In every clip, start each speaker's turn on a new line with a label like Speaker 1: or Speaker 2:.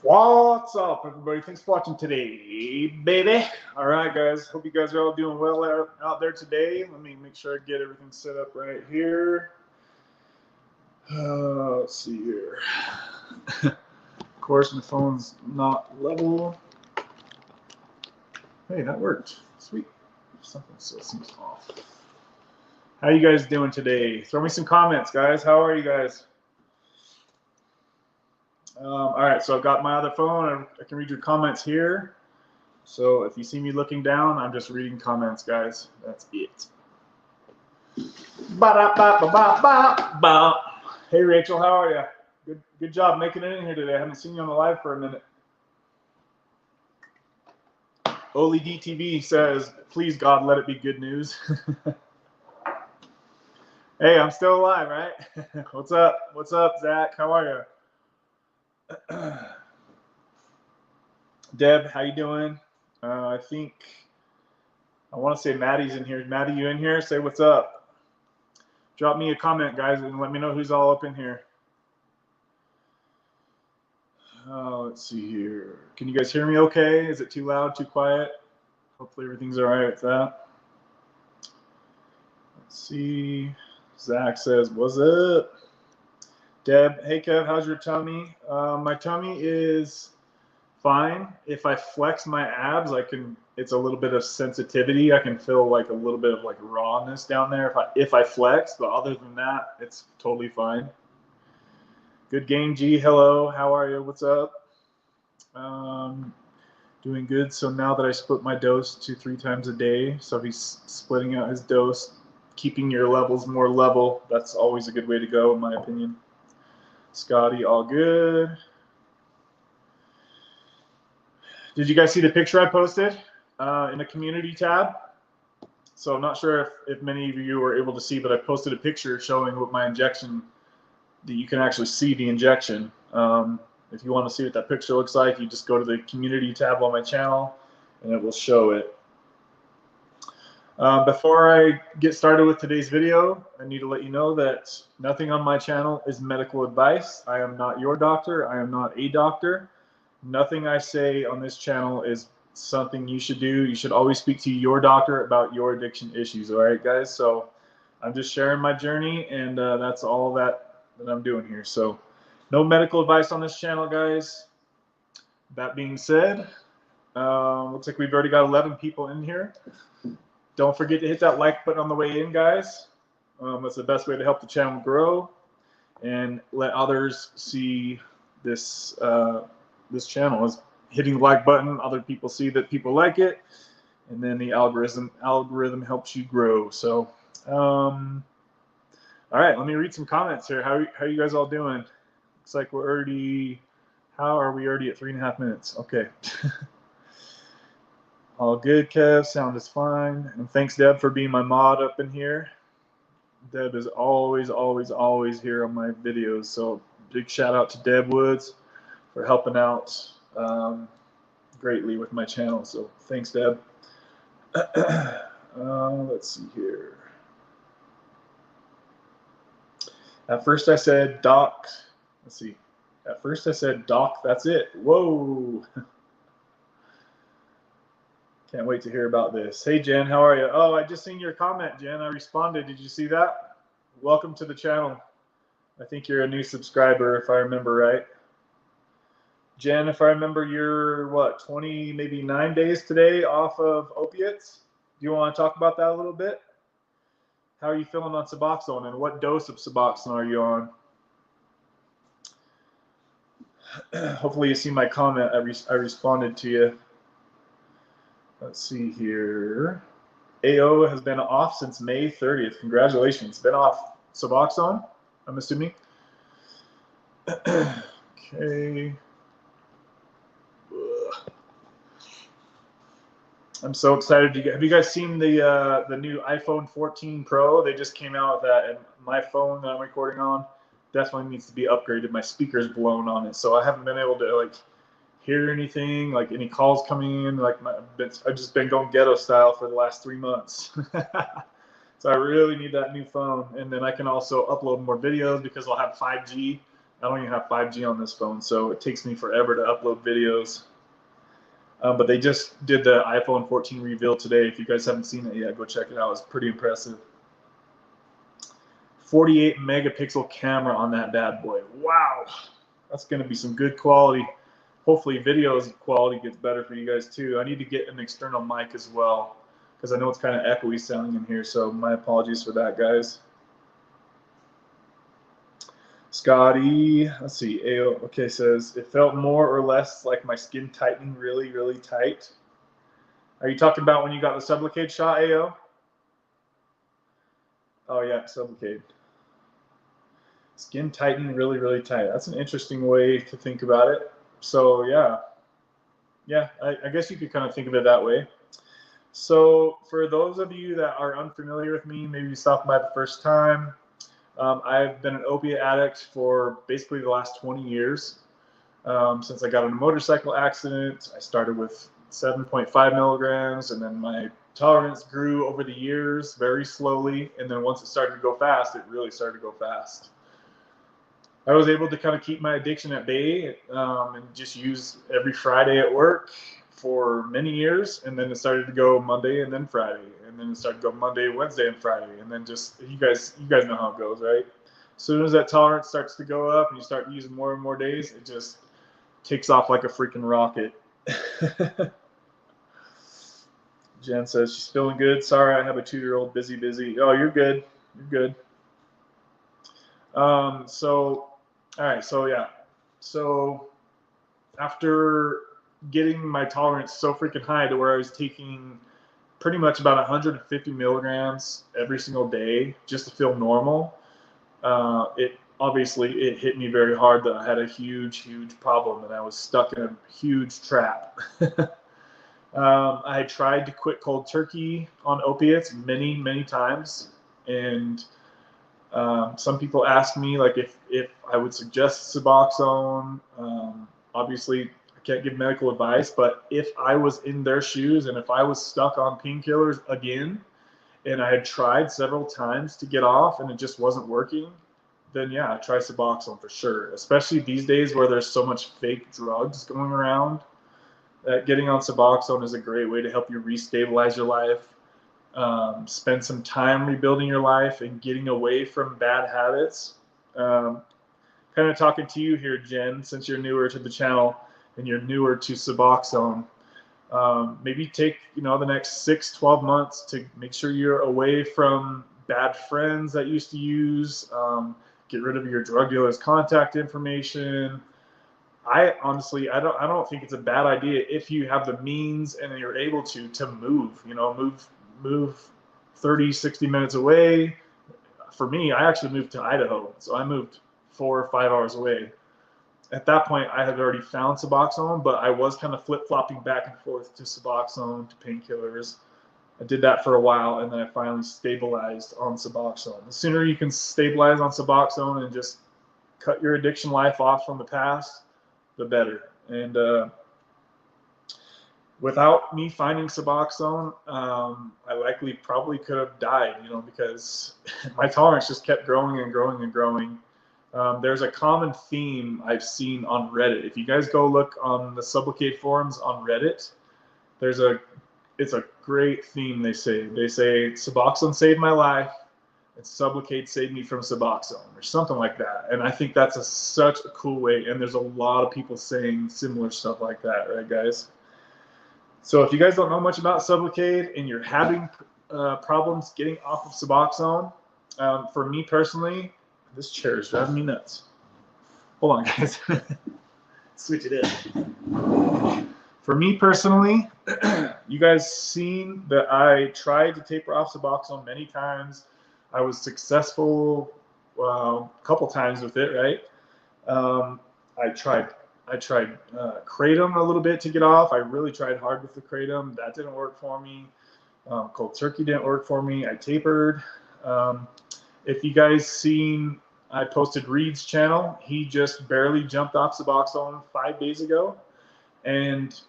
Speaker 1: What's up, everybody? Thanks for watching today, baby. All right, guys. Hope you guys are all doing well out there today. Let me make sure I get everything set up right here. Let's see here. Of course, my phone's not level. Hey, that worked. Sweet. Something still seems off. How you guys doing today? Throw me some comments, guys. How are you guys? All right, so I've got my other phone. I can read your comments here. So if you see me looking down, I'm just reading comments, guys. That's it. Ba-da-ba-ba-ba-ba. Hey, Rachel, how are you? Good job making it in here today. I haven't seen you on the live for a minute. Oli DTV says, please, God, let it be good news. Hey, I'm still alive, right? What's up? What's up, Zach? How are you? Deb, how you doing? I want to say Maddie's in here. Maddie, you in here? Say what's up. Drop me a comment, guys, and let me know who's all up in here. Let's see here. Can you guys hear me okay? Is it too loud, too quiet? Hopefully everything's all right with that. Let's see. Zach says, what's up? Deb, hey Kev, how's your tummy? My tummy is fine. If I flex my abs, it's a little bit of sensitivity. I can feel like a little bit of like rawness down there if I flex, but other than that, it's totally fine. Good game, G. Hello, how are you? What's up? Doing good. So now that I split my dose to 3 times a day, so he's splitting out his dose, keeping your levels more level. That's always a good way to go, in my opinion. Scotty, all good. Did you guys see the picture I posted in the community tab? So I'm not sure if many of you were able to see, but I posted a picture showing what my injection, that you can actually see the injection. If you want to see what that picture looks like, you just go to the community tab on my channel and it will show it. Before I get started with today's video, I need to let you know that nothing on my channel is medical advice. I am not your doctor. I am not a doctor. Nothing I say on this channel is something you should do. You should always speak to your doctor about your addiction issues. All right, guys? So I'm just sharing my journey, and that's all that I'm doing here. So no medical advice on this channel, guys. That being said, looks like we've already got 11 people in here. Don't forget to hit that like button on the way in, guys. That's the best way to help the channel grow and let others see this this channel. Is hitting the like button. Other people see that people like it, and then the algorithm helps you grow. So, all right, let me read some comments here. How you guys all doing? Looks like we're already. How are we already at 3.5 minutes? Okay. All good, Kev. Sound is fine. And thanks, Deb, for being my mod up in here. Deb is always, always, always here on my videos. So big shout out to Deb Woods for helping out greatly with my channel. So thanks, Deb. Let's see here. At first I said, Doc. Let's see. At first I said, Doc, that's it. Whoa. Can't wait to hear about this. Hey, Jen, how are you? Oh, I just seen your comment, Jen. I responded. Did you see that? Welcome to the channel. I think you're a new subscriber, if I remember right. Jen, if I remember, you're, what, 20, maybe 9 days today off of opiates? Do you want to talk about that a little bit? How are you feeling on Suboxone, and what dose of Suboxone are you on? Hopefully you see my comment. I responded to you. Let's see here. AO has been off since May 30th. Congratulations. Been off Suboxone, I'm assuming. Okay. I'm so excited to get. Have you guys seen the new iPhone 14 Pro? They just came out with that, and my phone that I'm recording on definitely needs to be upgraded. My speaker's blown on it, so I haven't been able to hear anything, like any calls coming in. I've just been going ghetto style for the last 3 months. So I really need that new phone, and then I can also upload more videos because I'll have 5G. I don't even have 5G on this phone, so it takes me forever to upload videos. But they just did the iPhone 14 reveal today. If you guys haven't seen it yet, go check it out. It's pretty impressive. 48 megapixel camera on that bad boy. Wow, that's going to be some good quality. Hopefully video quality gets better for you guys too. I need to get an external mic as well, because I know it's kind of echoey sounding in here, so my apologies for that, guys. Scotty, let's see, AO, okay, says, it felt more or less like my skin tightening really, really tight. Are you talking about when you got the Sublocade shot, AO? Oh yeah, Sublocade. Skin tightening really, really tight. That's an interesting way to think about it. So yeah, I guess you could kind of think of it that way. So for those of you that are unfamiliar with me, maybe you stopped by the first time, I've been an opiate addict for basically the last 20 years. Since I got in a motorcycle accident, I started with 7.5 milligrams, and then my tolerance grew over the years very slowly. And then once it started to go fast, it really started to go fast. I was able to kind of keep my addiction at bay and just use every Friday at work for many years. And then it started to go Monday and then Friday. And then it started to go Monday, Wednesday, and Friday. And then just, you guys know how it goes, right? As soon as that tolerance starts to go up and you start using more and more days, it just takes off like a freaking rocket. Jen says she's feeling good. Sorry, I have a 2-year-old busy. Oh, you're good. You're good. All right, so yeah. So after getting my tolerance so freaking high to where I was taking pretty much about 150 milligrams every single day just to feel normal, it hit me very hard that I had a huge problem and I was stuck in a huge trap. I had tried to quit cold turkey on opiates many times, and some people ask me like if I would suggest Suboxone. Obviously, I can't give medical advice, but if I was in their shoes and if I was stuck on painkillers again, and I had tried several times to get off and it just wasn't working, then yeah, try Suboxone for sure. Especially these days where there's so much fake drugs going around. Getting on Suboxone is a great way to help you restabilize your life. Spend some time rebuilding your life and getting away from bad habits. Kind of talking to you here, Jen, since you're newer to the channel and you're newer to Suboxone. Maybe take the next 6-12 months to make sure you're away from bad friends that used to use. Get rid of your drug dealer's contact information. I honestly, I don't think it's a bad idea if you have the means and you're able to move. Move 30-60 minutes away. For me, I actually moved to Idaho, so I moved 4 or 5 hours away. At that point, I had already found Suboxone, but I was kind of flip-flopping back and forth to Suboxone, to painkillers. I did that for a while, and then I finally stabilized on Suboxone. The sooner you can stabilize on Suboxone and just cut your addiction life off from the past, the better. And without me finding Suboxone, I likely probably could have died, because my tolerance just kept growing and growing. There's a common theme I've seen on Reddit. If you guys go look on the Sublocade forums on Reddit, it's a great theme. They say Suboxone saved my life, and Sublocade saved me from Suboxone, or something like that. And I think that's such a cool way. And there's a lot of people saying similar stuff like that, right, guys? So if you guys don't know much about Sublocade and you're having problems getting off of Suboxone, for me personally, this chair is driving me nuts. Hold on, guys. Switch it in. For me personally, you guys seen that I tried to taper off Suboxone many times. I was successful a couple times with it, right? I tried Kratom a little bit to get off. I really tried hard with the Kratom. That didn't work for me. Cold turkey didn't work for me. I tapered. If you guys seen, I posted Reed's channel. He just barely jumped off Suboxone 5 days ago, and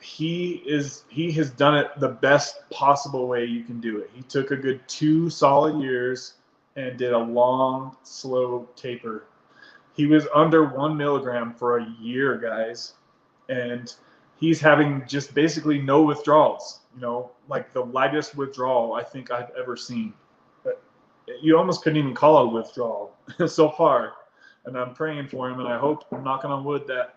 Speaker 1: he has done it the best possible way you can do it. He took a good 2 solid years and did a long, slow taper. He was under 1 milligram for a year, guys, and he's having just basically no withdrawals. You know, like the lightest withdrawal I think I've ever seen. But you almost couldn't even call it a withdrawal so far. And I'm praying for him, and I hope, I'm knocking on wood, that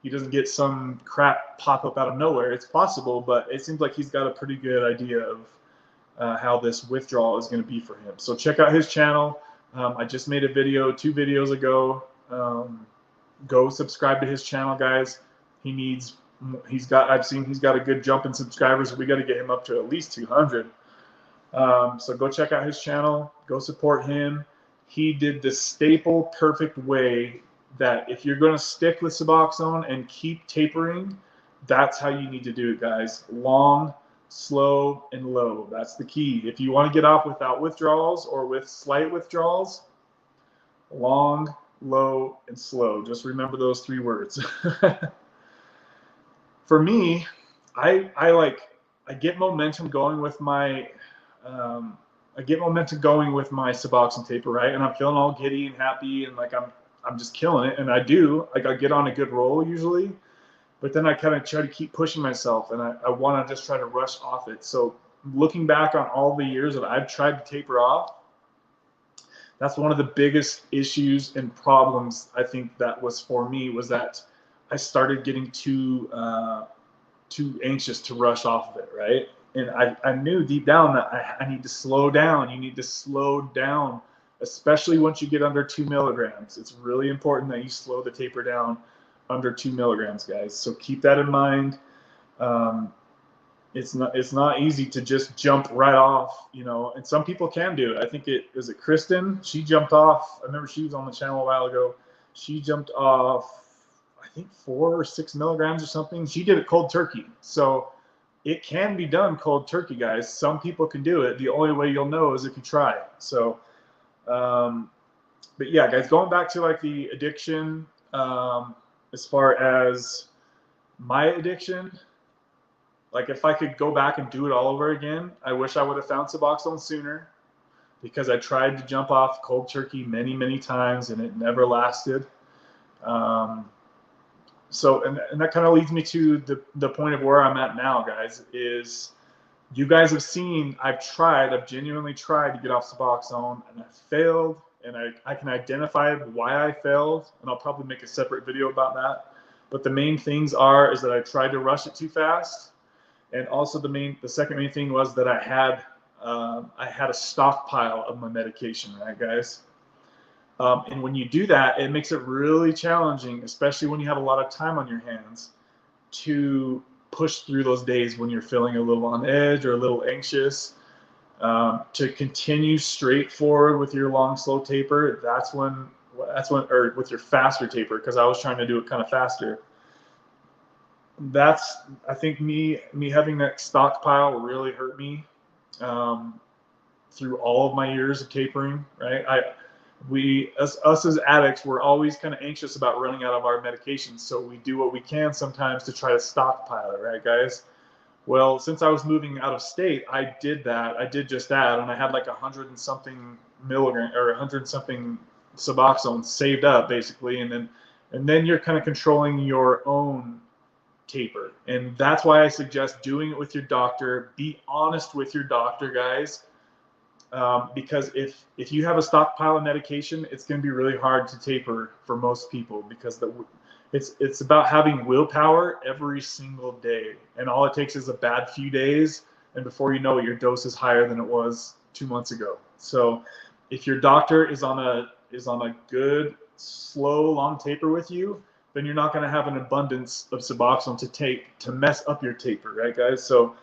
Speaker 1: he doesn't get some crap pop up out of nowhere. It's possible, but it seems like he's got a pretty good idea of how this withdrawal is going to be for him. So check out his channel. I just made a video 2 videos ago. Go subscribe to his channel, guys. I've seen he's got a good jump in subscribers. We got to get him up to at least 200. So go check out his channel. Go support him. He did the staple perfect way that if you're going to stick with Suboxone and keep tapering, that's how you need to do it, guys. Long, slow, and low. That's the key. If you want to get off without withdrawals or with slight withdrawals, long, low, and slow. Just remember those 3 words. For me, I get momentum going with my Suboxone taper, right? And I'm feeling all giddy and happy, and like I'm just killing it. And I get on a good roll usually, but then I kind of try to keep pushing myself, and I want to just try to rush off it. So looking back on all the years that I've tried to taper off, that's one of the biggest issues and problems I think that was for me, was that I started getting too anxious to rush off of it, right? And I knew deep down that I need to slow down. You need to slow down, especially once you get under 2 milligrams. It's really important that you slow the taper down under 2 milligrams, guys. So keep that in mind. It's not easy to just jump right off, you know, and some people can do it. I think is it Kristen? She jumped off. I remember she was on the channel a while ago. She jumped off, I think 4 or 6 milligrams or something. She did it cold turkey. So it can be done cold turkey, guys. Some people can do it. The only way you'll know is if you try it. So, but yeah, guys, going back to like the addiction, as far as my addiction, like if I could go back and do it all over again, I wish I would have found Suboxone sooner, because I tried to jump off cold turkey many, many times and it never lasted. So, and that kind of leads me to the point of where I'm at now, guys, is you guys have seen I've genuinely tried to get off Suboxone, and I failed, and I can identify why I failed, and I'll probably make a separate video about that. But the main things is that I tried to rush it too fast, and also the second main thing was that I had a stockpile of my medication, right, guys? And when you do that, it makes it really challenging, especially when you have a lot of time on your hands, to push through those days when you're feeling a little on edge or a little anxious. To continue straight forward with your long, slow taper, or with your faster taper, because I was trying to do it kind of faster. I think me having that stockpile really hurt me through all of my years of tapering, right? Us as addicts, we're always kind of anxious about running out of our medications, so we do what we can sometimes to try to stockpile it, right, guys? Well, since I was moving out of state, I did just that, and I had like 100 and something milligram, or 100 and something Suboxone saved up, basically, and then you're kind of controlling your own taper, and that's why I suggest doing it with your doctor. Be honest with your doctor, guys. Because if you have a stockpile of medication, it's going to be really hard to taper for most people, because it's about having willpower every single day, and all it takes is a bad few days, and before you know it, your dose is higher than it was 2 months ago. So if your doctor is on a good, slow, long taper with you, then you're not going to have an abundance of Suboxone to take to mess up your taper, right, guys? So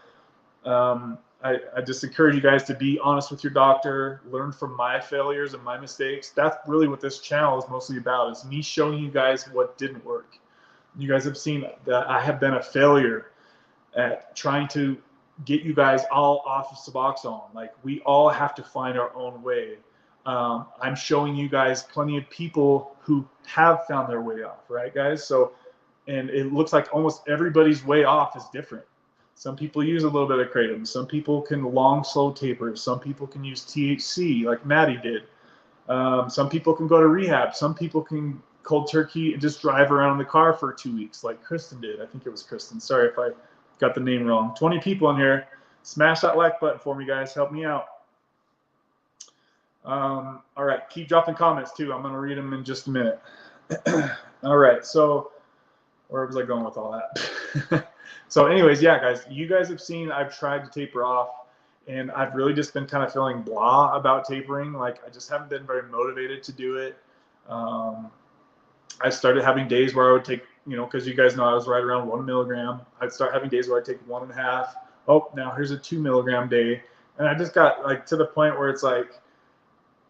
Speaker 1: I just encourage you guys to be honest with your doctor, learn from my failures and my mistakes. That's really what this channel is mostly about, is me showing you guys what didn't work. You guys have seen that I have been a failure at trying to get you guys all off of Suboxone. Like, we all have to find our own way. I'm showing you guys plenty of people who have found their way off, right, guys? So, and it looks like almost everybody's way off is different. Some people use a little bit of kratom. Some people can long, slow taper. Some people can use THC like Maddie did. Some people can go to rehab. Some people can cold turkey and just drive around in the car for 2 weeks like Kristen did. I think it was Kristen. Sorry if I got the name wrong. 20 people in here. Smash that like button for me, guys. Help me out. All right, keep dropping comments too. I'm going to read them in just a minute. All right, so where was I going with all that? So anyways, yeah, guys, you guys have seen I've tried to taper off, and I've really just been kind of feeling blah about tapering. Like, I just haven't been very motivated to do it. I started having days where I would take, because you guys know I was right around 1 milligram. I'd start having days where I'd take 1.5. Oh, now here's a 2 milligram day. And I just got like to the point where it's like,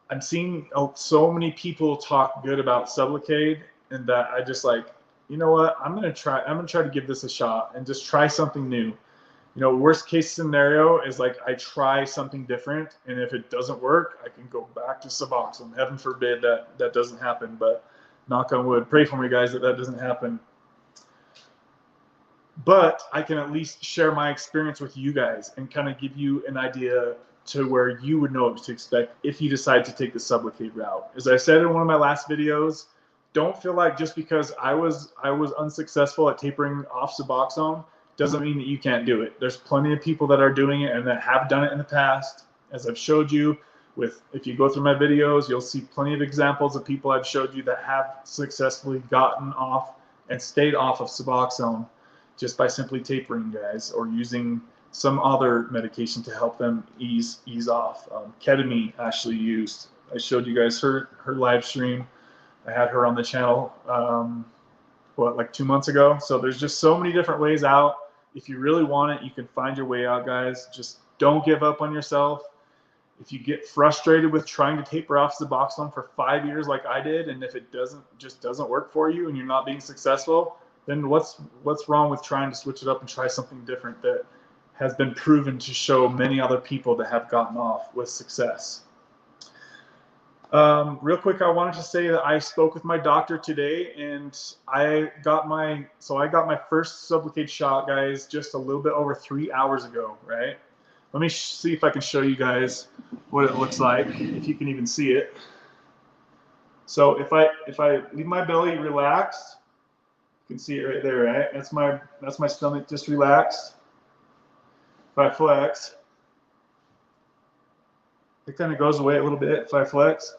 Speaker 1: I'm seeing so many people talk good about Sublocade, and that I just like, you know what, I'm gonna try to give this a shot and just try something new. Worst case scenario is like I try something different, and if it doesn't work, I can go back to Suboxone. Heaven forbid that doesn't happen, but knock on wood, pray for me, guys, that doesn't happen. But I can at least share my experience with you guys and kind of give you an idea to where you would know what to expect if you decide to take the Sublocade route. As I said in one of my last videos, don't feel like just because I was unsuccessful at tapering off Suboxone doesn't mean that you can't do it. There's plenty of people that are doing it and that have done it in the past. As I've showed you, if you go through my videos, you'll see plenty of examples of people I've showed you that have successfully gotten off and stayed off of Suboxone just by simply tapering, guys, or using some other medication to help them ease off. Ketamine Ashley used. I showed you guys her live stream. I had her on the channel, like 2 months ago. So there's just so many different ways out. If you really want it, you can find your way out, guys. Just don't give up on yourself. If you get frustrated with trying to taper off Suboxone for 5 years like I did, and if it doesn't work for you and you're not being successful, then what's wrong with trying to switch it up and try something different that has been proven to show many other people that have gotten off with success. Real quick, I wanted to say that I spoke with my doctor today, and I got my first Sublocade shot, guys, just a little bit over 3 hours ago, right? Let me see if I can show you guys what it looks like, if you can even see it. So if I leave my belly relaxed, you can see it right there, right? That's my stomach just relaxed. If I flex, it kind of goes away a little bit if I flex.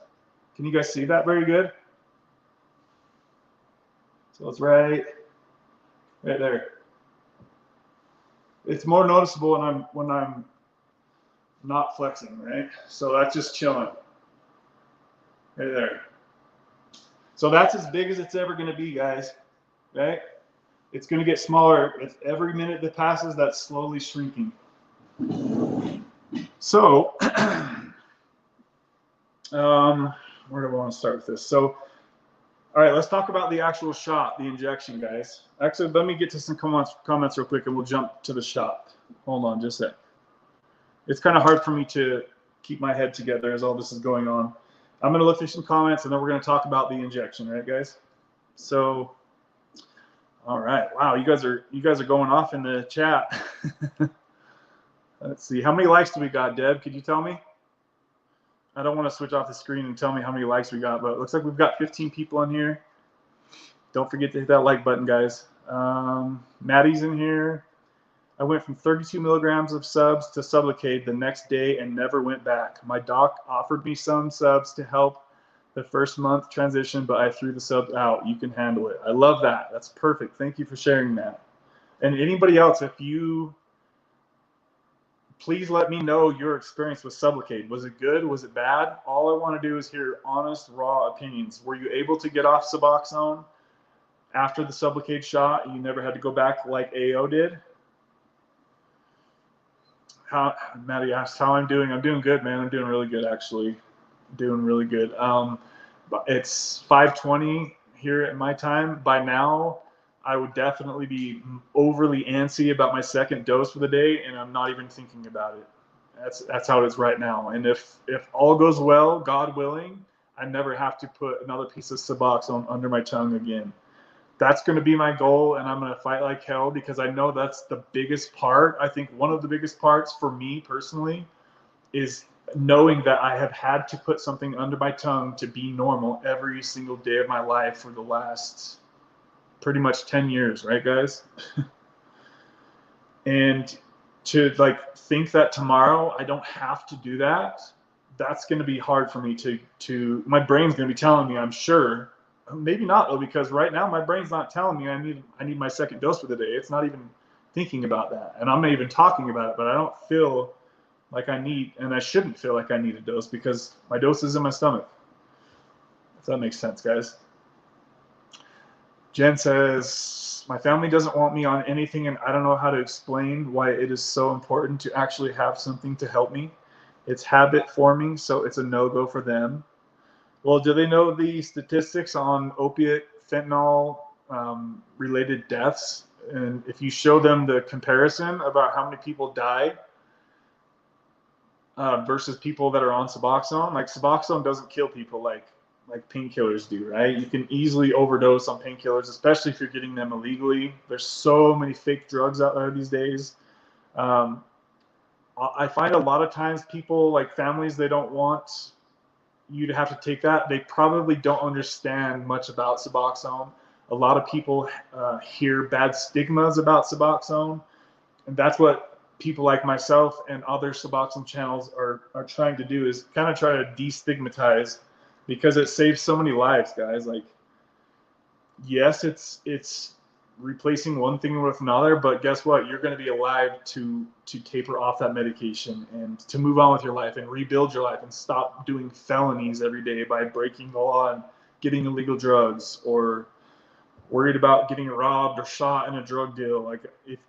Speaker 1: Can you guys see that very good? So it's right there. It's more noticeable when I'm not flexing, right? So that's just chilling right there. So that's as big as it's ever going to be, guys, right? It's going to get smaller. With every minute that passes, that's slowly shrinking. So, where do I want to start with this? So, all right, let's talk about the actual shot, the injection, guys. Actually, let me get to some comments real quick, and we'll jump to the shot. Hold on just a sec. It's kind of hard for me to keep my head together as all this is going on. I'm going to look through some comments, and then we're going to talk about the injection, right, guys? So, all right. Wow, you guys are going off in the chat. Let's see. How many likes do we got, Deb? Could you tell me? I don't want to switch off the screen and tell me how many likes we got, but it looks like we've got 15 people in here. Don't forget to hit that like button, guys. Maddie's in here. I went from 32 milligrams of subs to Sublocade the next day and never went back. My doc offered me some subs to help the first month transition, but I threw the subs out. You can handle it. I love that. That's perfect. Thank you for sharing that. And anybody else, please let me know your experience with Sublocade. Was it good? Was it bad? All I want to do is hear honest, raw opinions. Were you able to get off Suboxone after the Sublocade shot? You never had to go back like AO did? Maddie asked how I'm doing. I'm doing good, man. I'm doing really good, actually. Doing really good. It's 5:20 here at my time. By now, I would definitely be overly antsy about my second dose for the day, and I'm not even thinking about it. That's how it is right now. And if all goes well, God willing, I never have to put another piece of Suboxone under my tongue again. That's going to be my goal, and I'm going to fight like hell because I know that's the biggest part. I think one of the biggest parts for me personally is knowing that I have had to put something under my tongue to be normal every single day of my life for the last pretty much 10 years, right, guys? And to like think that tomorrow I don't have to do that, that's going to be hard for me to my brain's going to be telling me, I'm sure, maybe not though, because right now my brain's not telling me I need my second dose for the day. It's not even thinking about that, and I'm not even talking about it, but I don't feel like I need, and I shouldn't feel like I need a dose because my dose is in my stomach. If that makes sense, guys. Jen says, my family doesn't want me on anything, and I don't know how to explain why it is so important to actually have something to help me. It's habit forming, so it's a no-go for them. Well, do they know the statistics on opiate, fentanyl related deaths? And if you show them the comparison about how many people die versus people that are on Suboxone, like Suboxone doesn't kill people like painkillers do, right? You can easily overdose on painkillers, especially if you're getting them illegally. There's so many fake drugs out there these days. I find a lot of times people, like families, they don't want you to have to take that. They probably don't understand much about Suboxone. A lot of people hear bad stigmas about Suboxone, and that's what people like myself and other Suboxone channels are trying to do, is kind of try to destigmatize, because it saves so many lives, guys. Like, yes, it's replacing one thing with another, but guess what? You're going to be alive to taper off that medication and to move on with your life and rebuild your life and stop doing felonies every day by breaking the law and getting illegal drugs, or worried about getting robbed or shot in a drug deal. Like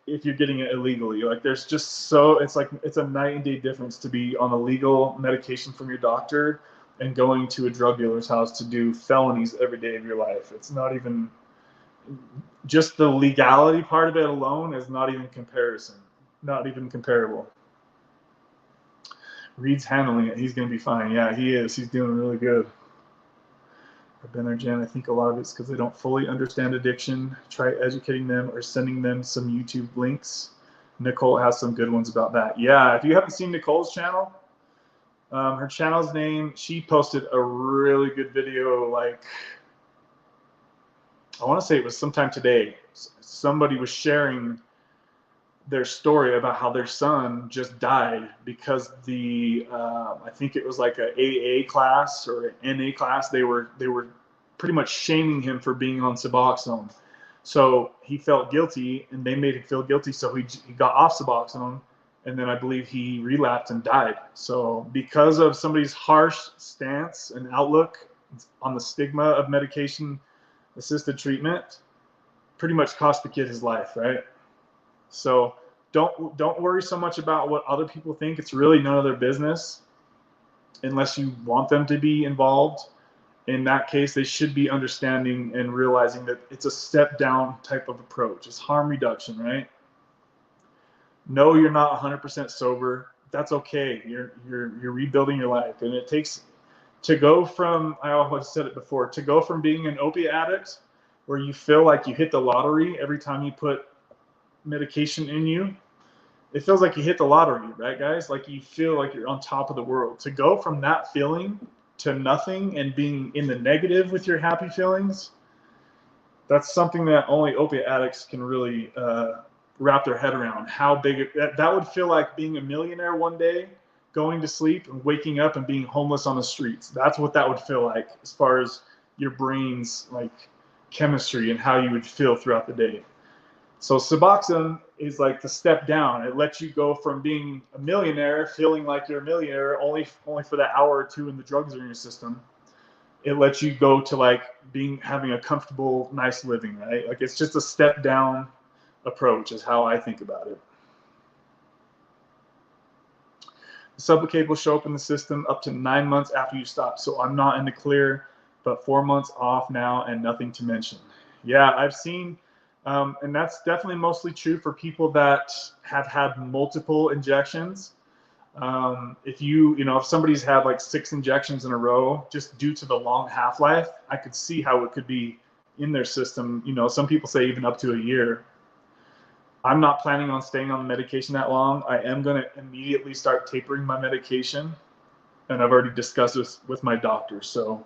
Speaker 1: if you're getting it illegally, like there's just so, it's like, it's a night and day difference to be on a legal medication from your doctor and going to a drug dealer's house to do felonies every day of your life. It's not even, just the legality part of it alone is not even comparable. Reed's handling it. He's going to be fine. Yeah, he is. He's doing really good. Ben or Jen, I think a lot of it's because they don't fully understand addiction. Try educating them or sending them some YouTube links. Nicole has some good ones about that. Yeah, if you haven't seen Nicole's channel, her channel's name, she posted a really good video, like, I want to say it was sometime today. Somebody was sharing their story about how their son just died because I think it was like a AA class or an NA class. They were pretty much shaming him for being on Suboxone. So he felt guilty, and they made him feel guilty. So he got off Suboxone, and then I believe he relapsed and died. So because of somebody's harsh stance and outlook on the stigma of medication-assisted treatment, pretty much cost the kid his life, right? So don't worry so much about what other people think. It's really none of their business unless you want them to be involved. In that case, they should be understanding and realizing that it's a step down type of approach. It's harm reduction, right? No, you're not 100% sober. That's okay. You're rebuilding your life, and it takes to go from, I always said it before, to go from being an opiate addict where you feel like you hit the lottery every time you put medication in you. It feels like you hit the lottery, right, guys? Like you feel like you're on top of the world. To go from that feeling to nothing and being in the negative with your happy feelings, that's something that only opiate addicts can really wrap their head around. How big that would feel like being a millionaire one day, going to sleep and waking up and being homeless on the streets. That's what that would feel like, as far as your brain's like chemistry and how you would feel throughout the day. So Suboxone is like the step down. It lets you go from being a millionaire, feeling like you're a millionaire only for that hour or two when the drugs are in your system. It lets you go to like having a comfortable, nice living, right? Like it's just a step down approach is how I think about it. The Sublocade will show up in the system up to 9 months after you stop. So I'm not in the clear, but 4 months off now and nothing to mention. Yeah, I've seen, and that's definitely mostly true for people that have had multiple injections. If somebody's had like 6 injections in a row, just due to the long half-life, I could see how it could be in their system. Some people say even up to a year. I'm not planning on staying on the medication that long. I am going to immediately start tapering my medication. and I've already discussed this with my doctor. So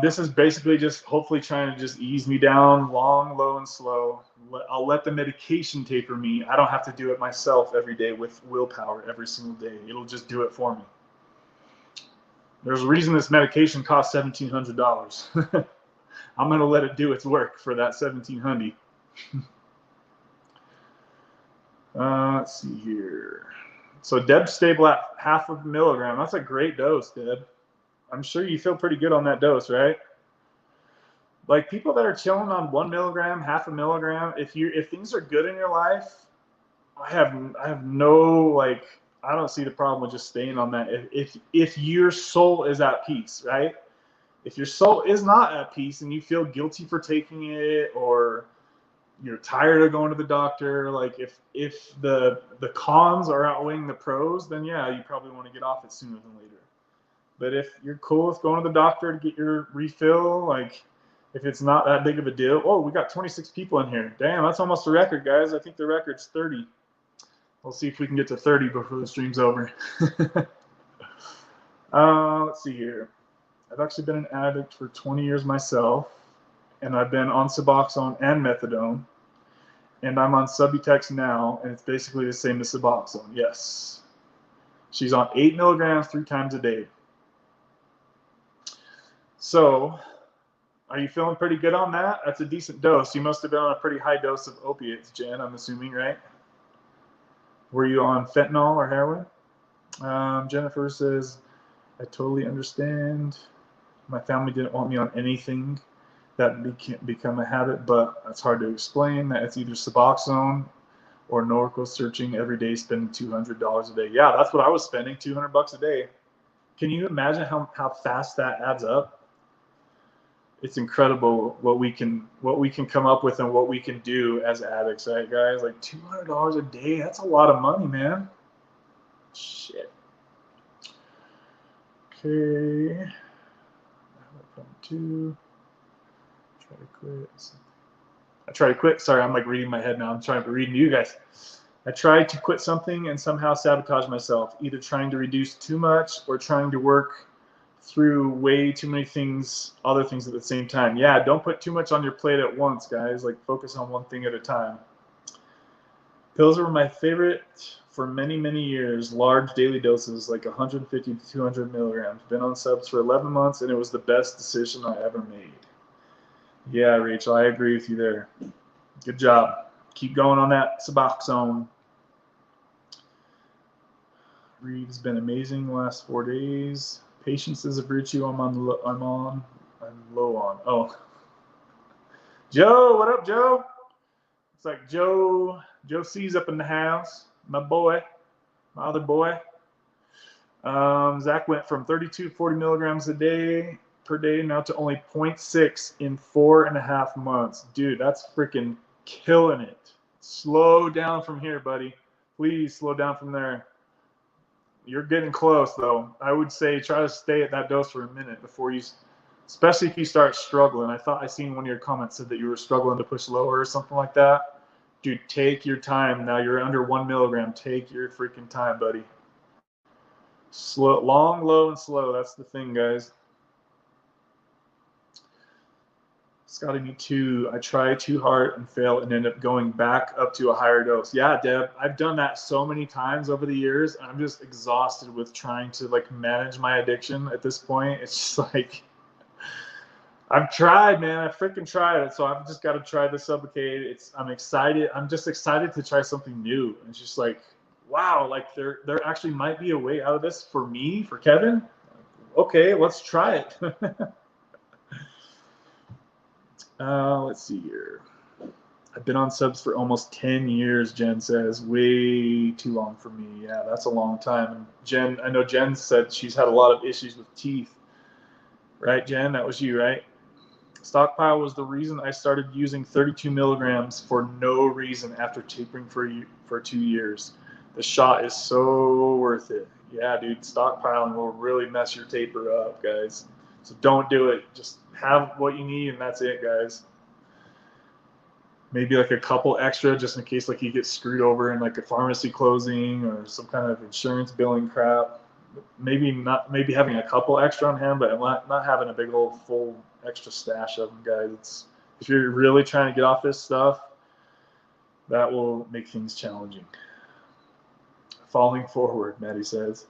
Speaker 1: this is basically just hopefully trying to just ease me down, long, low, and slow. I'll let the medication taper me. I don't have to do it myself every day with willpower every single day. It'll just do it for me. There's a reason this medication costs $1,700. I'm going to let it do its work for that $1,700. Let's see here. So Deb's stable at 0.5 milligram. That's a great dose, Deb. I'm sure you feel pretty good on that dose, right? Like people that are chilling on 1 milligram, 0.5 milligram, if things are good in your life, I have no, like, I don't see the problem with just staying on that. If your soul is at peace, right? If your soul is not at peace and you feel guilty for taking it, or you're tired of going to the doctor, like if the cons are outweighing the pros, then yeah, you probably want to get off it sooner than later. But if you're cool with going to the doctor to get your refill, like if it's not that big of a deal. Oh, we got 26 people in here. Damn, that's almost a record, guys. I think the record's 30. We'll see if we can get to 30 before the stream's over. Let's see here. I've actually been an addict for 20 years myself, and I've been on Suboxone and Methadone, and I'm on Subutex now, and it's basically the same as Suboxone. Yes. She's on 8 milligrams 3 times a day. So, are you feeling pretty good on that? That's a decent dose. You must have been on a pretty high dose of opiates, Jen, I'm assuming, right? Were you on fentanyl or heroin? Jennifer says, I totally understand. My family didn't want me on anything that become a habit, but it's hard to explain that it's either Suboxone or Norco searching every day, spending $200 a day. Yeah, that's what I was spending, $200 a day. Can you imagine how fast that adds up? It's incredible what we can come up with and what we can do as addicts, right, guys? Like $200 a day, that's a lot of money, man. Shit. Okay. Try to quit. I try to quit. Sorry, I'm like reading my head now. I'm trying to read you guys. I tried to quit something and somehow sabotage myself, either trying to reduce too much or trying to work through way too many things, other things at the same time. Yeah, don't put too much on your plate at once, guys. Like focus on one thing at a time. Pills were my favorite for many, many years. Large daily doses, like 150 to 200 milligrams. Been on subs for 11 months, and it was the best decision I ever made. Yeah, Rachel, I agree with you there. Good job. Keep going on that Suboxone. Reed has been amazing the last 4 days. Patience is a virtue. I'm low on. Oh, Joe, what up, Joe? It's like Joe C's up in the house. My boy, my other boy. Zach went from 32 to 40 milligrams a day per day now to only 0.6 in 4.5 months. Dude, that's freaking killing it. Slow down from here, buddy. Please slow down from there. You're getting close, though. I would say try to stay at that dose for a minute before you, especially if you start struggling. I thought I seen one of your comments said that you were struggling to push lower or something like that. Dude, take your time. Now you're under 1 milligram. Take your freaking time, buddy. Slow, long, low, and slow. That's the thing, guys. Scotty, me too. I try too hard and fail and end up going back up to a higher dose. Yeah, Deb, I've done that so many times over the years. I'm just exhausted with trying to like manage my addiction at this point. It's just like, I've tried, man. I freaking tried it. So I've just got to try the Sublocade. I'm excited. I'm just excited to try something new. It's just like, wow, like there actually might be a way out of this for me, for Kevin. Okay, let's try it. Let's see here. I've been on subs for almost 10 years, Jen says. Way too long for me. Yeah, that's a long time. And Jen, I know Jen said she's had a lot of issues with teeth. Right, Jen? That was you, right? Stockpile was the reason I started using 32 milligrams for no reason after tapering for 2 years. The shot is so worth it. Yeah, dude, stockpiling will really mess your taper up, guys. So don't do it. Just have what you need, and that's it, guys. Maybe like a couple extra just in case like you get screwed over in like a pharmacy closing or some kind of insurance billing crap. maybe having a couple extra on hand, but not having a big old full extra stash of them, guys. If you're really trying to get off this stuff, that will make things challenging. Falling forward, Maddie says.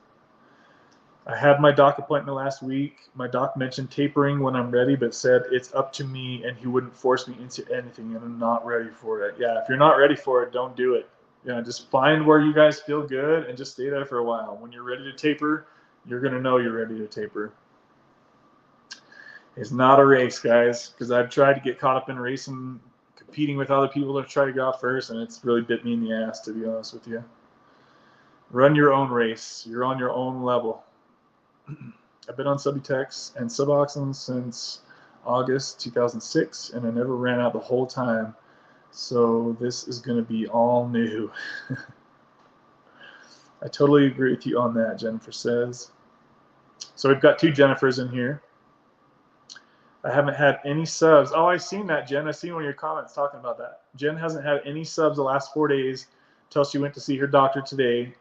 Speaker 1: I had my doc appointment last week. My doc mentioned tapering when I'm ready, but said it's up to me and he wouldn't force me into anything, and I'm not ready for it. Yeah, if you're not ready for it, don't do it. Just find where you guys feel good and just stay there for a while. When you're ready to taper, you're going to know you're ready to taper. It's not a race, guys, because I've tried to get caught up in racing, competing with other people to try to get off first, and it's really bit me in the ass, to be honest with you. Run your own race. You're on your own level. I've been on Subutex and Suboxone since August 2006, and I never ran out the whole time. So this is going to be all new. I totally agree with you on that, Jennifer says. So we've got 2 Jennifers in here. I haven't had any subs. Oh, I've seen that, Jen. I've seen one of your comments talking about that. Jen hasn't had any subs the last 4 days until she went to see her doctor today.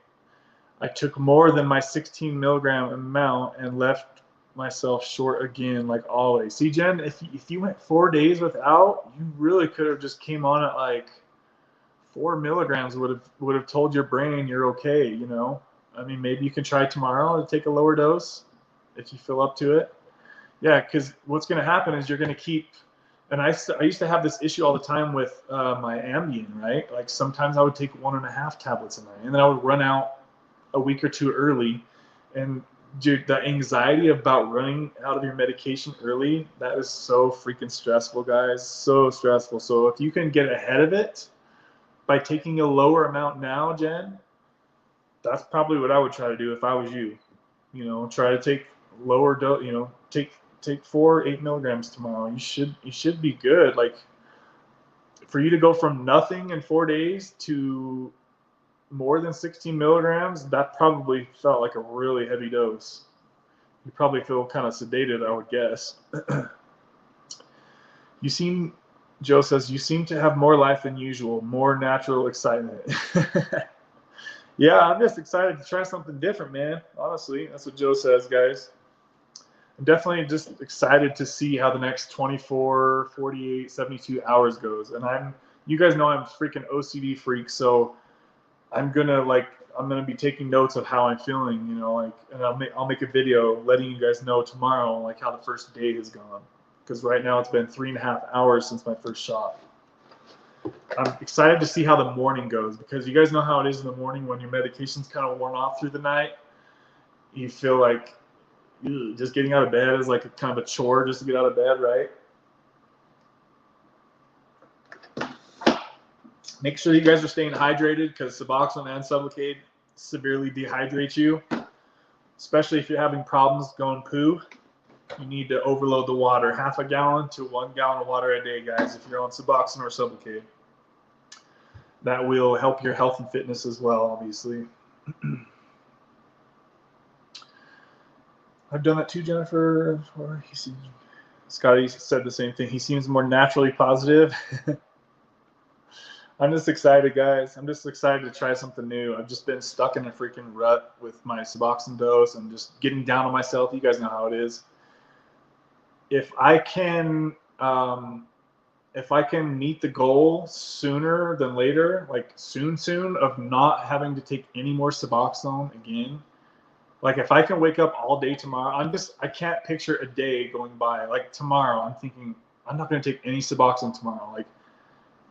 Speaker 1: I took more than my 16 milligram amount and left myself short again, like always. See, Jen, if you went 4 days without, you really could have just came on at like 4 milligrams. Would have told your brain you're okay. You know, I mean, maybe you can try tomorrow to take a lower dose if you feel up to it. Yeah, because what's going to happen is you're going to keep. And I used to have this issue all the time with my Ambien, right? Like sometimes I would take 1.5 tablets a night, and then I would run out a week or 2 early. And dude, the anxiety about running out of your medication early, that is so freaking stressful, guys. So stressful. So if you can get ahead of it by taking a lower amount now, Jen, that's probably what I would try to do if I was you. You know, try to take lower dose, you know, take 4 8 milligrams tomorrow. You should be good. Like for you to go from nothing in 4 days to more than 16 milligrams, that probably felt like a really heavy dose. You probably feel kind of sedated, I would guess. Joe says, you seem to have more life than usual, more natural excitement. Yeah, I'm just excited to try something different, man. Honestly, that's what Joe says, guys. I'm definitely just excited to see how the next 24, 48, 72 hours goes. And you guys know I'm a freaking OCD freak, so I'm gonna be taking notes of how I'm feeling, you know, like, and I'll make a video letting you guys know tomorrow, like how the first day has gone, because right now it's been 3.5 hours since my first shot. I'm excited to see how the morning goes, because you guys know how it is in the morning when your medication's kind of worn off through the night. You feel like just getting out of bed is like a kind of a chore just to get out of bed, right? Make sure you guys are staying hydrated, because Suboxone and Sublocade severely dehydrate you, especially if you're having problems going poo. You need to overload the water. 1/2 gallon to 1 gallon of water a day, guys, if you're on Suboxone or Sublocade. That will help your health and fitness as well, obviously. I've done that too, Jennifer. Scotty said the same thing. He seems more naturally positive. I'm just excited, guys. I'm just excited to try something new. I've just been stuck in a freaking rut with my Suboxone dose and just getting down on myself. You guys know how it is. If I can meet the goal sooner than later, like soon, of not having to take any more Suboxone again, like if I can wake up all day tomorrow, I can't picture a day going by. Like tomorrow, I'm thinking I'm not going to take any Suboxone tomorrow. Like,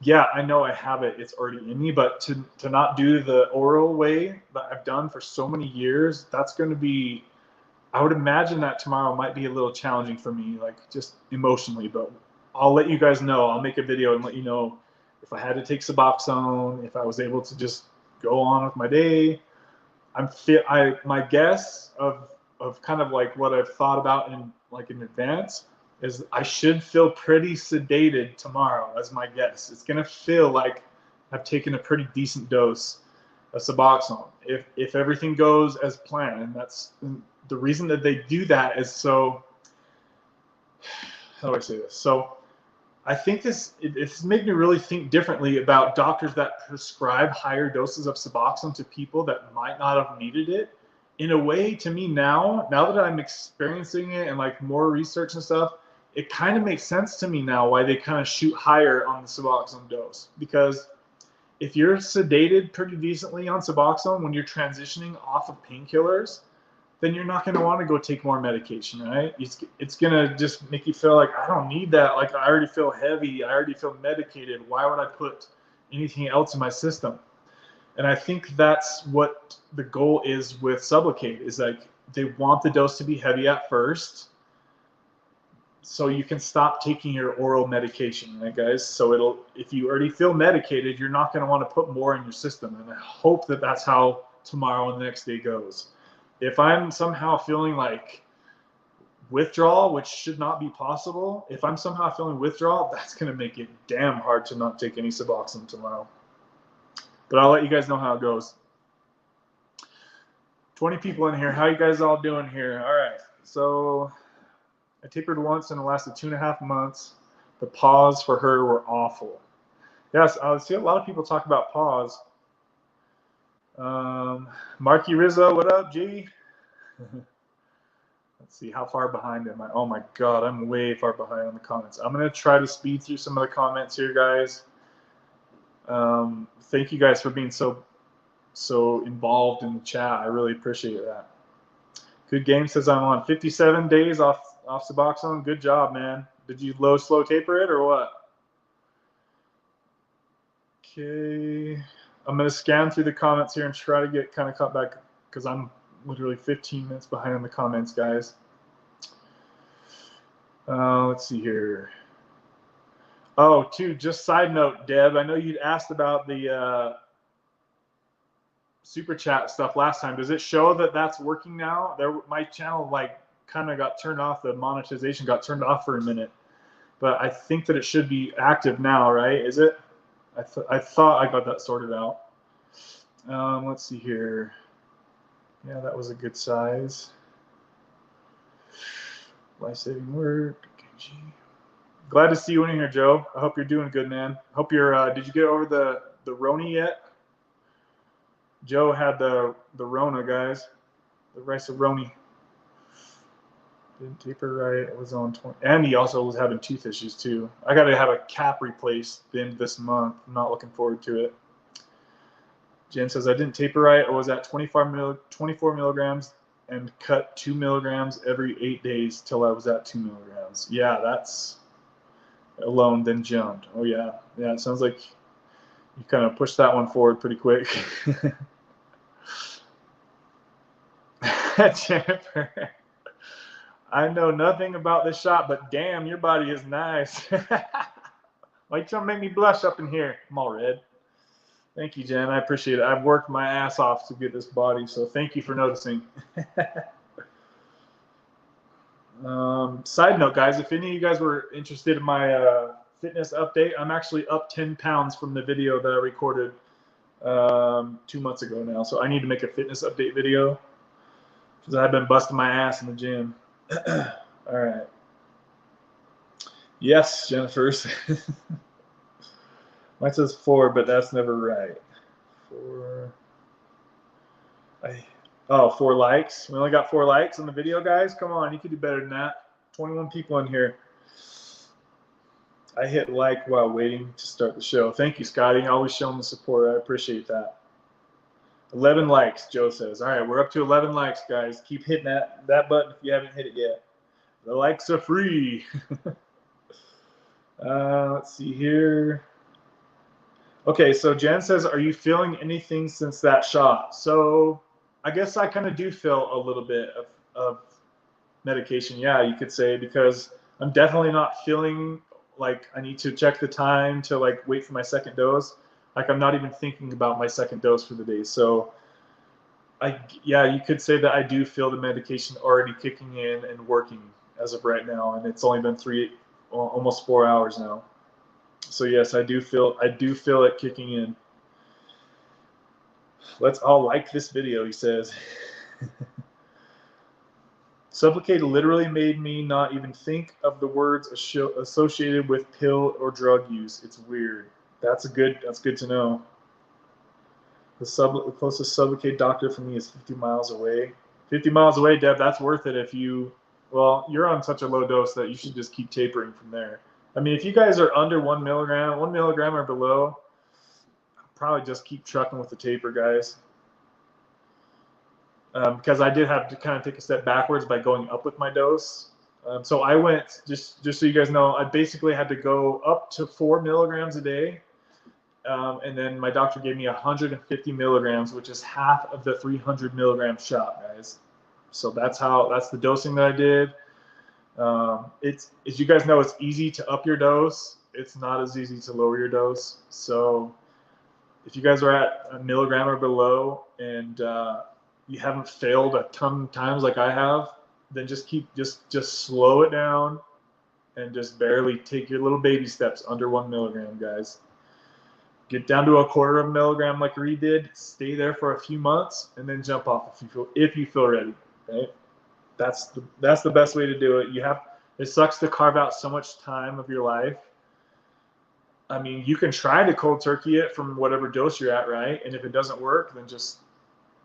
Speaker 1: yeah, I know I have it. It's already in me, but to not do the oral way that I've done for so many years, that's going to be, I would imagine that tomorrow might be a little challenging for me, like just emotionally, but I'll let you guys know. I'll make a video and let you know if I had to take Suboxone, if I was able to just go on with my day. My guess of kind of like what I've thought about in advance is I should feel pretty sedated tomorrow, as my guess. It's gonna feel like I've taken a pretty decent dose of Suboxone if everything goes as planned. And that's the reason that they do that is so, how do I say this? So I think it's made me really think differently about doctors that prescribe higher doses of Suboxone to people that might not have needed it, in a way, to me now that I'm experiencing it and like more research and stuff, it kind of makes sense to me now why they kind of shoot higher on the Suboxone dose. Because if you're sedated pretty decently on Suboxone when you're transitioning off of painkillers, then you're not going to want to go take more medication, right? It's going to just make you feel like, I don't need that. Like, I already feel heavy. I already feel medicated. Why would I put anything else in my system? And I think that's what the goal is with Sublocade, is like they want the dose to be heavy at first so you can stop taking your oral medication, right, guys? So if you already feel medicated, you're not going to want to put more in your system. And I hope that that's how tomorrow and the next day goes. If I'm somehow feeling like withdrawal, which should not be possible, if I'm somehow feeling withdrawal, that's going to make it damn hard to not take any Suboxone tomorrow. But I'll let you guys know how it goes. 20 people in here. How you guys all doing here? All right. So I tapered once and it lasted 2.5 months. The pause for her were awful. Yes, I see a lot of people talk about pause. Marky Rizzo, what up, G? Let's see, how far behind am I? Oh my God, I'm way far behind on the comments. I'm going to try to speed through some of the comments here, guys. Thank you guys for being so involved in the chat. I really appreciate that. Good Game says I'm on 57 days off Suboxone. Good job, man. Did you slow taper it or what? Okay. I'm going to scan through the comments here and try to get kind of caught back because I'm literally 15 minutes behind on the comments, guys. Let's see here. Oh, just side note, Deb, I know you'd asked about the super chat stuff last time. Does it show that that's working now? My channel like kind of got turned off. The monetization got turned off for a minute, but I think that it should be active now, right? Is it? I thought I got that sorted out. Let's see here. Yeah, that was a good size. Life-saving work. Glad to see you in here, Joe. I hope you're doing good, man. Hope you're. Did you get over the Roni yet? Joe had the Rona, guys. The rice-a-roni. Didn't taper right. It was on 20. And he also was having tooth issues too. I got to have a cap replaced the end of this month. I'm not looking forward to it. Jen says I didn't taper right. I was at 24 milligrams and cut 2 milligrams every 8 days till I was at 2 milligrams. Yeah, that's alone then jumped. Oh yeah, yeah. It sounds like you kind of pushed that one forward pretty quick. Jennifer, I know nothing about this shot, but damn, your body is nice. Why you trying to make me blush up in here? I'm all red. Thank you, Jen. I appreciate it. I've worked my ass off to get this body, so thank you for noticing. Side note, guys, if any of you guys were interested in my fitness update, I'm actually up 10 pounds from the video that I recorded 2 months ago now. So I need to make a fitness update video because I've been busting my ass in the gym. All right. Yes, Jennifer. Mine says 4, but that's never right. 4. 4 likes. We only got 4 likes on the video, guys. Come on, you could do better than that. 21 people in here. I hit like while waiting to start the show. Thank you, Scotty. Always showing the support. I appreciate that. 11 likes, Joe says. All right, we're up to 11 likes, guys. Keep hitting that button if you haven't hit it yet. The likes are free. Let's see here. Okay, so Jen says, are you feeling anything since that shot? So I guess I kind of do feel a little bit of medication, yeah, you could say, because I'm definitely not feeling like I need to check the time to like wait for my second dose. Like I'm not even thinking about my second dose for the day. So yeah, you could say that I do feel the medication already kicking in and working as of right now, and it's only been almost 4 hours now. So yes, I do feel it kicking in. Let's all like this video, he says. Sublocade literally made me not even think of the words associated with pill or drug use. It's weird. That's good to know. The closest Sublocade doctor for me is 50 miles away. 50 miles away, Deb, that's worth it if you, well, you're on such a low dose that you should just keep tapering from there. I mean, if you guys are under 1 milligram or below, probably just keep trucking with the taper, guys. Because I did have to kind of take a step backwards by going up with my dose. So I went, just so you guys know, I basically had to go up to 4 milligrams a day. And then my doctor gave me 150 milligrams, which is half of the 300 milligram shot, guys. So that's the dosing that I did. It's, as you guys know, it's easy to up your dose. It's not as easy to lower your dose. So if you guys are at a milligram or below and you haven't failed a ton of times like I have, then just slow it down and just barely take your little baby steps under 1 milligram, guys. Get down to a quarter of a milligram like Reed did. Stay there for a few months and then jump off if you feel ready. Right? That's the best way to do it. It sucks to carve out so much time of your life. I mean, you can try to cold turkey it from whatever dose you're at, right? And if it doesn't work, then just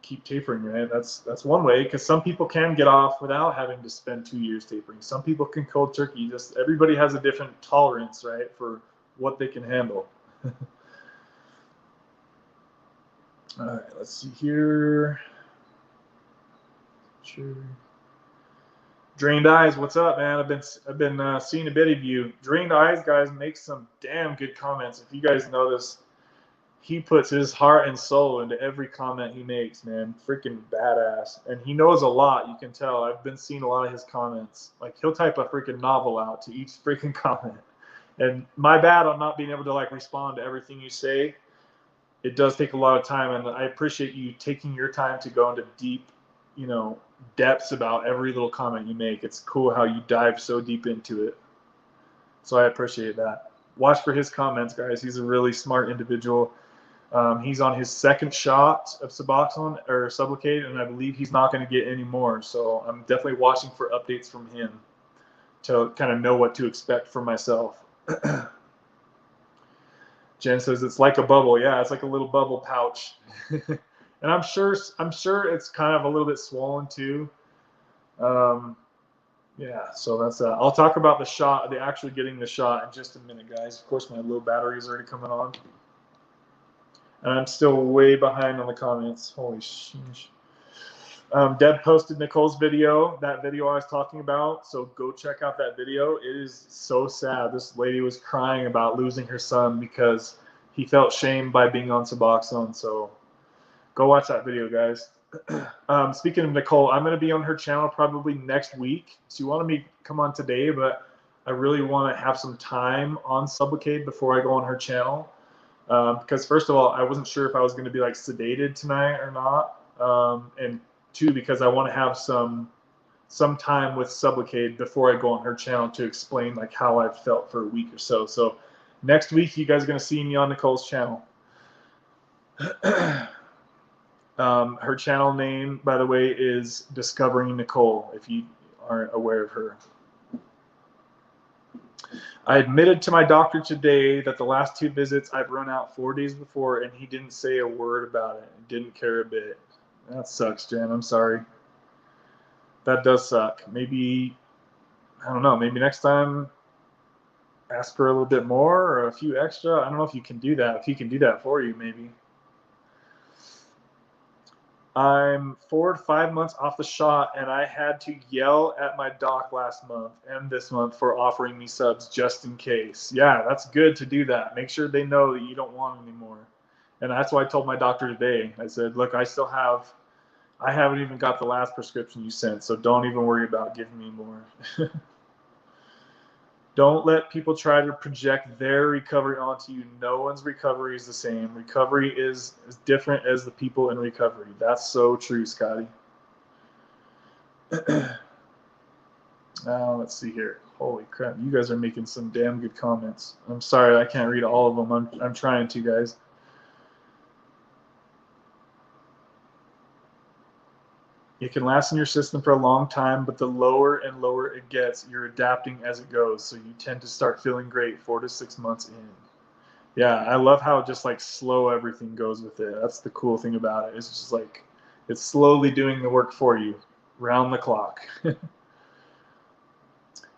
Speaker 1: keep tapering, right? That's one way, because some people can get off without having to spend 2 years tapering. Some people can cold turkey. Just everybody has a different tolerance, right, for what they can handle. All right, let's see here. Sure. Drained Eyes, what's up, man? I've been seeing a bit of you. Drained Eyes, guys, makes some damn good comments. If you guys notice, he puts his heart and soul into every comment he makes, man. Freaking badass. And he knows a lot, you can tell. I've been seeing a lot of his comments. Like, he'll type a freaking novel out to each freaking comment. And my bad on not being able to, like, respond to everything you say. It does take a lot of time, and I appreciate you taking your time to go into deep, depths about every little comment you make. It's cool how you dive so deep into it. So I appreciate that. Watch for his comments, guys. He's a really smart individual. He's on his second shot of Suboxone or Sublocade, and I believe he's not going to get any more. So I'm definitely watching for updates from him to kind of know what to expect for myself. Jen says it's like a bubble. Yeah, it's like a little bubble pouch. And I'm sure it's kind of a little bit swollen too. Yeah, so that's I'll talk about the actually getting the shot in just a minute, guys. Of course, my low battery is already coming on. And I'm still way behind on the comments. Holy sheesh. Deb posted Nicole's video, that video I was talking about. So go check out that video. It is so sad. This lady was crying about losing her son because he felt shame by being on Suboxone. So go watch that video, guys. Speaking of Nicole, I'm going to be on her channel probably next week. She wanted me to come on today, but I really want to have some time on Sublocade before I go on her channel. Because first of all, I wasn't sure if I was going to be like sedated tonight or not. And two, because I want to have some time with Sublocade before I go on her channel to explain like how I've felt for a week or so. So next week, you guys are going to see me on Nicole's channel. Her channel name, by the way, is Discovering Nicole, if you aren't aware of her. I admitted to my doctor today that the last 2 visits I've run out 4 days before, and he didn't say a word about it. He didn't care a bit. That sucks, Jen. I'm sorry. That does suck. Maybe, I don't know, maybe next time ask for a little bit more or a few extra. I don't know if you can do that. If he can do that for you, maybe. I'm 4 to 5 months off the shot, and I had to yell at my doc last month and this month for offering me subs just in case. Yeah, that's good to do that. Make sure they know that you don't want anymore. And that's why I told my doctor today. I said, look, I haven't even got the last prescription you sent, so don't even worry about giving me more. Don't let people try to project their recovery onto you. No one's recovery is the same. Recovery is as different as the people in recovery. That's so true, Scotty. Now, let's see here. Holy crap, you guys are making some damn good comments. I'm sorry, I can't read all of them. I'm trying to, guys. It can last in your system for a long time, but the lower and lower it gets, you're adapting as it goes. So you tend to start feeling great 4 to 6 months in. Yeah, I love how just like slow everything goes with it. That's the cool thing about it. It's just like it's slowly doing the work for you. round the clock.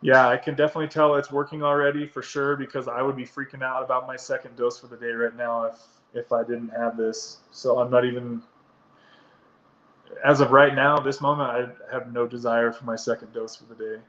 Speaker 1: Yeah, I can definitely tell it's working already for sure, because I would be freaking out about my second dose for the day right now if I didn't have this. So I'm not even, as of right now, this moment, I have no desire for my second dose for the day.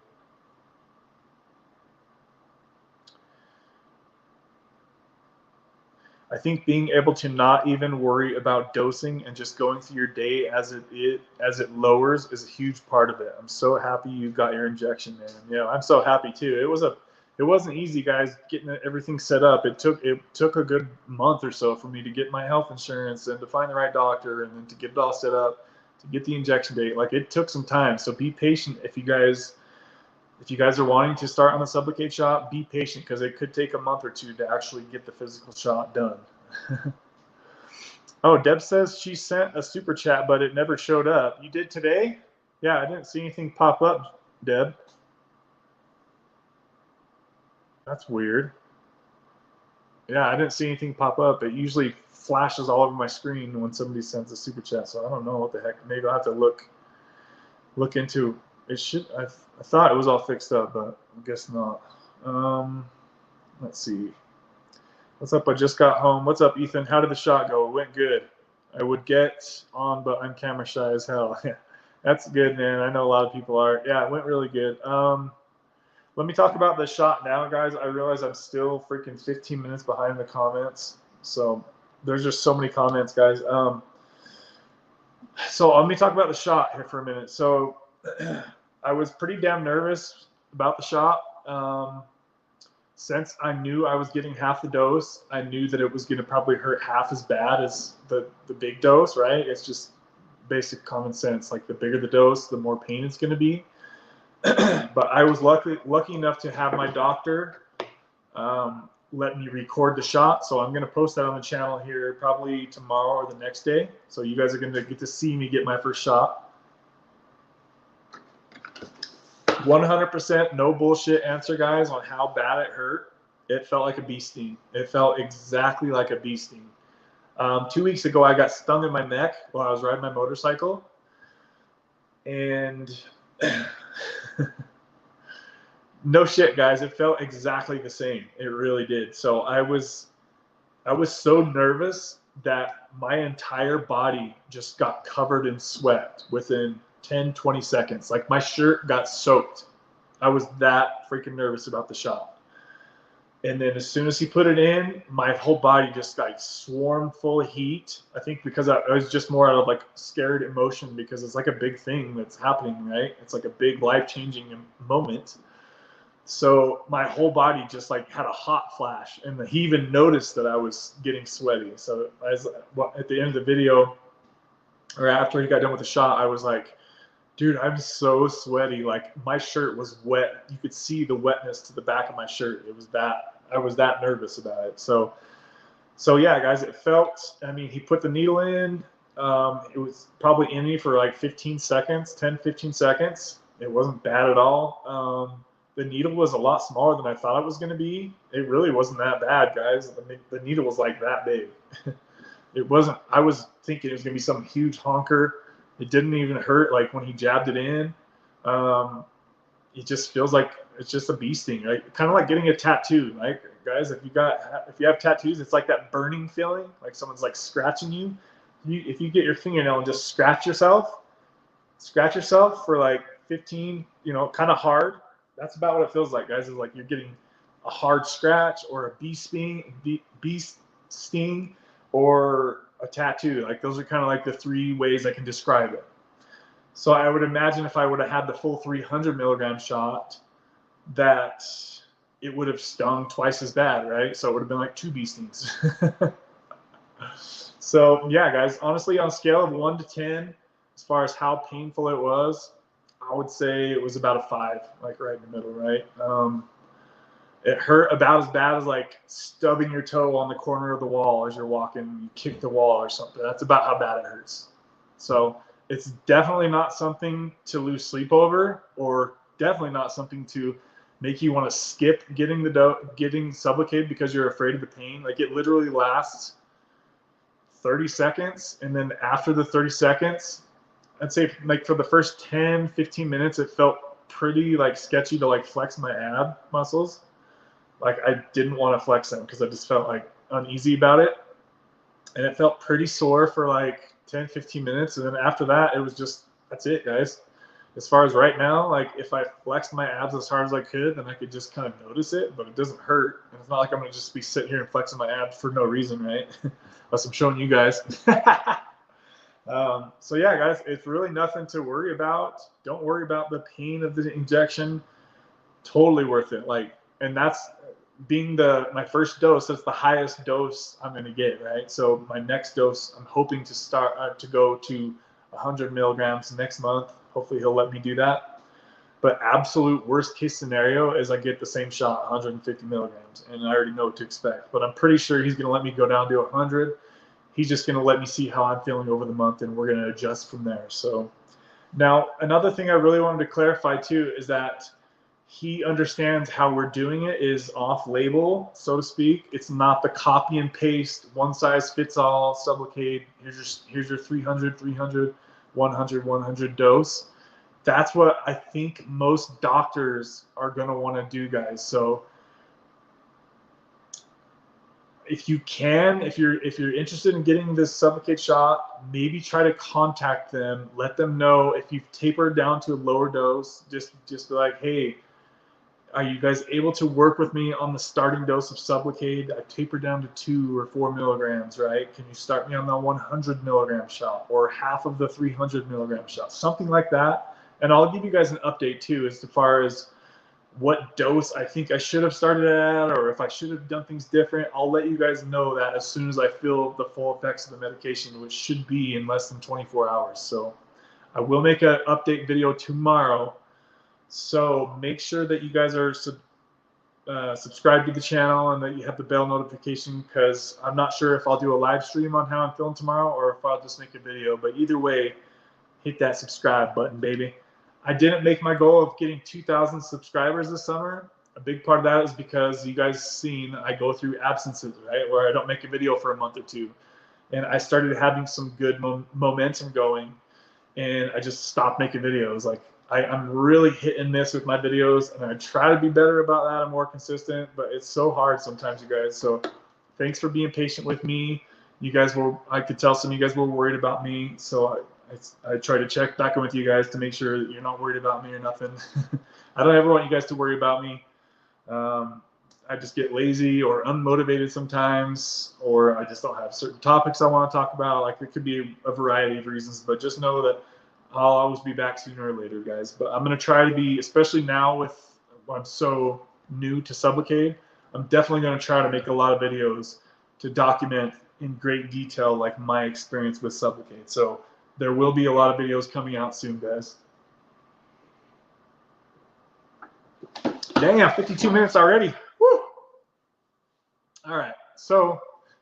Speaker 1: I think being able to not even worry about dosing and just going through your day as it lowers is a huge part of it. I'm so happy you got your injection, man. Yeah, I'm so happy too. It wasn't easy, guys, getting everything set up. It took a good month or so for me to get my health insurance and to find the right doctor and then to get it all set up, to get the injection date. Like, it took some time. So be patient if you guys are wanting to start on the Sublocade shot. Be patient, because it could take a month or two to actually get the physical shot done. Oh, Deb says she sent a super chat, but it never showed up. You did today? Yeah, I didn't see anything pop up, Deb. That's weird. Yeah, I didn't see anything pop up. It usually flashes all over my screen when somebody sends a super chat, so I don't know what the heck. Maybe I'll have to look into it. I thought it was all fixed up, but I guess not. Let's see. What's up? I just got home. What's up, Ethan? How did the shot go? It went good. I would get on, but I'm camera shy as hell. That's good, man. I know a lot of people are. Yeah, it went really good. Let me talk about the shot now, guys. I realize I'm still freaking 15 minutes behind the comments. So there's just so many comments, guys. So let me talk about the shot here for a minute. So I was pretty damn nervous about the shot. Since I knew I was getting half the dose, I knew that it was going to probably hurt half as bad as the big dose, right? It's just basic common sense. Like, the bigger the dose, the more pain it's going to be. But I was lucky enough to have my doctor let me record the shot. So I'm going to post that on the channel here probably tomorrow or the next day. So you guys are going to get to see me get my first shot. 100% no bullshit answer, guys, on how bad it hurt. It felt like a bee sting. It felt exactly like a bee sting. 2 weeks ago, I got stung in my neck while I was riding my motorcycle. And no shit, guys, it felt exactly the same. It really did. So I was so nervous that my entire body just got covered in sweat within 10, 20 seconds. Like, my shirt got soaked. I was that freaking nervous about the shot. And then as soon as he put it in, my whole body just like swarmed full of heat. I think because I was just more out of like scared emotion, because it's like a big thing that's happening, right? It's like a big life-changing moment. So my whole body just like had a hot flash, and he even noticed that I was getting sweaty. So at the end of the video, or after he got done with the shot, I was like, dude, I'm so sweaty. Like, my shirt was wet. You could see the wetness to the back of my shirt. I was that nervous about it. So yeah, guys, it felt, I mean, he put the needle in. It was probably in me for like 15 seconds, 10, 15 seconds. It wasn't bad at all. The needle was a lot smaller than I thought it was going to be. It really wasn't that bad, guys. The needle was like that big. It wasn't, I was thinking it was going to be some huge honker. It didn't even hurt like when he jabbed it in. It just feels like it's just a bee sting, right? Kind of like getting a tattoo, right? Guys, if you have tattoos, it's like that burning feeling, like someone's like scratching you. If you get your fingernail and just scratch yourself for like 15, kind of hard. That's about what it feels like, guys. Is like you're getting a hard scratch or a bee sting, or a tattoo. Like, those are kind of like the three ways I can describe it. So I would imagine if I would have had the full 300 milligram shot, that it would have stung twice as bad, right? So it would have been like 2 bee stings. So yeah, guys, honestly, on a scale of 1 to 10, as far as how painful it was, I would say it was about a 5, like right in the middle, right? It hurt about as bad as like stubbing your toe on the corner of the wall as you're walking, you kick the wall or something. That's about how bad it hurts. So it's definitely not something to lose sleep over, or definitely not something to make you want to skip getting Sublocade because you're afraid of the pain. Like, it literally lasts 30 seconds, and then after the 30 seconds, I'd say like for the first 10, 15 minutes, it felt pretty like sketchy to like flex my ab muscles. Like I didn't want to flex them because I just felt like uneasy about it. And it felt pretty sore for like 10, 15 minutes. And then after that, it was just, that's it, guys. As far as right now, like if I flexed my abs as hard as I could, then I could just kind of notice it, but it doesn't hurt. And it's not like I'm going to just be sitting here and flexing my abs for no reason, right? Unless I'm showing you guys. So yeah, guys, it's really nothing to worry about. Don't worry about the pain of the injection. Totally worth it. Like, and that's being my first dose. That's the highest dose I'm going to get, right? So my next dose, I'm hoping to start to go to 100 milligrams next month. Hopefully he'll let me do that. But absolute worst case scenario is I get the same shot, 150 milligrams, and I already know what to expect. But I'm pretty sure he's going to let me go down to 100. He's just going to let me see how I'm feeling over the month, and we're going to adjust from there. So now another thing I really wanted to clarify too is that he understands how we're doing it is off-label, so to speak. It's not the copy and paste, one size fits all, Sublocade. Here's your 300, 300, 100, 100 dose. That's what I think most doctors are going to want to do, guys. So if you can, if you're interested in getting this Sublocade shot, maybe try to contact them. Let them know if you've tapered down to a lower dose. Just be like, hey, are you guys able to work with me on the starting dose of Sublocade? I tapered down to 2 or 4 milligrams, right? Can you start me on the 100 milligram shot or half of the 300 milligram shot? Something like that. And I'll give you guys an update too as far as what dose I think I should have started at, or if I should have done things different. I'll let you guys know that as soon as I feel the full effects of the medication, which should be in less than 24 hours. So I will make an update video tomorrow. So make sure that you guys are subscribed to the channel and that you have the bell notification, because I'm not sure if I'll do a live stream on how I'm feeling tomorrow or if I'll just make a video. But either way, hit that subscribe button, baby. I didn't make my goal of getting 2,000 subscribers this summer. A big part of that is because you guys seen I go through absences, right, where I don't make a video for a month or two. And I started having some good momentum going, and I just stopped making videos. Like I'm really hit and miss with my videos, and I try to be better about that and more consistent, but it's so hard sometimes, you guys. So thanks for being patient with me. You guys I could tell some of you guys were worried about me, so I try to check back in with you guys to make sure that you're not worried about me or nothing. I don't ever want you guys to worry about me. I just get lazy or unmotivated sometimes, or I just don't have certain topics I want to talk about. Like it could be a variety of reasons, but just know that I'll always be back sooner or later, guys. But I'm going to try to be, especially now I'm so new to Sublocade, I'm definitely going to try to make a lot of videos to document in great detail like my experience with Sublocade. So there will be a lot of videos coming out soon, guys. Damn, 52 minutes already. Woo! All right, so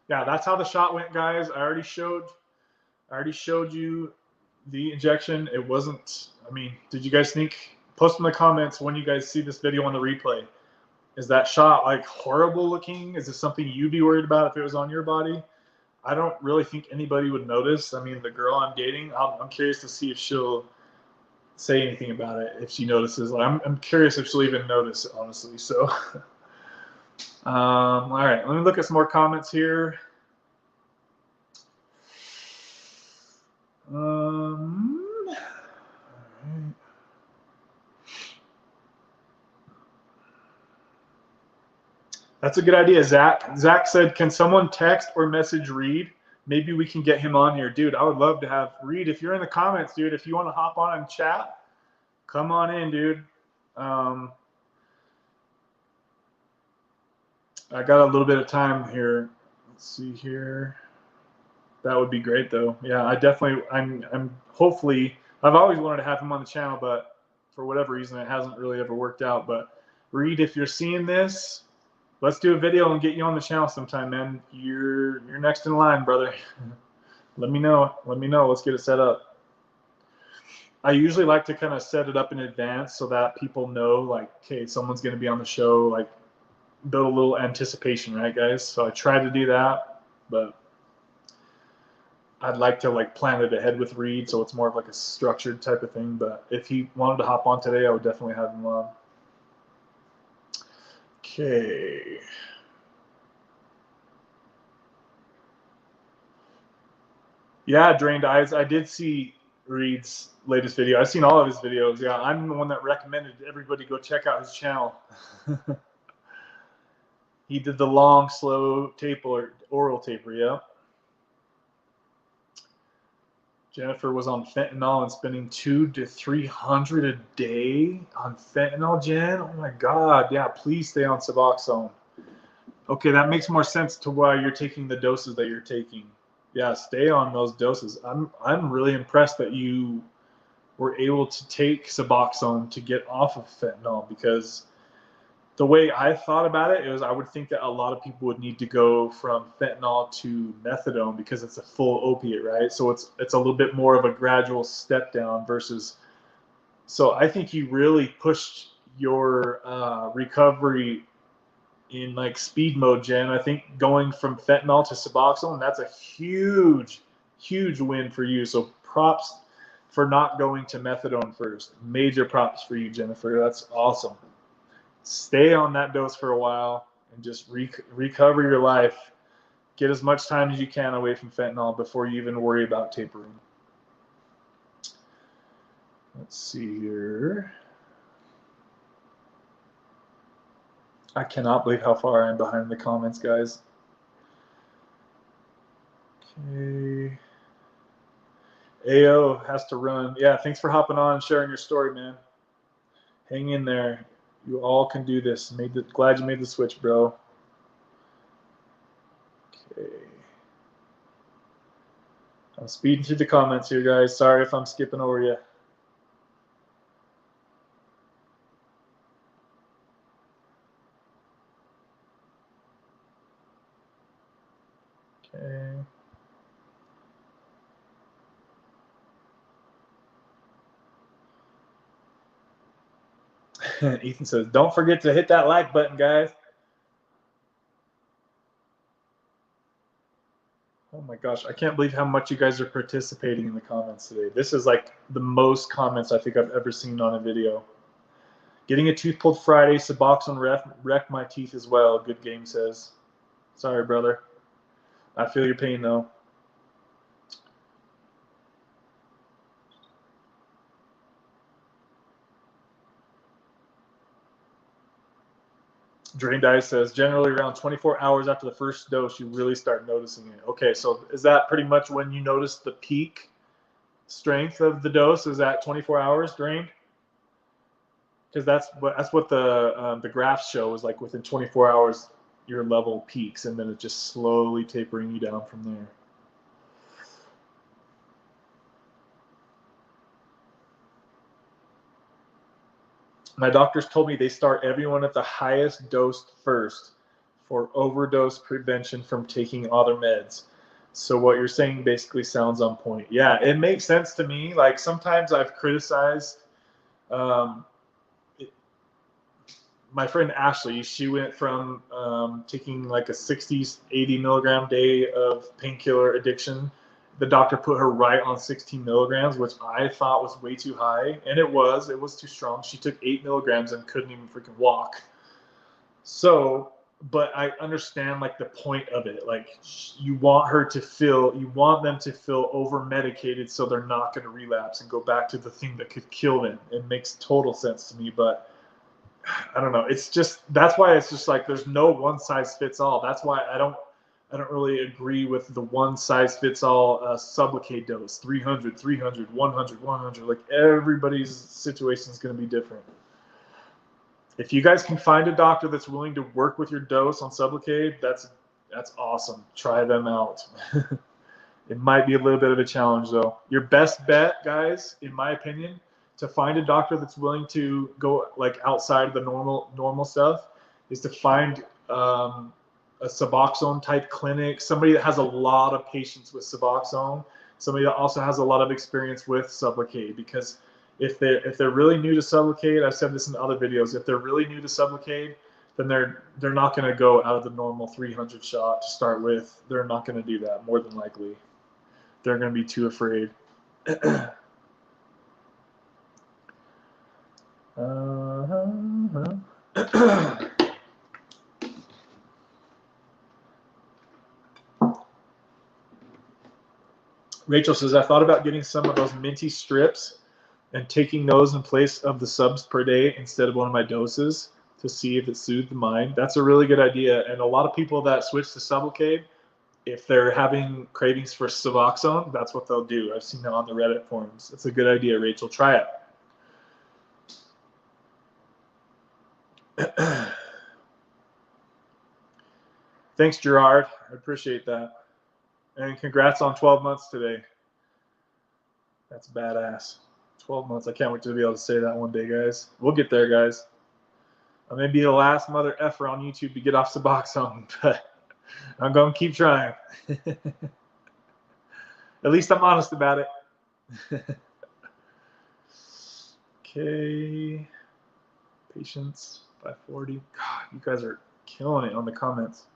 Speaker 1: yeah, that's how the shot went, guys. I already showed you the injection. It wasn't, I mean, did you guys think? Post in the comments when you guys see this video on the replay. Is that shot like horrible looking? Is this something you'd be worried about if it was on your body? I don't really think anybody would notice. I mean, the girl I'm dating, I'm curious to see if she'll say anything about it, if she notices. Like, I'm curious if she'll even notice it, honestly. So, all right, let me look at some more comments here. All right. That's a good idea, Zach. Zach said, can someone text or message Reed? Maybe we can get him on here. Dude, I would love to have Reed. If you're in the comments, dude, if you want to hop on and chat, come on in, dude. I got a little bit of time here. Let's see here. That would be great, though. Yeah, I'm hopefully, I've always wanted to have him on the channel, but for whatever reason, it hasn't really ever worked out. But Reed, if you're seeing this, let's do a video and get you on the channel sometime, man. You're next in line, brother. Let me know. Let me know. Let's get it set up. I usually like to kind of set it up in advance so that people know, like, okay, someone's going to be on the show, like, build a little anticipation, right, guys? So I try to do that, but I'd like to like plan it ahead with Reed, so it's more of like a structured type of thing. But if he wanted to hop on today, I would definitely have him on. Okay. Yeah, Drained Eyes. I did see Reed's latest video. I've seen all of his videos. Yeah, I'm the one that recommended everybody go check out his channel. He did the long, slow taper, oral taper, yeah. Jennifer was on fentanyl and spending $200 to $300 a day on fentanyl, Jen. Oh my God. Yeah, please stay on Suboxone. Okay, that makes more sense to why you're taking the doses that you're taking. Yeah, stay on those doses. I'm really impressed that you were able to take Suboxone to get off of fentanyl, because the way I thought about it is I would think that a lot of people would need to go from fentanyl to methadone because it's a full opiate, right? So it's a little bit more of a gradual step down versus. So I think you really pushed your recovery in like speed mode, Jen. I think going from fentanyl to Suboxone, that's a huge, huge win for you. So props for not going to methadone first. Major props for you, Jennifer. That's awesome. Stay on that dose for a while and just recover your life. Get as much time as you can away from fentanyl before you even worry about tapering. Let's see here. I cannot believe how far I am behind the comments, guys. Okay. AO has to run. Yeah, thanks for hopping on and sharing your story, man. Hang in there. You all can do this. Glad you made the switch, bro. Okay. I'm speeding through the comments here, guys. Sorry if I'm skipping over you. Okay. Ethan says, don't forget to hit that like button, guys. Oh my gosh, I can't believe how much you guys are participating in the comments today. This is like the most comments I think I've ever seen on a video. Getting a tooth pulled Friday, Suboxone wrecked my teeth as well, Good Game says. Sorry, brother. I feel your pain, though. Drained Ice says, generally around 24 hours after the first dose, you really start noticing it. Okay, so is that pretty much when you notice the peak strength of the dose? Is that 24 hours, Drained? Because that's what the graphs show, is like within 24 hours, your level peaks, and then it's just slowly tapering you down from there. My doctors told me they start everyone at the highest dose first for overdose prevention from taking other meds. So what you're saying basically sounds on point. Yeah, it makes sense to me. Like sometimes I've criticized my friend Ashley. She went from taking like a 60, 80 milligram day of painkiller addiction. The doctor put her right on 16 milligrams, which I thought was way too high. And it was too strong. She took 8 milligrams and couldn't even freaking walk. So, but I understand like the point of it. Like you want them to feel over medicated so they're not going to relapse and go back to the thing that could kill them. It makes total sense to me, but I don't know. It's just, that's why it's just like there's no one size fits all. That's why I don't really agree with the one size fits all Sublocade dose, 300, 300, 100, 100. Like everybody's situation is going to be different. If you guys can find a doctor that's willing to work with your dose on Sublocade, that's awesome. Try them out. It might be a little bit of a challenge though. Your best bet, guys, in my opinion, to find a doctor that's willing to go like outside of the normal stuff is to find a Suboxone type clinic, somebody that has a lot of patients with Suboxone, somebody that also has a lot of experience with Sublocade. Because if they're really new to Sublocade, I've said this in other videos, if they're really new to Sublocade, then they're not going to go out of the normal 300 shot to start with. They're not going to do that, more than likely. they're going to be too afraid. Rachel says, I thought about getting some of those minty strips and taking those in place of the subs per day instead of one of my doses to see if it soothed the mind. That's a really good idea. And a lot of people that switch to Sublocade, if they're having cravings for Suboxone, that's what they'll do. I've seen that on the Reddit forums. It's a good idea, Rachel. Try it. Thanks, Gerard. I appreciate that. And congrats on 12 months today. That's badass. 12 months. I can't wait to be able to say that one day, guys. We'll get there, guys. I may be the last mother effer on YouTube to get off Suboxone, but I'm going to keep trying. At least I'm honest about it. Okay. Patience 540. God, you guys are killing it on the comments.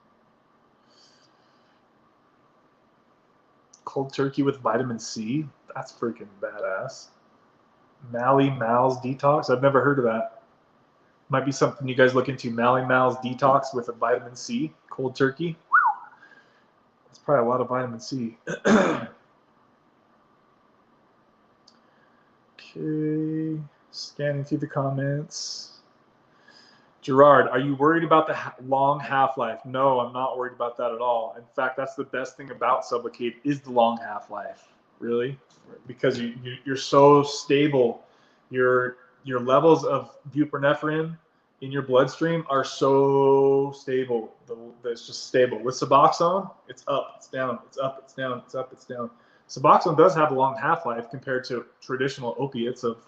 Speaker 1: Cold turkey with vitamin C. That's freaking badass. Mally Mal's detox. I've never heard of that. Might be something you guys look into. Mally Mal's detox with a vitamin C. Cold turkey. That's probably a lot of vitamin C. Okay. Scanning through the comments. Gerard, are you worried about the long half-life? No, I'm not worried about that at all. In fact, that's the best thing about Sublocade is the long half-life. Really, because you're so stable. Your levels of buprenorphine in your bloodstream are so stable. It's just stable. With Suboxone, it's up, it's down, it's up, it's down, it's up, it's down. Suboxone does have a long half-life compared to traditional opiates of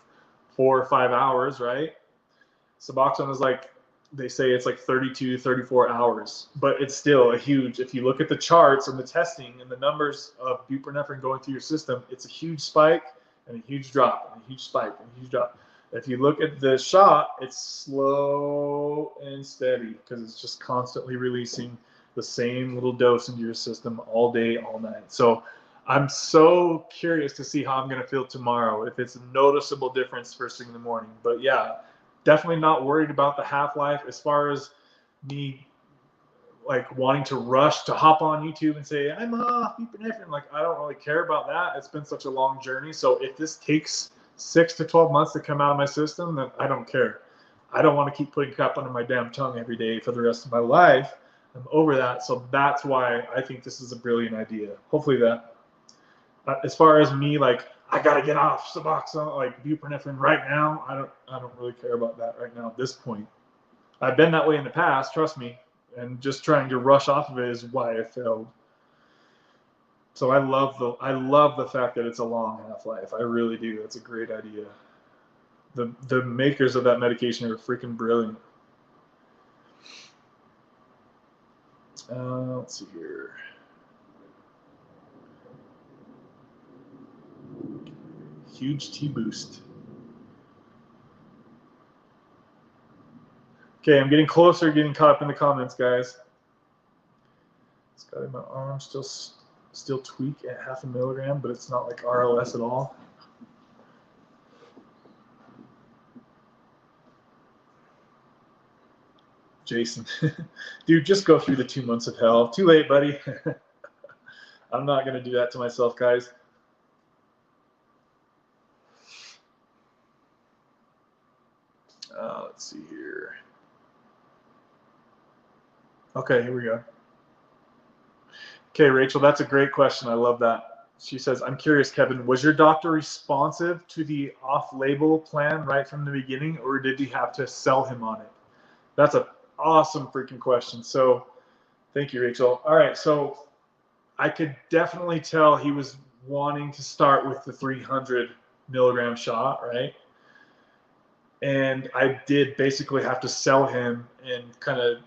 Speaker 1: 4 or 5 hours, right? Suboxone is like, they say it's like 32, 34 hours, but it's still a huge, if you look at the charts and the testing and the numbers of buprenorphine going through your system, it's a huge spike and a huge drop and a huge spike and a huge drop. If you look at the shot, it's slow and steady because it's just constantly releasing the same little dose into your system all day, all night. So I'm so curious to see how I'm going to feel tomorrow, if it's a noticeable difference first thing in the morning. But yeah, definitely not worried about the half-life. As far as me like wanting to rush to hop on YouTube and say, I'm off buprenorphine, like I don't really care about that. It's been such a long journey. So if this takes 6 to 12 months to come out of my system, then I don't care. I don't want to keep putting crap under my damn tongue every day for the rest of my life. I'm over that. So that's why I think this is a brilliant idea. Hopefully that, as far as me, like, I gotta get off Suboxone, like buprenorphine right now. I don't really care about that right now at this point. I've been that way in the past, trust me, and just trying to rush off of it is why I failed. So I love the fact that it's a long half-life. I really do. That's a great idea. The makers of that medication are freaking brilliant. Let's see here. Huge T-boost. Okay, I'm getting closer, getting caught up in the comments, guys. It's got in my arm, still tweak at 0.5 milligram, but it's not like RLS at all. Jason, dude, just go through the 2 months of hell. Too late, buddy. I'm not gonna do that to myself, guys. Let's see here. Okay, here we go. Okay, Rachel, that's a great question. I love that. She says, I'm curious, Kevin, was your doctor responsive to the off-label plan right from the beginning, or did he have to sell him on it? That's an awesome freaking question. So thank you, Rachel. All right, so I could definitely tell he was wanting to start with the 300 milligram shot, right? And I did basically have to sell him and kind of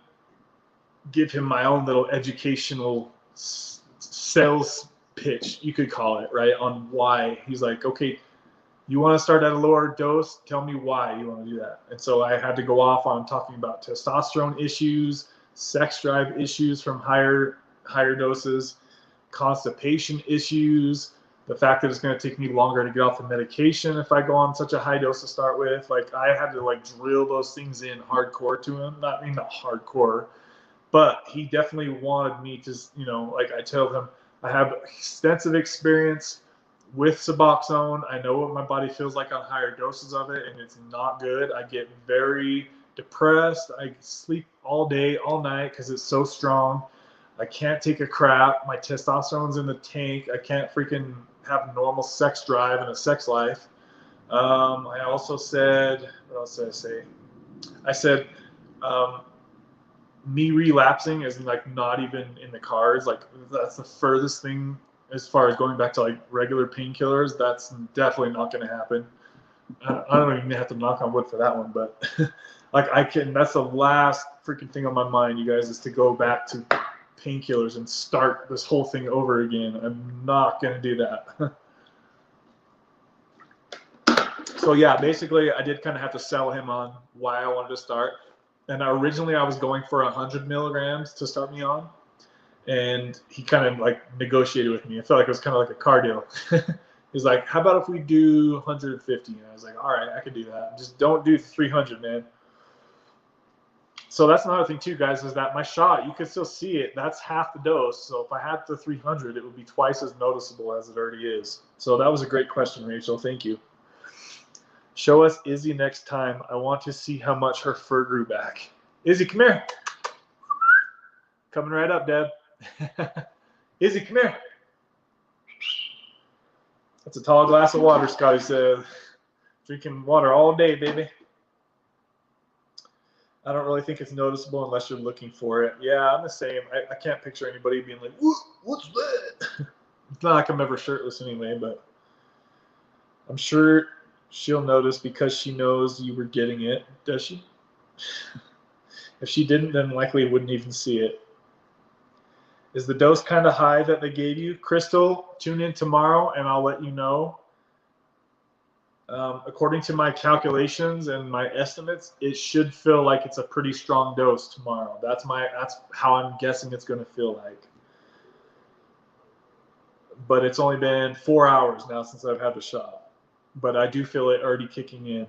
Speaker 1: give him my own little educational sales pitch, you could call it, right? On why. He's like, okay, you want to start at a lower dose? Tell me why you want to do that. And so I had to go off on talking about testosterone issues, sex drive issues from higher doses, constipation issues, The fact that it's going to take me longer to get off the medication if I go on such a high dose to start with. Like, I had to like drill those things in hardcore to him. Not hardcore, but he definitely wanted me to, you know, like I told him, I have extensive experience with Suboxone. I know what my body feels like on higher doses of it, and it's not good. I get very depressed. I sleep all day, all night because it's so strong. I can't take a crap. My testosterone's in the tank. I can't freaking have normal sex drive and a sex life. I also said, what else did I say? I said, me relapsing is like not even in the cards. Like, that's the furthest thing as far as going back to like regular painkillers. That's definitely not going to happen. I don't even have to knock on wood for that one, but like that's the last freaking thing on my mind, you guys, is to go back to painkillers and start this whole thing over again. I'm not going to do that. So yeah, basically I did kind of have to sell him on why I wanted to start. And originally I was going for 100 milligrams to start me on. And he kind of like negotiated with me. I felt like it was kind of like a car deal. He's like, how about if we do 150? And I was like, all right, I can do that. Just don't do 300, man. So that's another thing too, guys, is that my shot, you can still see it. That's half the dose. So if I had the 300, it would be twice as noticeable as it already is. So that was a great question, Rachel. Thank you. Show us Izzy next time. I want to see how much her fur grew back. Izzy, come here. Coming right up, Deb. Izzy, come here. That's a tall glass of water, Scotty says. Drinking water all day, baby. I don't really think it's noticeable unless you're looking for it. Yeah, I'm the same. I can't picture anybody being like, what's that? It's not like I'm ever shirtless anyway, but I'm sure she'll notice because she knows you were getting it. Does she? If she didn't, then likely wouldn't even see it. Is the dose kind of high that they gave you? Crystal, tune in tomorrow and I'll let you know. According to my calculations and my estimates, it should feel like it's a pretty strong dose tomorrow. That's how I'm guessing it's going to feel like. But it's only been 4 hours now since I've had the shot. But I do feel it already kicking in.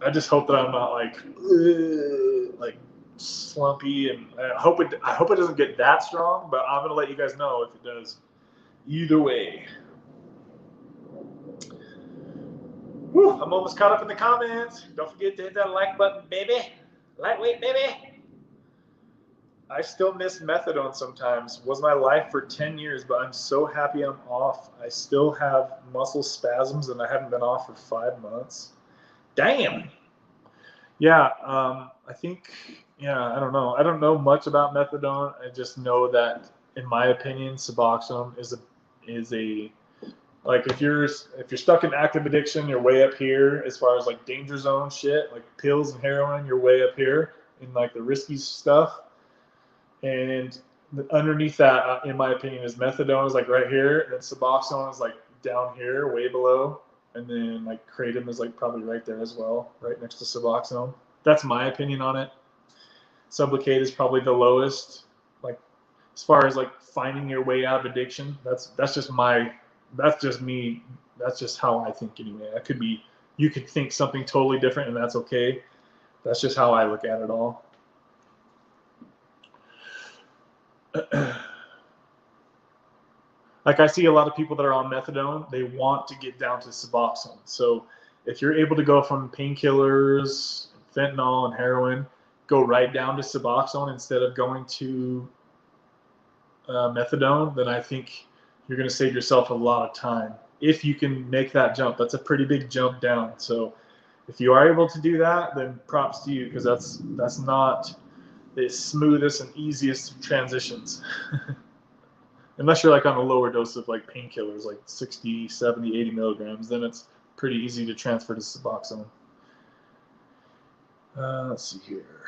Speaker 1: I just hope that I'm not like slumpy, and I hope it doesn't get that strong, but I'm gonna let you guys know if it does. Either way. Whew, I'm almost caught up in the comments. Don't forget to hit that like button, baby. Lightweight, baby. I still miss methadone sometimes. Was my life for 10 years, but I'm so happy I'm off. I still have muscle spasms and I haven't been off for 5 months. Damn. Yeah, I think, yeah, I don't know. I don't know much about methadone. I just know that, in my opinion, Suboxone is a like if you're stuck in active addiction, you're way up here as far as like danger zone shit, like pills and heroin, you're way up here in like the risky stuff. And underneath that, in my opinion, is methadone is like right here, and then Suboxone is like down here, way below. And then like kratom is like probably right there as well, right next to Suboxone. That's my opinion on it. Sublocade is probably the lowest, like as far as like finding your way out of addiction. That's just me. That's just how I think anyway. You could think something totally different, and that's okay. That's just how I look at it all. Like I see a lot of people that are on methadone, they want to get down to Suboxone. So if you're able to go from painkillers, fentanyl, and heroin, go right down to Suboxone instead of going to methadone, then I think you're going to save yourself a lot of time. If you can make that jump, that's a pretty big jump down. So if you are able to do that, then props to you, because that's not the smoothest and easiest of transitions. Unless you're like on a lower dose of like painkillers, like 60, 70, 80 milligrams, then it's pretty easy to transfer to Suboxone. Let's see here.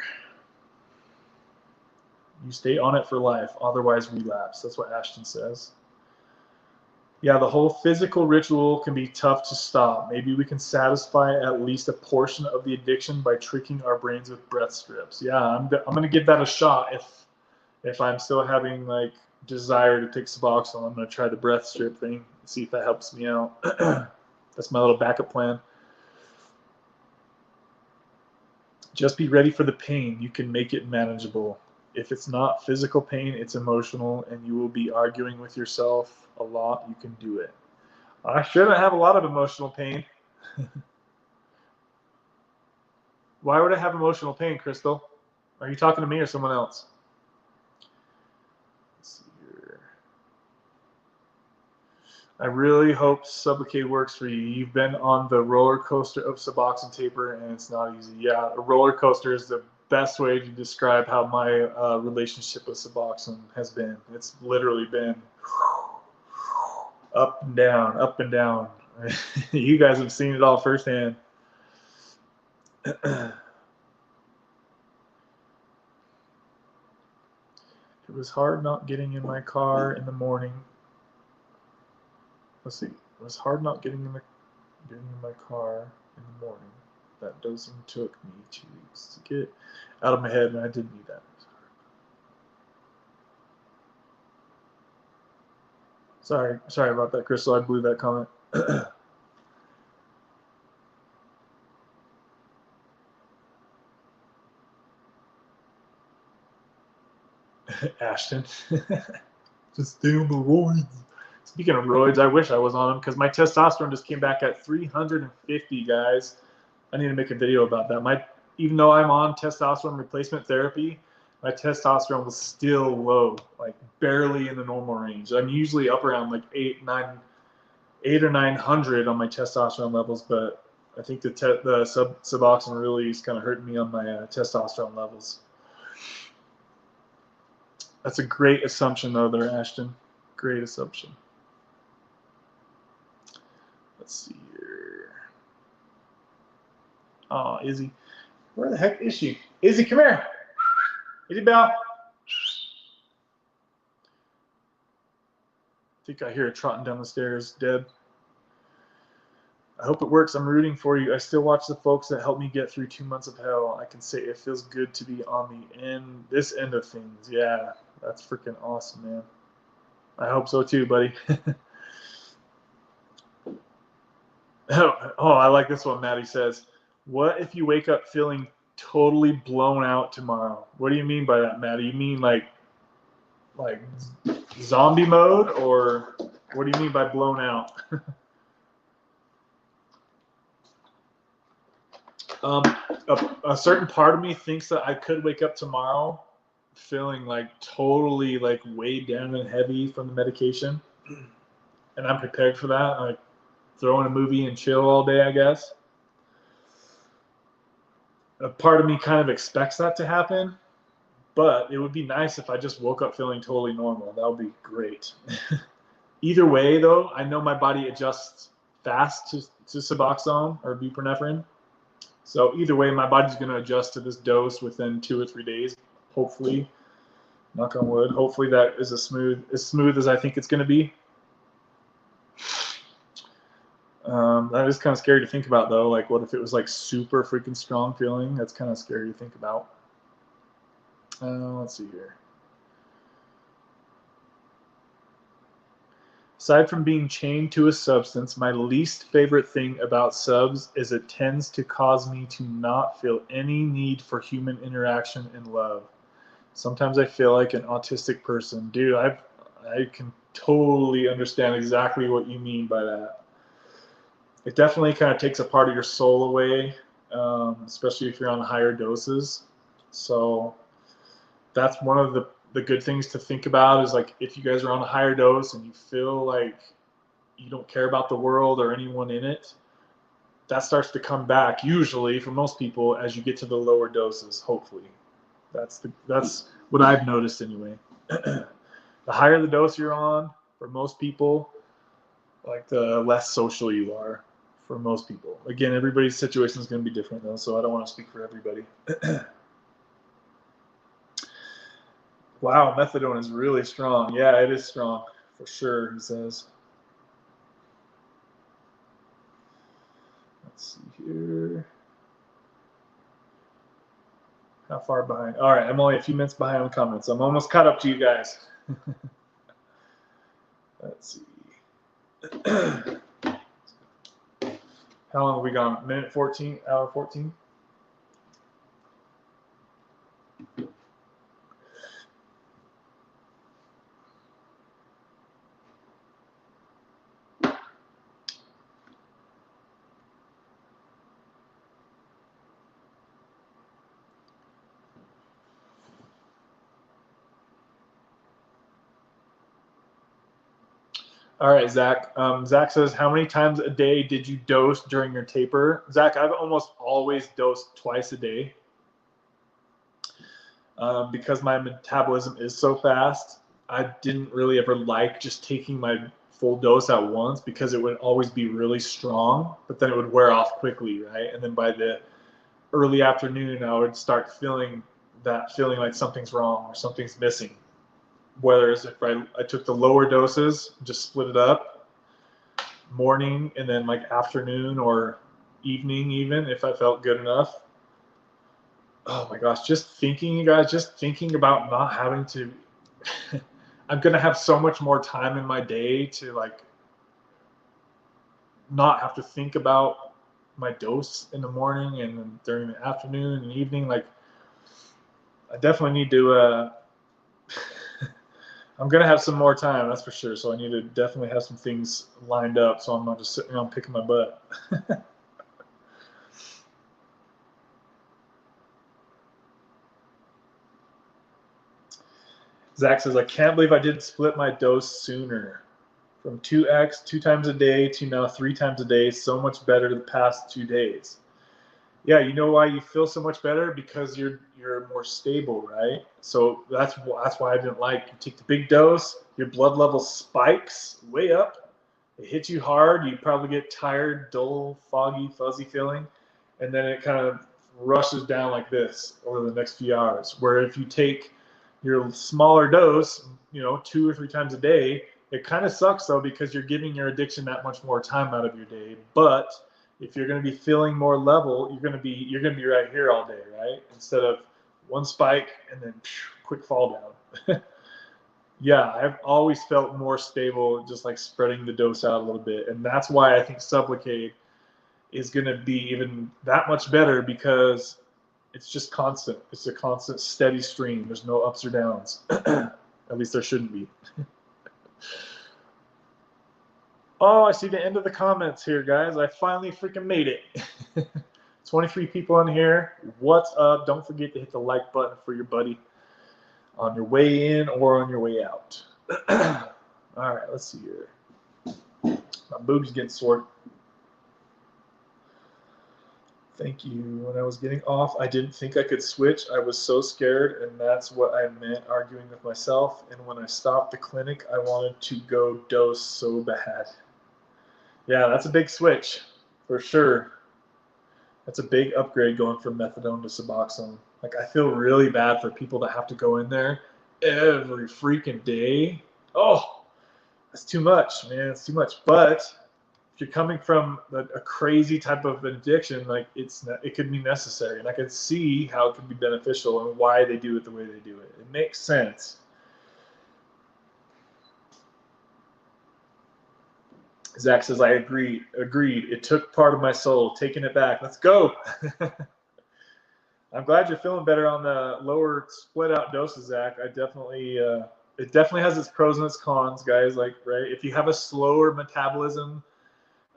Speaker 1: You stay on it for life, otherwise relapse. That's what Ashton says. Yeah, the whole physical ritual can be tough to stop. Maybe we can satisfy at least a portion of the addiction by tricking our brains with breath strips. Yeah, I'm going to give that a shot if I'm still having like desire to take Suboxone, I'm going to try the breath strip thing, see if that helps me out. That's my little backup plan. Just be ready for the pain. You can make it manageable. If it's not physical pain, it's emotional, and you will be arguing with yourself a lot. You can do it. I shouldn't have a lot of emotional pain. Why would I have emotional pain, Crystal? Are you talking to me or someone else? Let's see here. I really hope Sublocade works for you. You've been on the roller coaster of Suboxone taper, and it's not easy. Yeah, a roller coaster is the best way to describe how my relationship with Suboxone has been. It's literally been up and down, up and down. You guys have seen it all firsthand. It was hard not getting in my car in the morning. Let's see. It was hard not getting in my car in the morning. That dosing took me 2 weeks to get out of my head, and I did need that. Sorry about that, Crystal. I blew that comment. Ashton. Just stay on the roids. Speaking of roids, I wish I was on them because my testosterone just came back at 350, guys. I need to make a video about that. Even though I'm on testosterone replacement therapy, my testosterone was still low, like barely in the normal range. I'm usually up around like 8 or 900 on my testosterone levels, but I think the Suboxone really is kind of hurting me on my testosterone levels. That's a great assumption, though, there, Ashton. Great assumption. Let's see here. Oh, Izzy. Where the heck is she? Izzy, come here. Izzy Bell. I think I hear her trotting down the stairs, Deb. I hope it works. I'm rooting for you. I still watch the folks that helped me get through 2 months of hell. I can say it feels good to be on this end of things. Yeah, that's freaking awesome, man. I hope so too, buddy. Oh, I like this one. Maddie says, what if you wake up feeling totally blown out tomorrow? What do you mean by that, Maddie? You mean like zombie mode, or what do you mean by blown out? A certain part of me thinks that I could wake up tomorrow feeling like totally like weighed down and heavy from the medication, and I'm prepared for that. Like throw in a movie and chill all day, I guess. A part of me kind of expects that to happen, but it would be nice if I just woke up feeling totally normal. That would be great. Either way, though, I know my body adjusts fast to Suboxone or buprenorphine. So either way, my body's going to adjust to this dose within 2 or 3 days. Hopefully, knock on wood. Hopefully that is as smooth as I think it's going to be. That is kind of scary to think about, though. Like, what if it was like super freaking strong feeling? That's kind of scary to think about. Let's see here. Aside from being chained to a substance, my least favorite thing about subs is it tends to cause me to not feel any need for human interaction and love. Sometimes I feel like an autistic person. Dude, I can totally understand exactly what you mean by that. It definitely kind of takes a part of your soul away, especially if you're on higher doses. So that's one of the good things to think about is like if you guys are on a higher dose and you feel like you don't care about the world or anyone in it, that starts to come back usually for most people as you get to the lower doses, hopefully. That's what I've noticed anyway. The higher the dose you're on, for most people, like the less social you are for most people. Again, everybody's situation is going to be different though, so I don't want to speak for everybody. Wow, methadone is really strong. Yeah, it is strong for sure, he says. Let's see here. How far behind? All right, I'm only a few minutes behind on comments. I'm almost caught up to you guys. Let's see. How long have we gone? Minute 14, hour 14? All right, Zach. Zach says, how many times a day did you dose during your taper? Zach, I've almost always dosed twice a day because my metabolism is so fast. I didn't really ever like just taking my full dose at once because it would always be really strong, but then it would wear off quickly, right? And then by the early afternoon, I would start feeling like something's wrong or something's missing. Whereas if I took the lower doses, just split it up, morning and then like afternoon or evening even, if I felt good enough. Oh my gosh, just thinking, you guys, just thinking about not having to, I'm going to have so much more time in my day to like not have to think about my dose in the morning and then during the afternoon and evening. Like I definitely need to, I'm going to have some more time, that's for sure. So I need to definitely have some things lined up so I'm not just sitting around picking my butt. Zach says, I can't believe I didn't split my dose sooner. From 2x, 2 times a day, to now 3 times a day. So much better the past 2 days. Yeah, you know why you feel so much better? Because you're more stable, right? So that's why I didn't like. You take the big dose, your blood level spikes way up. It hits you hard. You probably get tired, dull, foggy, fuzzy feeling, and then it kind of rushes down like this over the next few hours. Where if you take your smaller dose, 2 or 3 times a day, it kind of sucks though because you're giving your addiction that much more time out of your day. But if you're going to be feeling more level, you're going to be right here all day, right? Instead of one spike and then quick fall down. Yeah, I've always felt more stable, just like spreading the dose out a little bit, and that's why I think Sublocade is going to be even that much better because it's just constant. It's a constant, steady stream. There's no ups or downs. At least there shouldn't be. Oh, I see the end of the comments here, guys. I finally freaking made it. 23 people in here. What's up? Don't forget to hit the like button for your buddy on your way in or on your way out. All right, let's see here. My boob's getting sore. Thank you. When I was getting off, I didn't think I could switch. I was so scared, and that's what I meant, arguing with myself. And when I stopped the clinic, I wanted to go dose so bad. Yeah, that's a big switch, for sure. That's a big upgrade going from methadone to Suboxone. Like, I feel really bad for people that have to go in there every freaking day. Oh, that's too much, man. It's too much. But if you're coming from a crazy type of addiction, like it could be necessary, and I can see how it could be beneficial and why they do it the way they do it. It makes sense. Zach says, I agreed. It took part of my soul. Taking it back. Let's go. I'm glad you're feeling better on the lower split out doses, Zach. It definitely has its pros and its cons, guys. Like, right, if you have a slower metabolism,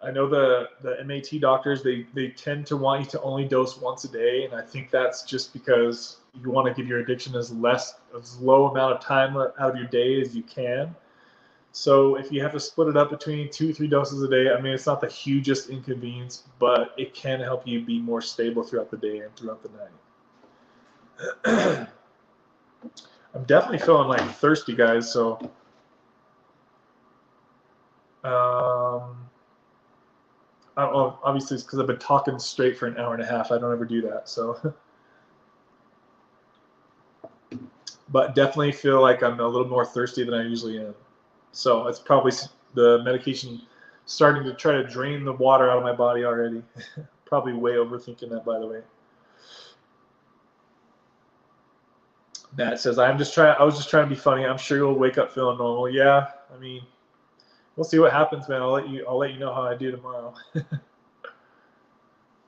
Speaker 1: I know the MAT doctors, they tend to want you to only dose once a day, and I think that's just because you want to give your addiction as low amount of time out of your day as you can. So if you have to split it up between 2-3 doses a day, I mean, it's not the hugest inconvenience, but it can help you be more stable throughout the day and throughout the night. I'm definitely feeling like thirsty, guys, so obviously it's because I've been talking straight for an hour and a half. I don't ever do that, so. But definitely feel like I'm a little more thirsty than I usually am. So it's probably the medication starting to try to drain the water out of my body already. Probably way overthinking that, by the way. Matt says, I was just trying to be funny. I'm sure you'll wake up feeling normal. Yeah, I mean, We'll see what happens, man. I'll let you know how I do tomorrow.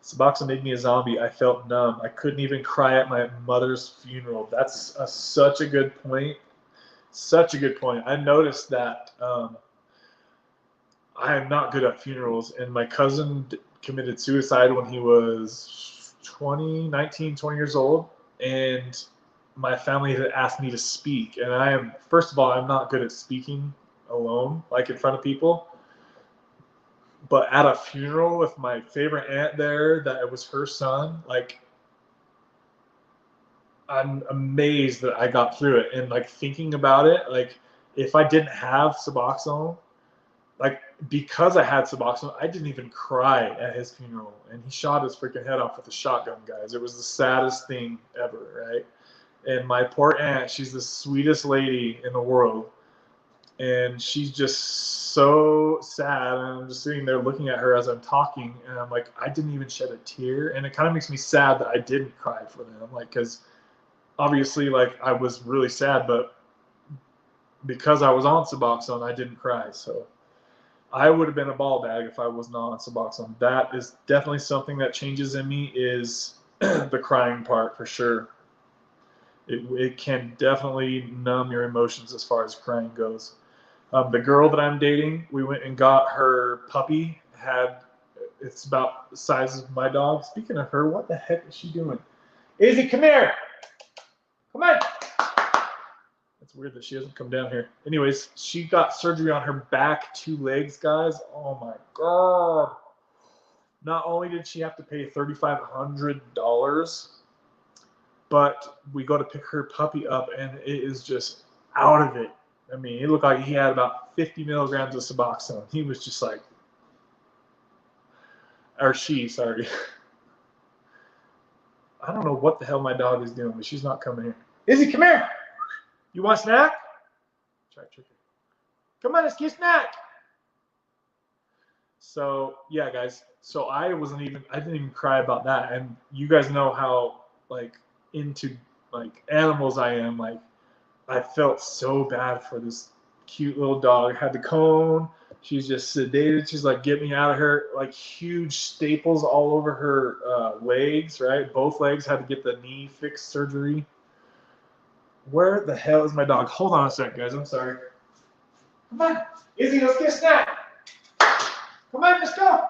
Speaker 1: Suboxone made me a zombie. I felt numb. I couldn't even cry at my mother's funeral. That's such a good point. Such a good point. I noticed that I am not good at funerals, and my cousin committed suicide when he was 19, 20 years old, and my family had asked me to speak, and first of all, I'm not good at speaking alone, like in front of people. But at a funeral with my favorite aunt there, that it was her son, like, I'm amazed that I got through it. And like thinking about it, like if I didn't have Suboxone, like because I had Suboxone, I didn't even cry at his funeral. And he shot his freaking head off with a shotgun, guys. It was the saddest thing ever, right? And my poor aunt, she's the sweetest lady in the world. And she's just so sad, and I'm just sitting there looking at her as I'm talking, and I'm like, I didn't even shed a tear, and it kind of makes me sad that I didn't cry for them, like, because obviously, like, I was really sad, but because I was on Suboxone, I didn't cry. So I would have been a ball bag if I was not on Suboxone. That is definitely something that changes in me, is the crying part, for sure. It can definitely numb your emotions as far as crying goes. The girl that I'm dating, we went and got her puppy. It's about the size of my dog. Speaking of her, what the heck is she doing? Izzy, come here. Come on. It's weird that she hasn't come down here. Anyways, she got surgery on her back 2 legs, guys. Oh my God. Not only did she have to pay $3,500, but we go to pick her puppy up, and it is just out of it. I mean, it looked like he had about 50 milligrams of Suboxone. He was just like, or she, sorry. I don't know what the hell my dog is doing, but she's not coming here. Izzy, come here. You want a snack? Try trick her. Come on, let's get a snack. So yeah, guys. So I didn't even cry about that. And you guys know how like into like animals I am. Like, I felt so bad for this cute little dog. Had the cone. She's just sedated. She's like, get me out of here. Like huge staples all over her legs, right? Both legs. Had to get the knee fixed surgery. Where the hell is my dog? Hold on a sec, guys. I'm sorry. Come on. Izzy, let's get a snack. Come on, let's go.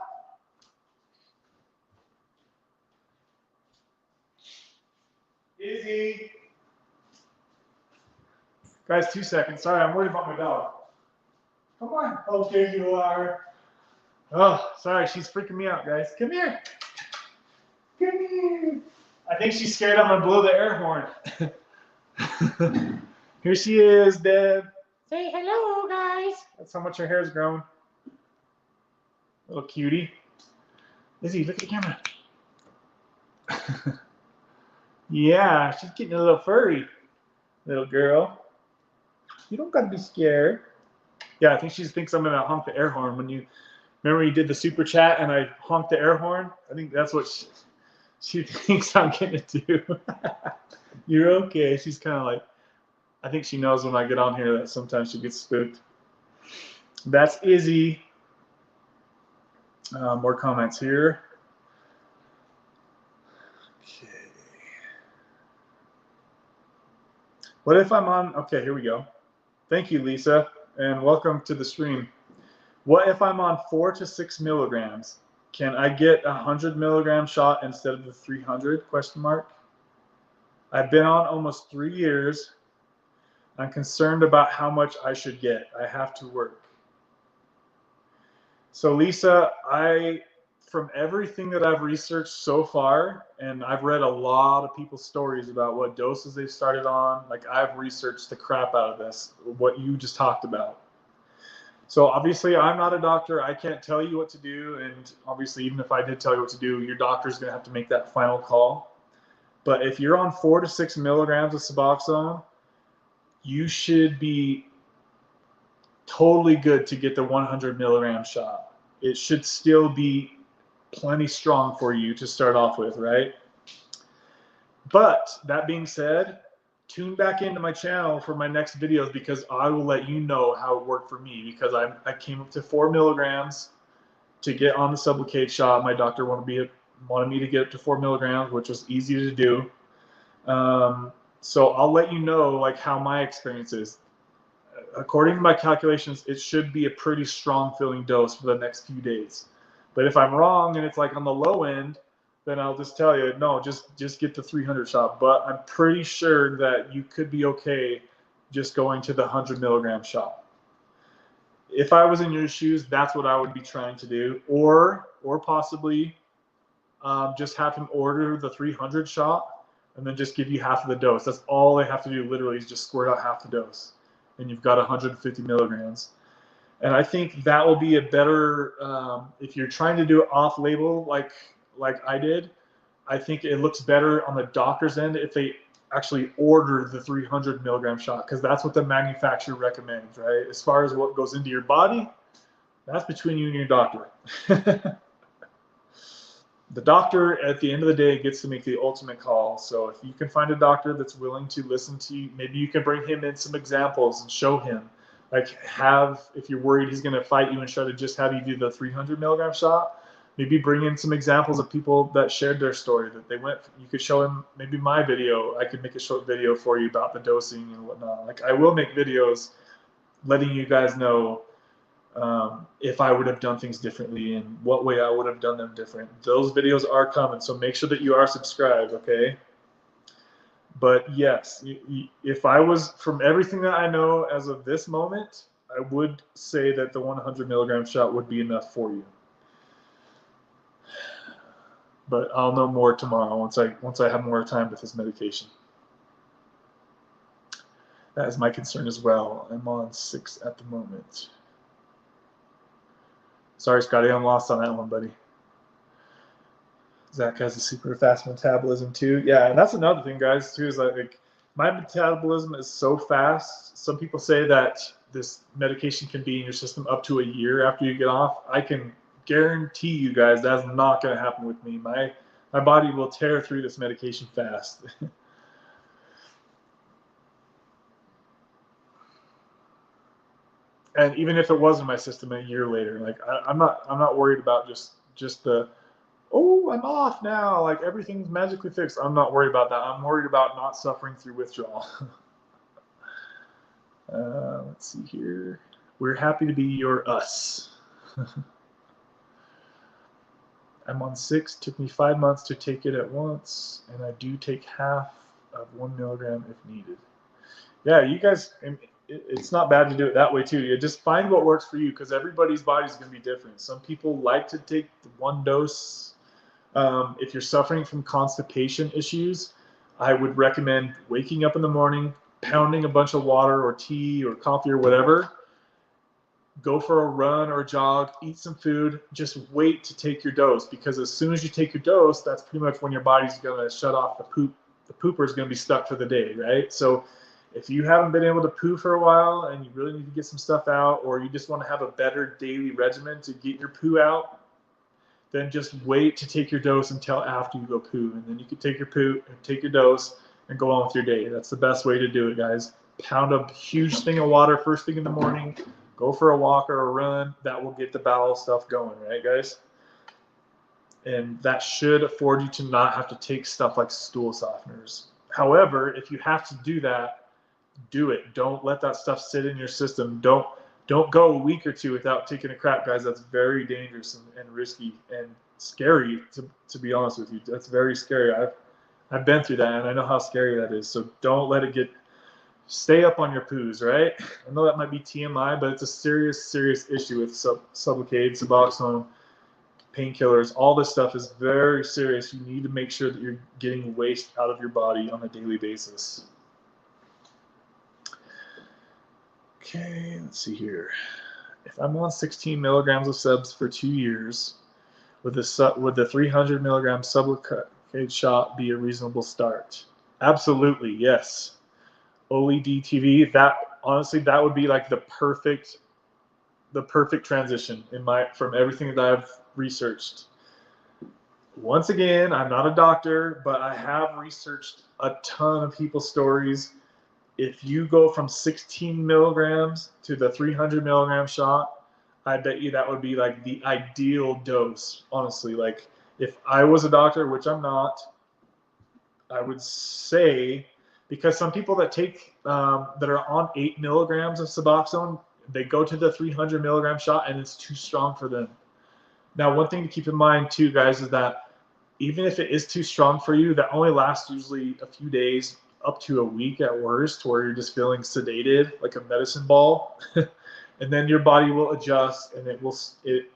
Speaker 1: Izzy. Guys, 2 seconds. Sorry, I'm worried about my dog. Come on. Oh, there you are. Oh, sorry. She's freaking me out, guys. Come here. Come here. I think she's scared I'm going to blow the air horn. Here she is, Deb. Say hello, guys. That's how much her hair's grown. Little cutie. Izzy, look at the camera. Yeah, she's getting a little furry. Little girl. You don't gotta be scared. Yeah, I think she thinks I'm gonna honk the air horn. Remember you did the super chat and I honked the air horn? I think that's what she thinks I'm gonna do. You're okay. She's kind of like, I think she knows when I get on here that sometimes she gets spooked. That's Izzy. More comments here. Okay. What if I'm on? Okay, here we go. Thank you, Lisa, and welcome to the stream. What if I'm on 4 to 6 milligrams? Can I get a 100 milligram shot instead of the 300? Question mark. I've been on almost 3 years. I'm concerned about how much I should get. I have to work. So Lisa, from everything that I've researched so far, and I've read a lot of people's stories about what doses they've started on, like I've researched the crap out of this, what you just talked about. So obviously I'm not a doctor. I can't tell you what to do. And obviously, even if I did tell you what to do, your doctor's going to have to make that final call. But if you're on 4 to 6 milligrams of Suboxone, you should be totally good to get the 100 milligram shot. It should still be plenty strong for you to start off with, right? But that being said, tune back into my channel for my next videos, because I will let you know how it worked for me, because I came up to 4 milligrams to get on the Sublocade shot. My doctor wanted me to get up to 4 milligrams, which was easy to do. So I'll let you know like how my experience is. According to my calculations, it should be a pretty strong filling dose for the next few days. But if I'm wrong and it's like on the low end, then I'll just tell you, no, just get the 300 shot. But I'm pretty sure that you could be okay just going to the 100 milligram shot. If I was in your shoes, that's what I would be trying to do. Or possibly just have him order the 300 shot and then just give you half of the dose. That's all they have to do, literally, is just squirt out half the dose. And you've got 150 milligrams. And I think that will be a better, if you're trying to do it off-label like I did, I think it looks better on the doctor's end if they actually order the 300 milligram shot, because that's what the manufacturer recommends, right? As far as what goes into your body, that's between you and your doctor. The doctor, at the end of the day, gets to make the ultimate call. So if you can find a doctor that's willing to listen to you, maybe you can bring him in some examples and show him. Like, if you're worried he's going to fight you and try to just have you do the 300 milligram shot, maybe bring in some examples of people that shared their story, that they went. You could show him maybe my video. I could make a short video for you about the dosing and whatnot. Like, I will make videos letting you guys know if I would have done things differently and what way I would have done them different. Those videos are coming, so make sure that you are subscribed, okay? But yes, if I was, from everything that I know as of this moment, I would say that the 100 milligram shot would be enough for you. But I'll know more tomorrow once I have more time with this medication. That is my concern as well. I'm on 6 at the moment. Sorry, Scotty, I'm lost on that one, buddy. Zach has a super fast metabolism too. Yeah, and that's another thing, guys, too, is like my metabolism is so fast. Some people say that this medication can be in your system up to a year after you get off. I can guarantee you guys that's not going to happen with me. My body will tear through this medication fast. And even if it was in my system a year later, like I'm not worried about just the, oh, I'm off now, like everything's magically fixed. I'm not worried about that. I'm worried about not suffering through withdrawal. Let's see here. We're happy to be your us. I'm on 6. Took me 5 months to take it at once, and I do take half of 1 milligram if needed. Yeah, you guys, it's not bad to do it that way too. You just find what works for you, because everybody's body is going to be different. Some people like to take the 1 dose. If you're suffering from constipation issues, I would recommend waking up in the morning, pounding a bunch of water or tea or coffee or whatever. Go for a run or a jog, eat some food, just wait to take your dose, because as soon as you take your dose, that's pretty much when your body's going to shut off the poop. The pooper is going to be stuck for the day, right? So if you haven't been able to poo for a while and you really need to get some stuff out, or you just want to have a better daily regimen to get your poo out, then just wait to take your dose until after you go poo. And then you can take your poo and take your dose and go on with your day. That's the best way to do it, guys. Pound a huge thing of water first thing in the morning. Go for a walk or a run. That will get the bowel stuff going, right, guys? And that should afford you to not have to take stuff like stool softeners. However, if you have to do that, do it. Don't let that stuff sit in your system. Don't go a week or 2 without taking a crap, guys. That's very dangerous and risky and scary, to be honest with you. That's very scary. I've been through that, and I know how scary that is. So don't let it get. Stay up on your poos, right? I know that might be TMI, but it's a serious issue with Sublocade, Suboxone, painkillers. All this stuff is very serious. You need to make sure that you're getting waste out of your body on a daily basis. Okay, let's see here. If I'm on 16 milligrams of subs for 2 years, would the 300 milligram Sublocade shot be a reasonable start? Absolutely, yes. OLED TV, honestly, that would be like the perfect transition from everything that I've researched. Once again, I'm not a doctor, but I have researched a ton of people's stories. If you go from 16 milligrams to the 300 milligram shot, I bet you that would be like the ideal dose, honestly. Like if I was a doctor, which I'm not, I would say, because some people that take that are on 8 milligrams of Suboxone, they go to the 300 milligram shot and it's too strong for them. Now, one thing to keep in mind too, guys, is that even if it is too strong for you, that only lasts usually a few days, up to a week at worst, where you're just feeling sedated like a medicine ball. And then your body will adjust, and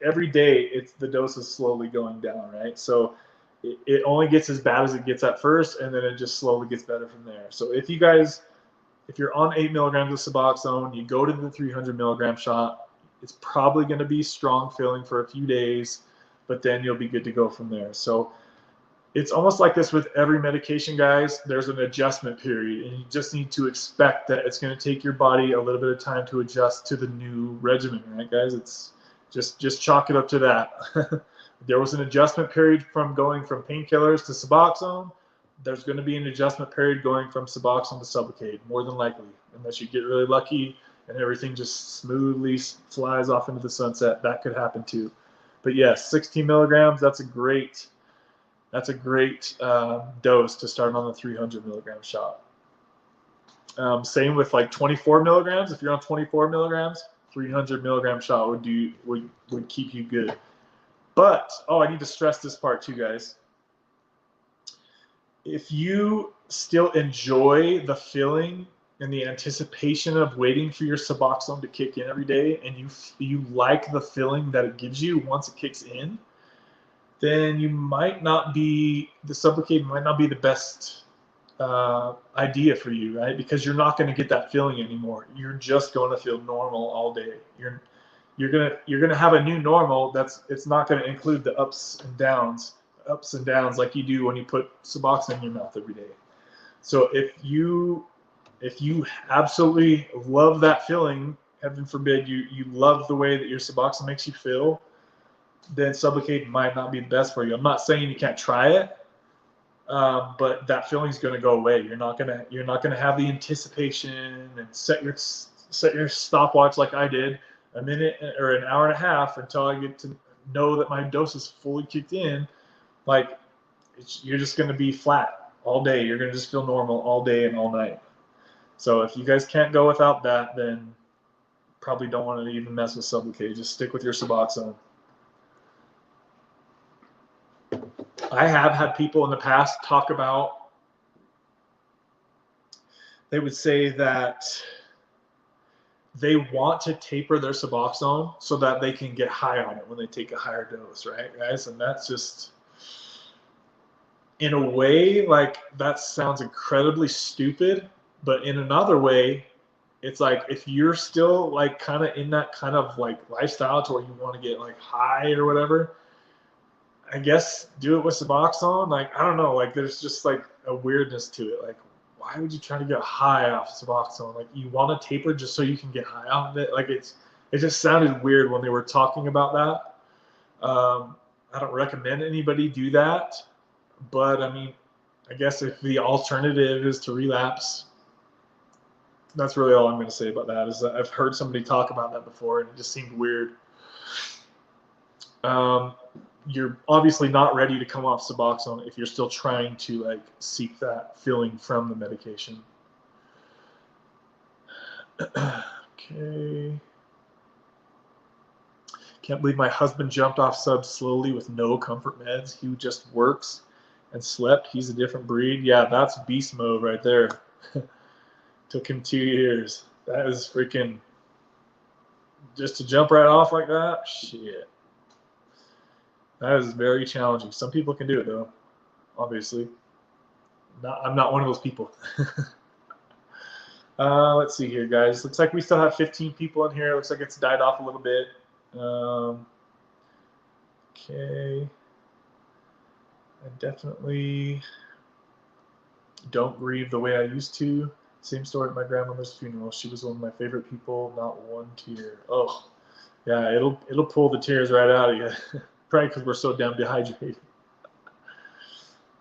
Speaker 1: every day the dose is slowly going down, right? So it only gets as bad as it gets at first, and then it just slowly gets better from there. So if you're on 8 milligrams of Suboxone, you go to the 300 milligram shot, it's probably going to be strong feeling for a few days, but then you'll be good to go from there. So it's almost like this with every medication, guys. There's an adjustment period, and you just need to expect that it's going to take your body a little bit of time to adjust to the new regimen, right, guys? It's just chalk it up to that. There was an adjustment period from going from painkillers to Suboxone. There's going to be an adjustment period going from Suboxone to Sublocade, more than likely, unless you get really lucky and everything just smoothly flies off into the sunset. That could happen too. But yes, 16 milligrams, that's a great dose to start on the 300 milligram shot. Same with like 24 milligrams. If you're on 24 milligrams, 300 milligram shot would keep you good. But, I need to stress this part too, guys. If you still enjoy the feeling and the anticipation of waiting for your Suboxone to kick in every day, and you like the feeling that it gives you once it kicks in, then the Sublocade might not be the best idea for you, right? Because you're not going to get that feeling anymore. You're just going to feel normal all day. You're gonna have a new normal. It's not going to include the ups and downs like you do when you put Suboxone in your mouth every day. So if you absolutely love that feeling, heaven forbid you love the way that your Suboxone makes you feel, then Sublocade might not be the best for you. I'm not saying you can't try it, but that feeling is going to go away. You're not gonna have the anticipation and set your stopwatch like I did, a minute or an hour and a half until I get to know that my dose is fully kicked in. Like you're just going to be flat all day. You're going to just feel normal all day and all night. So if you guys can't go without that, then probably don't want to even mess with Sublocade. Just stick with your Suboxone. I have had people in the past talk about, they would say that they want to taper their Suboxone so that they can get high on it when they take a higher dose, right, guys? And that's just, in a way, like that sounds incredibly stupid, but in another way, it's like if you're still like kind of in that kind of like lifestyle to where you want to get like high or whatever, I guess do it with Suboxone. Like, I don't know, like there's just like a weirdness to it. Like, why would you try to get high off Suboxone? Like, you want to taper just so you can get high off of it? Like, it just sounded weird when they were talking about that. I don't recommend anybody do that, but I mean, I guess if the alternative is to relapse, that's really all I'm going to say about that. Is that I've heard somebody talk about that before, and it just seemed weird. You're obviously not ready to come off Suboxone if you're still trying to like seek that feeling from the medication. Okay. Can't believe my husband jumped off subs slowly with no comfort meds. He just works and slept. He's a different breed. Yeah, that's beast mode right there. Took him 2 years. That is freaking, just to jump right off like that. Shit. That is very challenging. Some people can do it though, obviously. I'm not one of those people. Let's see here, guys. Looks like we still have 15 people in here. Looks like it's died off a little bit. Okay. I definitely don't grieve the way I used to. Same story at my grandmother's funeral. She was one of my favorite people. Not one tear. Oh, yeah. It'll pull the tears right out of you. Probably because we're so damn dehydrated.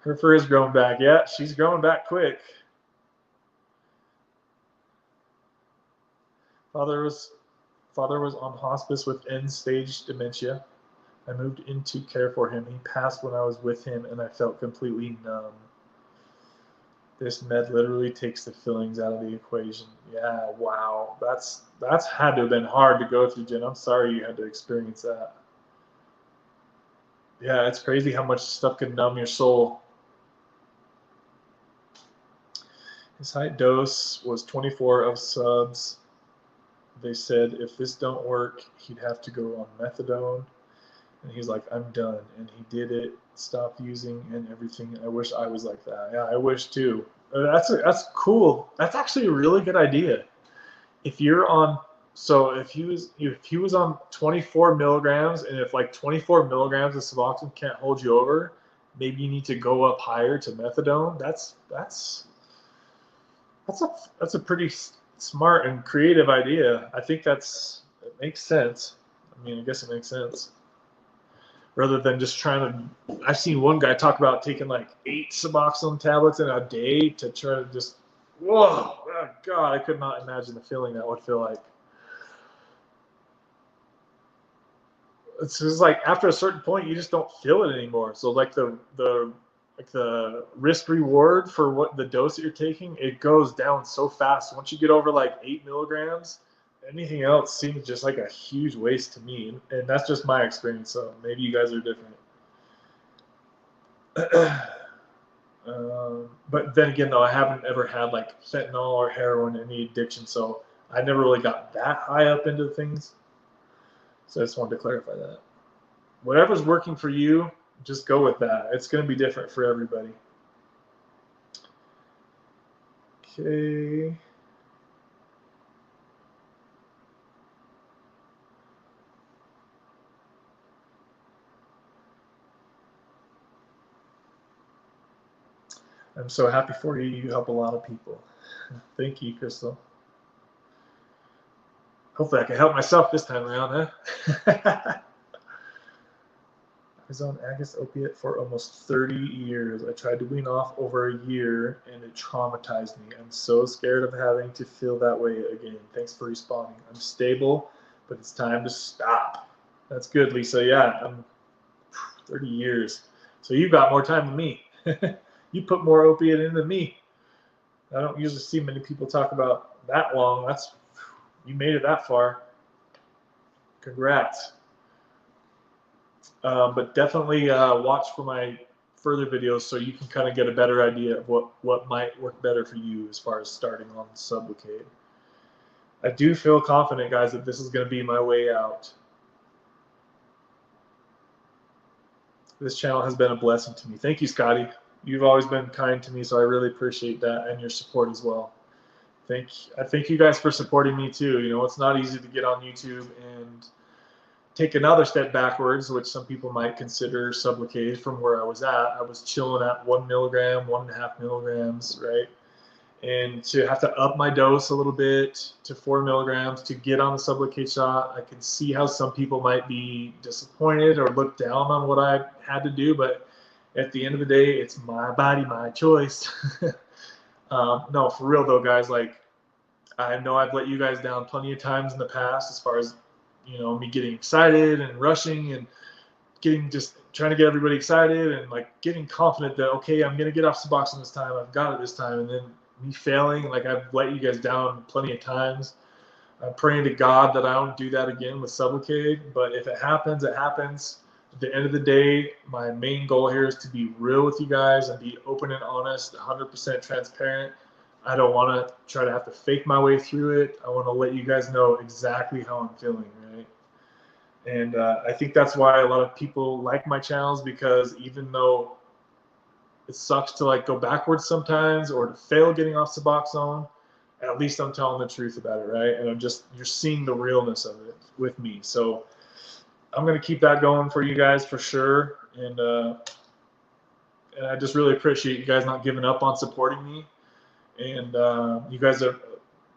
Speaker 1: Her fur is growing back. Yeah, she's growing back quick. Father was on hospice with end-stage dementia. I moved into care for him. He passed when I was with him, and I felt completely numb. This med literally takes the feelings out of the equation. Yeah, wow. That's had to have been hard to go through, Jen. I'm sorry you had to experience that. Yeah, it's crazy how much stuff can numb your soul. His high dose was 24 of subs. They said if this don't work, he'd have to go on methadone. And he's like, I'm done. And he did it, stopped using and everything. I wish I was like that. Yeah, I wish too. That's cool. That's actually a really good idea. If you're on, so if he was on 24 milligrams, and if like 24 milligrams of Sublocade can't hold you over, maybe you need to go up higher to methadone. That's a pretty smart and creative idea. I think it makes sense. I mean, I guess it makes sense. Rather than just trying to, I've seen one guy talk about taking like 8 Suboxone tablets in a day to try to just, whoa, oh God, I could not imagine the feeling that would feel like. It's just like after a certain point, you just don't feel it anymore. So like the risk reward for what the dose that you're taking, it goes down so fast. Once you get over like 8 milligrams, anything else seems just like a huge waste to me. And that's just my experience. So maybe you guys are different. But then again, though, I haven't ever had like fentanyl or heroin in any addiction. So I never really got that high up into things. So I just wanted to clarify that. Whatever's working for you, just go with that. It's going to be different for everybody. Okay. I'm so happy for you. You help a lot of people. Thank you, Crystal. Hopefully I can help myself this time around, huh? I was on Agus opiate for almost 30 years. I tried to wean off over a year, and it traumatized me. I'm so scared of having to feel that way again. Thanks for responding. I'm stable, but it's time to stop. That's good, Lisa. Yeah, I'm 30 years. So you've got more time than me. You put more opiate in than me. I don't usually see many people talk about that long. You made it that far. Congrats. But definitely watch for my further videos so you can kind of get a better idea of what might work better for you as far as starting on Sublocade. I do feel confident, guys, that this is going to be my way out. This channel has been a blessing to me. Thank you, Scotty. You've always been kind to me, so I really appreciate that and your support as well. I thank you guys for supporting me too. You know, it's not easy to get on YouTube and take another step backwards, which some people might consider Sublocade from where I was at. I was chilling at 1 milligram, 1.5 milligrams, right? And to have to up my dose a little bit to 4 milligrams to get on the Sublocade shot, I can see how some people might be disappointed or look down on what I had to do, but at the end of the day, it's my body, my choice. No, for real though, guys, like, I know I've let you guys down plenty of times in the past as far as, you know, me getting excited and rushing and just trying to get everybody excited and like getting confident that, okay, I'm going to get off Suboxone this time. I've got it this time. And then me failing, like I've let you guys down plenty of times. I'm praying to God that I don't do that again with Sublocade. But if it happens, it happens. At the end of the day, my main goal here is to be real with you guys and be open and honest, 100% transparent. I don't want to try to have to fake my way through it. I want to let you guys know exactly how I'm feeling, right? And I think that's why a lot of people like my channels, because even though it sucks to like go backwards sometimes or to fail getting off Suboxone, at least I'm telling the truth about it, right? And you're seeing the realness of it with me. So I'm going to keep that going for you guys for sure. And I just really appreciate you guys not giving up on supporting me. And you guys are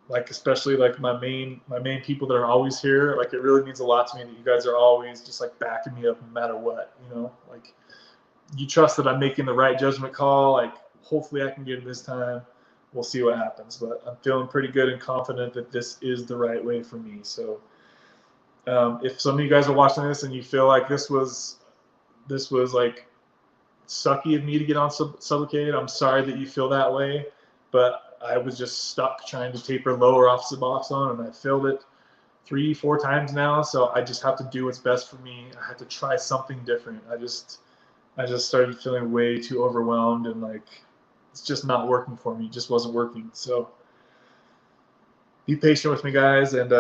Speaker 1: like, especially like my main people that are always here. Like, it really means a lot to me that you guys are always just like backing me up no matter what, you know, like you trust that I'm making the right judgment call. Like, hopefully I can get it this time. We'll see what happens. But I'm feeling pretty good and confident that this is the right way for me. So if some of you guys are watching this and you feel like this was like sucky of me to get on Sublocade, I'm sorry that you feel that way. But I was just stuck trying to taper lower off Suboxone, and I failed it 3-4 times now. So I just have to do what's best for me. I have to try something different. I just started feeling way too overwhelmed, and like it's just not working for me. It just wasn't working. So be patient with me, guys, and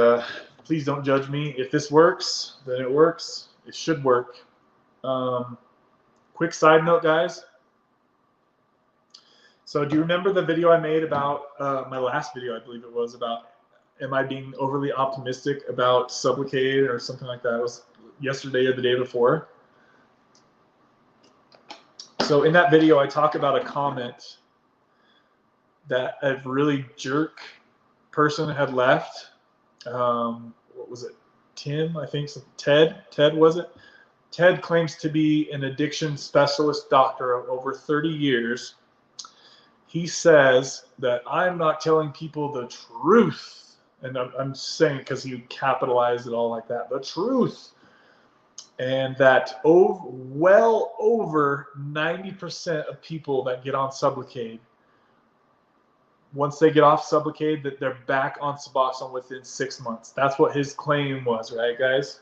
Speaker 1: please don't judge me. If this works, then it works. It should work. Quick side note, guys. So do you remember the video I made about my last video, I believe it was, about am I being overly optimistic about Sublocade or something like that? It was yesterday or the day before. So in that video, I talk about a comment that a really jerk person had left. What was it? Tim, I think. Ted was it? Ted claims to be an addiction specialist doctor of over 30 years. He says that I'm not telling people the truth. And I'm saying it because he capitalized it all like that. The truth. And that well over 90% of people that get on Sublocade, once they get off Sublocade, that they're back on Suboxone within 6 months. That's what his claim was, right, guys?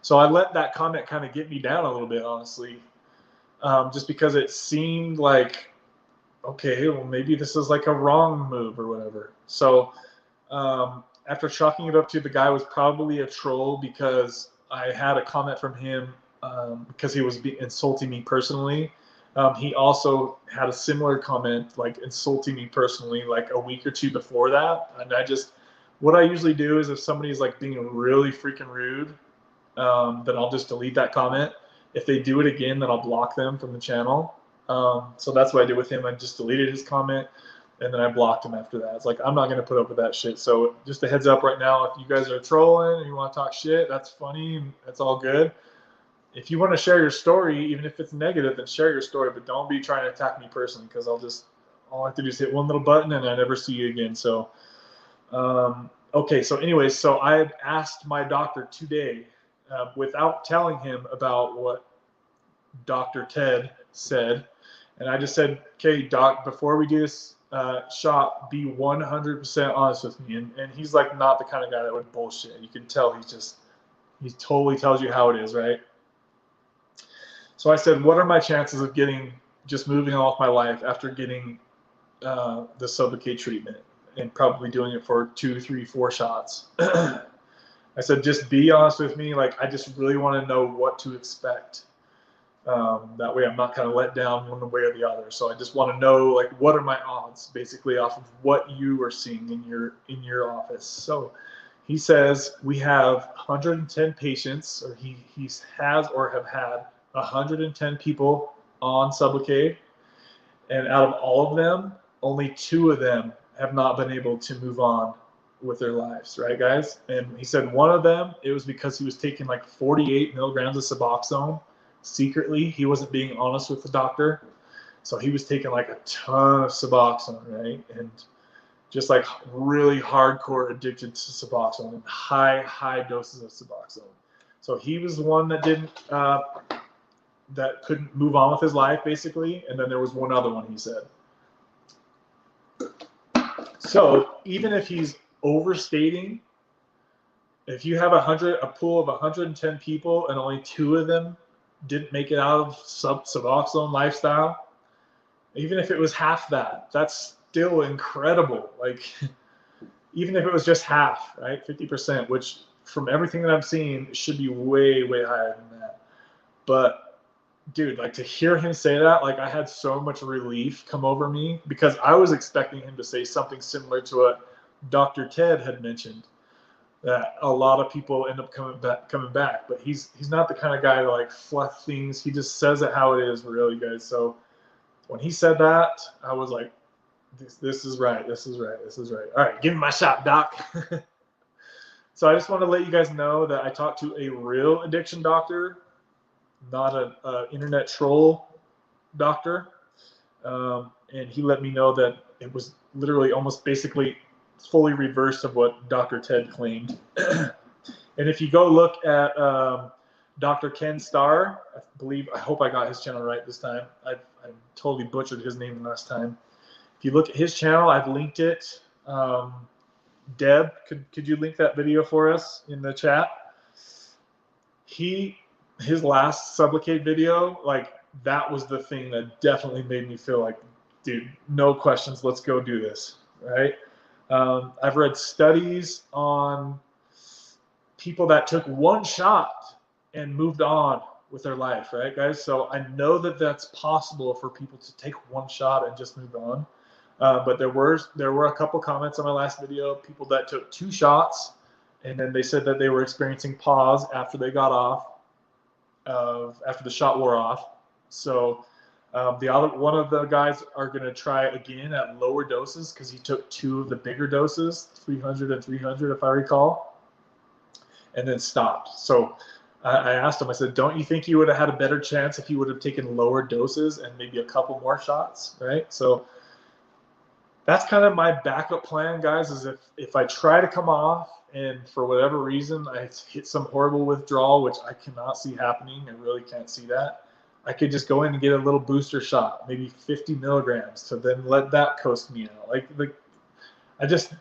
Speaker 1: So I let that comment kind of get me down a little bit, honestly, just because it seemed like, okay, well, maybe this is like a wrong move or whatever. So after chalking it up to the guy was probably a troll because I had a comment from him because he was insulting me personally. He also had a similar comment, like insulting me personally, like a week or two before that. And what I usually do is if somebody's like being really freaking rude, then I'll just delete that comment. If they do it again, then I'll block them from the channel. So that's what I did with him. I just deleted his comment, and then I blocked him after that. It's like, I'm not going to put up with that shit. So just a heads up right now, if you guys are trolling and you want to talk shit, that's funny. That's all good. If you want to share your story, even if it's negative, then share your story, but don't be trying to attack me personally, because all I have to do is hit one little button and I never see you again. So, okay. So anyways, so I had asked my doctor today, without telling him about what Dr. Ted said. And I just said, okay, doc, before we do this shot, be 100% honest with me. And he's like not the kind of guy that would bullshit. You can tell he totally tells you how it is, right? So I said, what are my chances of just moving off my life after getting the Sublocade treatment and probably doing it for 2, 3, 4 shots? I said, just be honest with me. Like, I just really want to know what to expect. That way I'm not kind of let down one way or the other. So I just want to know, like, what are my odds, basically, off of what you are seeing in your office. So he says we have 110 patients, or he has or have had 110 people on Sublocade, and out of all of them, only 2 of them have not been able to move on with their lives, right, guys? And he said one of them, it was because he was taking like 48 milligrams of Suboxone secretly. He wasn't being honest with the doctor, so he was taking like a ton of Suboxone, right? And just like really hardcore addicted to Suboxone and high doses of Suboxone. So he was the one that that couldn't move on with his life, basically. And then there was one other one, he said. So even if he's overstating, if you have a pool of 110 people and only 2 of them didn't make it out of Suboxone lifestyle, even if it was half that, that's still incredible. Like, even if it was just half, right, 50%, which from everything that I'm seeing should be way higher than that. But dude, like, to hear him say that, like, I had so much relief come over me, because I was expecting him to say something similar to what Dr. Ted had mentioned, that a lot of people end up coming back. But he's not the kind of guy to like fluff things. He just says it how it is, really, guys. So when he said that, I was like, this is right. This is right. All right, give me my shot, doc. So I just want to let you guys know that I talked to a real addiction doctor not an internet troll doctor. And he let me know that it was literally almost basically fully reversed of what Dr. Ted claimed. And if you go look at Dr. Ken Starr, I hope I got his channel right this time. I totally butchered his name last time. If you look at his channel, I've linked it. Deb, could you link that video for us in the chat? His last Sublocade video, like, that was the thing that definitely made me feel like, dude, no questions, let's go do this, right? I've read studies on people that took one shot and moved on with their life, right, guys? So I know that that's possible for people to take one shot and just move on. But there were a couple comments on my last video, people that took 2 shots, and then they said that they were experiencing pause after they got off, after the shot wore off. So one of the guys are going to try again at lower doses because he took 2 of the bigger doses, 300 and 300 if I recall, and then stopped. So I asked him, I said, don't you think you would have had a better chance if you would have taken lower doses and maybe a couple more shots, right? So that's kind of my backup plan, guys, is if I try to come off and for whatever reason I hit some horrible withdrawal, which I cannot see happening, I really can't see that, I could just go in and get a little booster shot, maybe 50 milligrams, to then let that coast me out. Like I just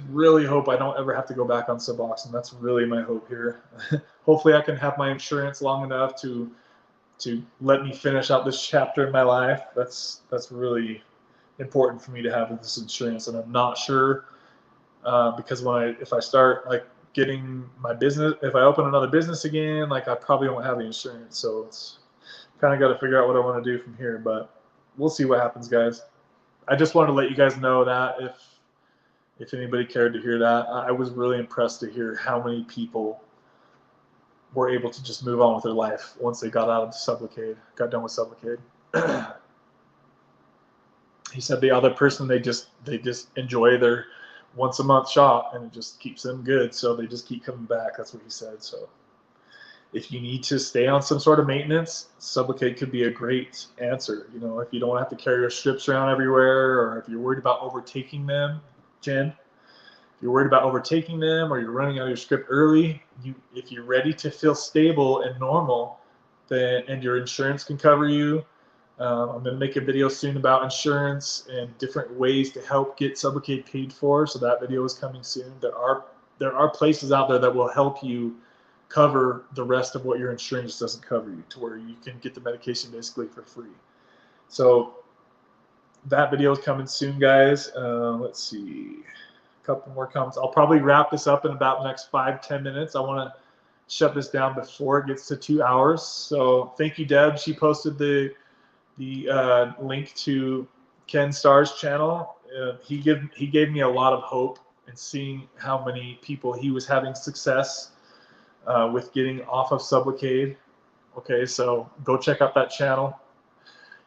Speaker 1: really hope I don't ever have to go back on Suboxone. That's really my hope here. Hopefully I can have my insurance long enough to let me finish out this chapter in my life. That's really important for me to have this insurance, and I'm not sure because if I start like getting my business, if I open another business again, like I probably won't have the insurance. So it's kind of got to figure out what I want to do from here, but we'll see what happens, guys. I just wanted to let you guys know that if anybody cared to hear that. I was really impressed to hear how many people were able to just move on with their life once they got out of Sublocade, got done with Sublocade. He said the other person, they just enjoy their once a month shot and it just keeps them good, so they just keep coming back. That's what he said. So if you need to stay on some sort of maintenance, Sublocade could be a great answer. You know, if you don't have to carry your strips around everywhere, or if you're worried about overtaking them, Jen, if you're worried about overtaking them or you're running out of your script early, if you're ready to feel stable and normal, and your insurance can cover you. I'm going to make a video soon about insurance and different ways to help get Sublocade paid for. So that video is coming soon. There are places out there that will help you cover the rest of what your insurance doesn't cover you, to where you can get the medication basically for free. So that video is coming soon, guys. Let's see, a couple more comments. I'll probably wrap this up in about the next 5-10 minutes. I want to shut this down before it gets to 2 hours. So thank you, Deb. She posted the link to Ken Starr's channel. He gave me a lot of hope in seeing how many people he was having success with getting off of Sublocade. Okay, so go check out that channel.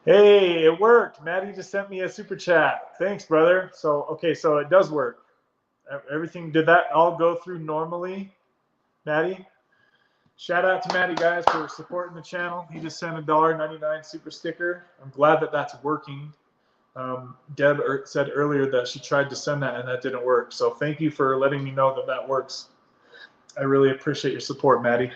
Speaker 1: Hey, it worked. Maddie just sent me a super chat. Thanks, brother. So, okay, so it does work. Everything, did that all go through normally, Maddie? Shout out to Maddie, guys, for supporting the channel. He just sent a $1.99 super sticker. I'm glad that that's working. Deb said earlier that she tried to send that and that didn't work. So thank you for letting me know that that works. I really appreciate your support, Maddie.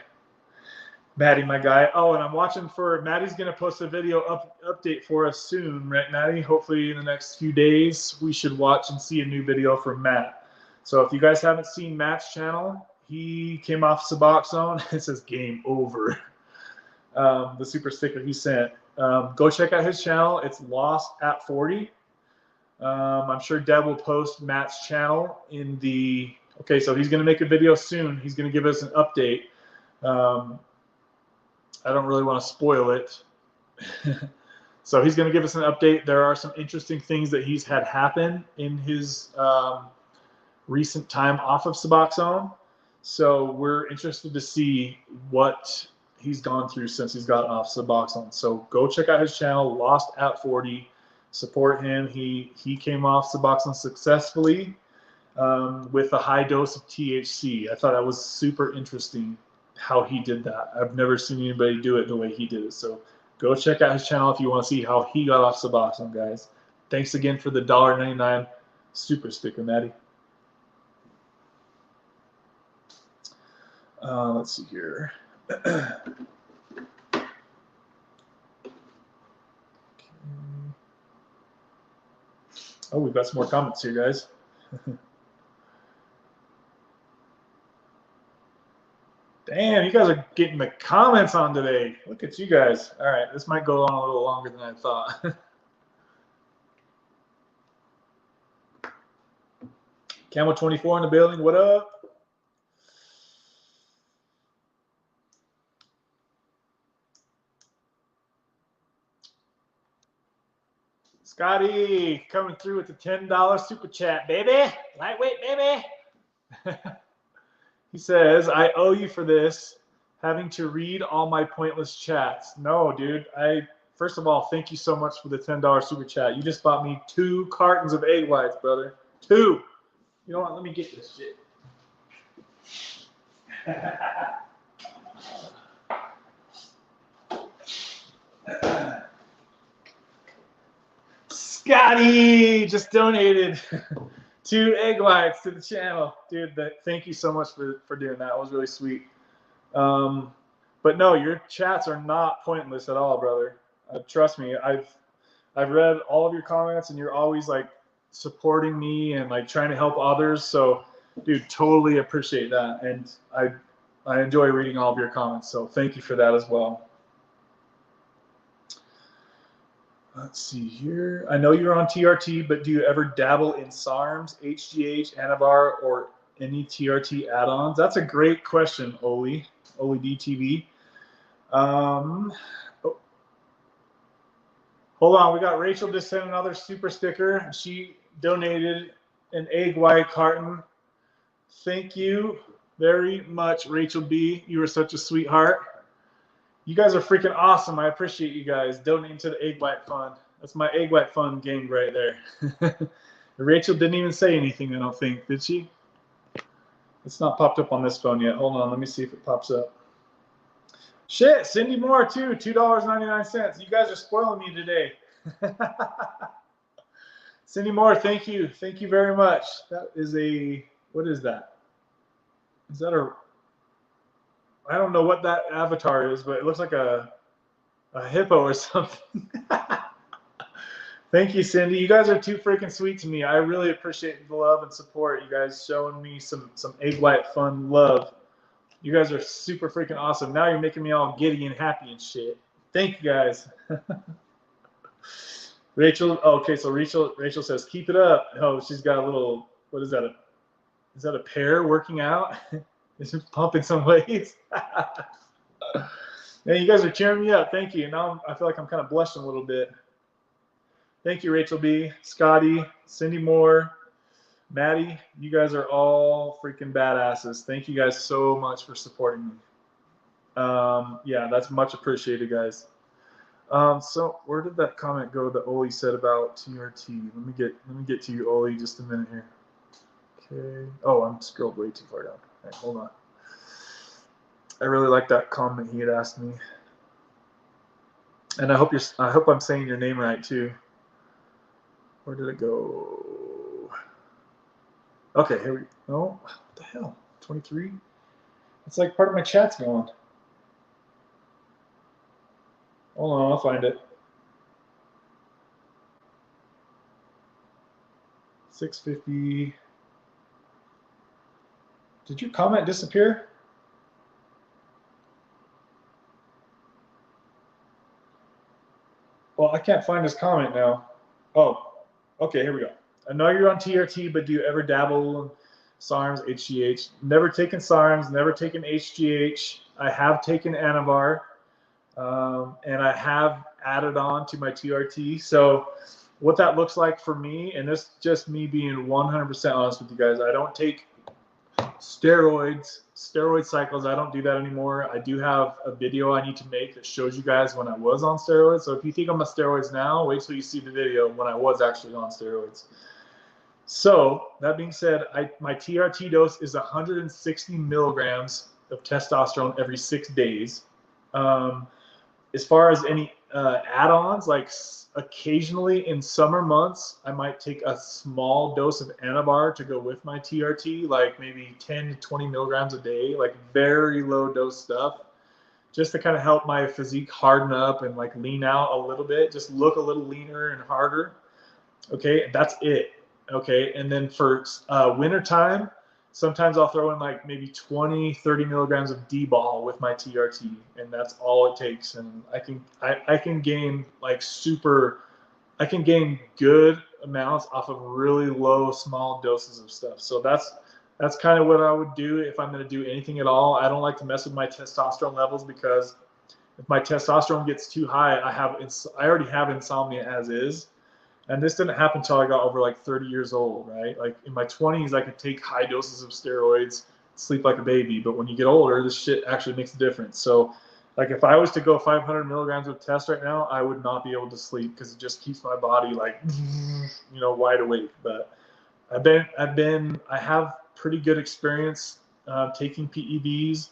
Speaker 1: Maddie, my guy. Oh, and I'm watching for Maddie's going to post a video update for us soon, right, Maddie? Hopefully in the next few days, we should watch and see a new video from Matt. So if you guys haven't seen Matt's channel, he came off Suboxone. It says game over. The super sticker he sent. Go check out his channel. It's Lost at 40. I'm sure Deb will post Matt's channel in the... Okay, so he's going to make a video soon. He's going to give us an update. I don't really want to spoil it. So he's going to give us an update. There are some interesting things that he's had happen in his recent time off of Suboxone. So we're interested to see what he's gone through since he's gotten off Suboxone. So go check out his channel, Lost at 40. Support him. He came off Suboxone successfully with a high dose of THC. I thought that was super interesting. how he did that. I've never seen anybody do it the way he did it. So go check out his channel if you want to see how he got off Sublocade, guys. Thanks again for the $1.99 super sticker, Maddie. Let's see here. Oh, we've got some more comments here, guys. Damn, you guys are getting the comments on today. Look at you guys. All right, this might go on a little longer than I thought. Camel 24 in the building. What up? Scotty coming through with the $10 super chat, baby. Lightweight, baby. He says, I owe you for this, having to read all my pointless chats. No, dude. First of all, thank you so much for the $10 super chat. You just bought me 2 cartons of egg whites, brother. 2. You know what? Let me get this shit. Scotty just donated 2 egg whites to the channel. Dude, thank you so much for doing that. It was really sweet. But no, your chats are not pointless at all, brother. Trust me, I've read all of your comments, and you're always like supporting me and like trying to help others. So, dude, totally appreciate that, and I enjoy reading all of your comments. So thank you for that as well. Let's see here. I know you're on TRT, but do you ever dabble in SARMs, HGH, Anavar, or any TRT add-ons? That's a great question, Oli DTV. Oh. Hold on, we got Rachel just sent another super sticker. She donated an egg white carton. Thank you very much, Rachel B. You are such a sweetheart. You guys are freaking awesome. I appreciate you guys donating to the Egg White Fund. That's my Egg White Fund gang right there. Rachel didn't even say anything, I don't think. Did she? It's not popped up on this phone yet. Hold on. Let me see if it pops up. Shit. Cindy Moore, too. $2.99. You guys are spoiling me today. Cindy Moore, thank you. Thank you very much. That is a, what is that? Is that a, I don't know what that avatar is, but it looks like a hippo or something. Thank you, Cindy. You guys are too freaking sweet to me. I really appreciate the love and support. You guys showing me some egg white fun love. You guys are super freaking awesome. Now you're making me all giddy and happy and shit. Thank you, guys. Rachel, oh, okay, so Rachel says, keep it up. Oh, she's got a little, what is that? Is that a pear working out? Is it pumping some weights? Man, you guys are cheering me up. Thank you. Now I feel like I'm kind of blushing a little bit. Thank you, Rachel B, Scotty, Cindy Moore, Maddie. You guys are all freaking badasses. Thank you guys so much for supporting me. Yeah, that's much appreciated, guys. So where did that comment go that Oli said about TRT? Let me get to you, Oli, just a minute here. Okay. Oh, I'm scrolled way too far down. All right, hold on. I really like that comment he had asked me, and I hope I'm saying your name right too. Where did it go? Okay, here we go. Oh, what the hell? 23? It's like part of my chat's gone. Hold on, I'll find it. 650. Did your comment disappear? Well, I can't find his comment now. Oh, okay, here we go. I know you're on TRT, but do you ever dabble in SARMs, HGH? Never taken SARMs, never taken HGH. I have taken Anavar, and I have added on to my TRT. So what that looks like for me, and this is just me being 100% honest with you guys, I don't take steroid cycles. I don't do that anymore. I do have a video I need to make that shows you guys when I was on steroids. So if you think I'm on steroids now, wait till you see the video when I was actually on steroids. So that being said, my TRT dose is 160 milligrams of testosterone every 6 days. As far as any add-ons, like occasionally in summer months, I might take a small dose of Anabar to go with my TRT, like maybe 10 to 20 milligrams a day, like very low dose stuff, just to kind of help my physique harden up and like lean out a little bit, just look a little leaner and harder. Okay, that's it. Okay, and then for winter time, sometimes I'll throw in like maybe 20, 30 milligrams of D-ball with my TRT, and that's all it takes. And I can gain like I can gain good amounts off of really low, small doses of stuff. So that's kind of what I would do if I'm going to do anything at all. I don't like to mess with my testosterone levels, because if my testosterone gets too high, I already have insomnia as is. And this didn't happen until I got over like 30 years old, right? Like in my 20s, I could take high doses of steroids, sleep like a baby. But when you get older, this shit actually makes a difference. So like if I was to go 500 milligrams of test right now, I would not be able to sleep, because it just keeps my body like, you know, wide awake. But I have pretty good experience taking PEDs.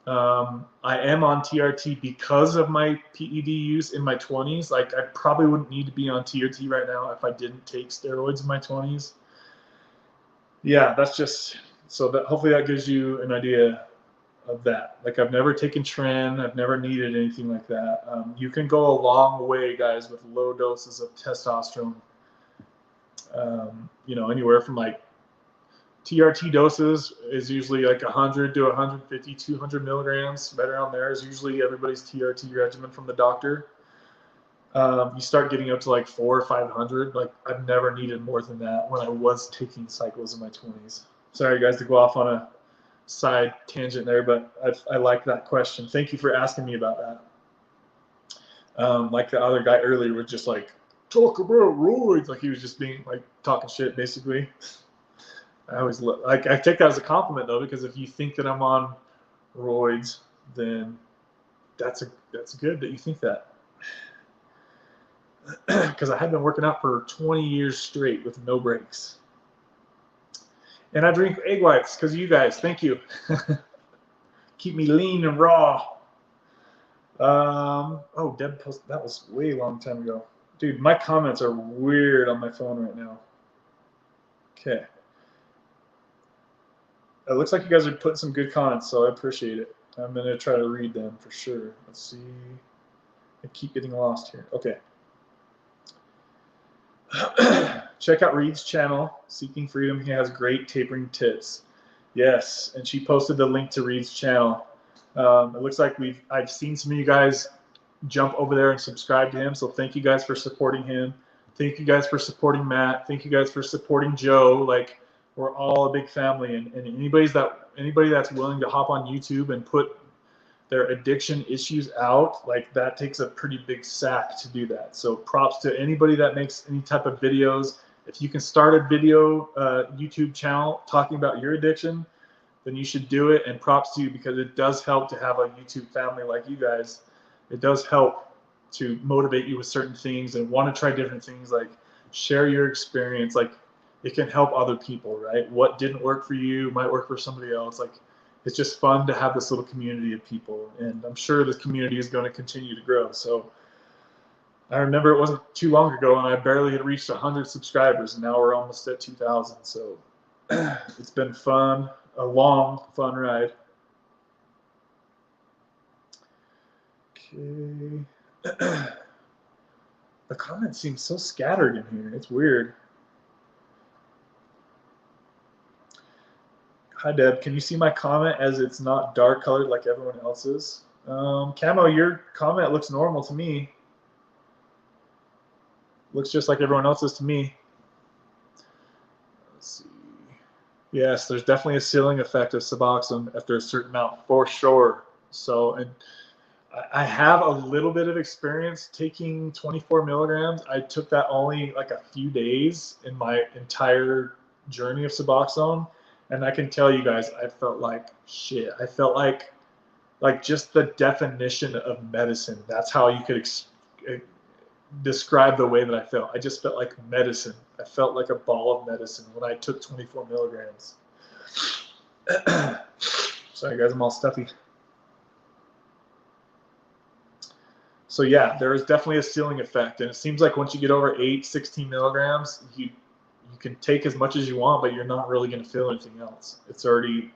Speaker 1: I am on TRT because of my PED use in my 20s. Like I probably wouldn't need to be on TRT right now if I didn't take steroids in my 20s. Yeah, that's just, so that hopefully that gives you an idea of that. Like I've never taken Tren, I've never needed anything like that. You can go a long way, guys, with low doses of testosterone. You know, anywhere from like TRT doses is usually like 100 to 150, 200 milligrams. Right around there is usually everybody's TRT regimen from the doctor. You start getting up to like 400 or 500. Like I've never needed more than that when I was taking cycles in my 20s. Sorry, guys, to go off on a side tangent there, but I like that question. Thank you for asking me about that. Like the other guy earlier was just like, talk about roids. Like he was just being like talking shit, basically. I take that as a compliment though, because if you think that I'm on roids, then that's good that you think that. Because I have been working out for 20 years straight with no breaks. And I drink egg whites because of you guys. Thank you. Keep me lean and raw. Oh, Deb posted, that was way long time ago. Dude, my comments are weird on my phone right now. Okay. It looks like you guys are putting some good comments, so I appreciate it. I'm going to try to read them for sure. Let's see. I keep getting lost here. Okay. Check out Reed's channel, Seeking Freedom. He has great tapering tips. Yes, and she posted the link to Reed's channel. It looks like I've seen some of you guys jump over there and subscribe to him, so thank you guys for supporting him. Thank you guys for supporting Matt. Thank you guys for supporting Joe. Like, we're all a big family, and anybody that's willing to hop on YouTube and put their addiction issues out, like that takes a pretty big sack to do that. So props to anybody that makes any type of videos. If you can start a video YouTube channel talking about your addiction, then you should do it, and props to you, because it does help to have a YouTube family like you guys. It does help to motivate you with certain things and want to try different things, like share your experience. Like, it can help other people, right? What didn't work for you might work for somebody else. Like, it's just fun to have this little community of people, and I'm sure this community is going to continue to grow. So I remember it wasn't too long ago, and I barely had reached 100 subscribers, and now we're almost at 2,000. So it's been fun, a long, fun ride. Okay. The comments seem so scattered in here. It's weird. Hi, Deb. Can you see my comment as it's not dark colored like everyone else's? Camo, your comment looks normal to me. Looks just like everyone else's to me. Let's see. Yes, there's definitely a ceiling effect of Suboxone after a certain amount, for sure. So, and I have a little bit of experience taking 24 milligrams. I took that only like a few days in my entire journey of Suboxone. And I can tell you guys, I felt like shit. I felt like just the definition of medicine. That's how you could describe the way that I felt. I just felt like medicine. I felt like a ball of medicine when I took 24 milligrams. Sorry guys, I'm all stuffy. So yeah, there is definitely a ceiling effect, and it seems like once you get over 16 milligrams, you can take as much as you want, but you're not really going to feel anything else.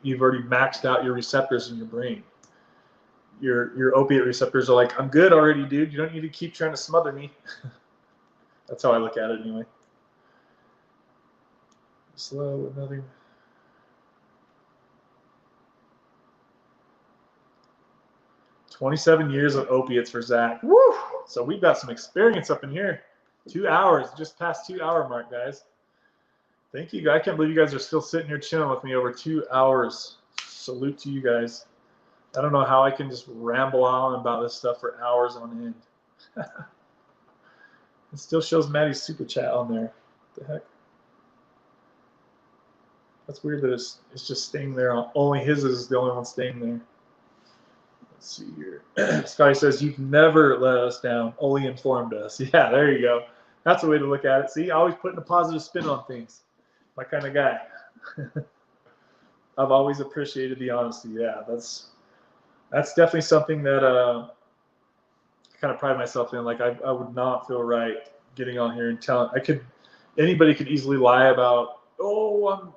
Speaker 1: You've already maxed out your receptors in your brain. Your opiate receptors are like, I'm good already, dude. You don't need to keep trying to smother me. That's how I look at it anyway. Slow with nothing. "27 years of opiates for Zach." Woo! So we've got some experience up in here. 2 hours, just past 2 hour mark, guys. Thank you. I can't believe you guys are still sitting here chilling with me over 2 hours. Salute to you guys. I don't know how I can just ramble on about this stuff for hours on end. It still shows Maddie's super chat on there. What the heck? That's weird that it's just staying there. Only his is the only one staying there. Let's see here. Scotty says, "You've never let us down, only informed us." Yeah, there you go. That's a way to look at it. See, always putting a positive spin on things. My kind of guy. I've always appreciated the honesty. Yeah, that's definitely something that I kind of pride myself in. Like I would not feel right getting on here and telling. Anybody could easily lie about, oh, I'm,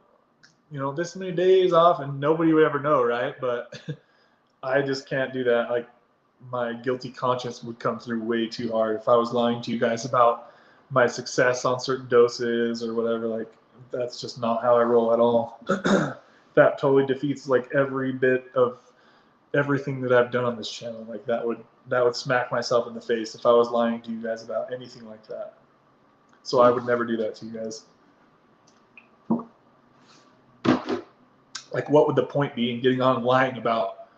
Speaker 1: this many days off, and nobody would ever know, right? But I just can't do that. Like, my guilty conscience would come through way too hard if I was lying to you guys about my success on certain doses or whatever. Like, that's just not how I roll at all. That totally defeats like every bit of everything that I've done on this channel. Like, that would smack myself in the face if I was lying to you guys about anything like that. So I would never do that to you guys. Like, what would the point be in getting on lying about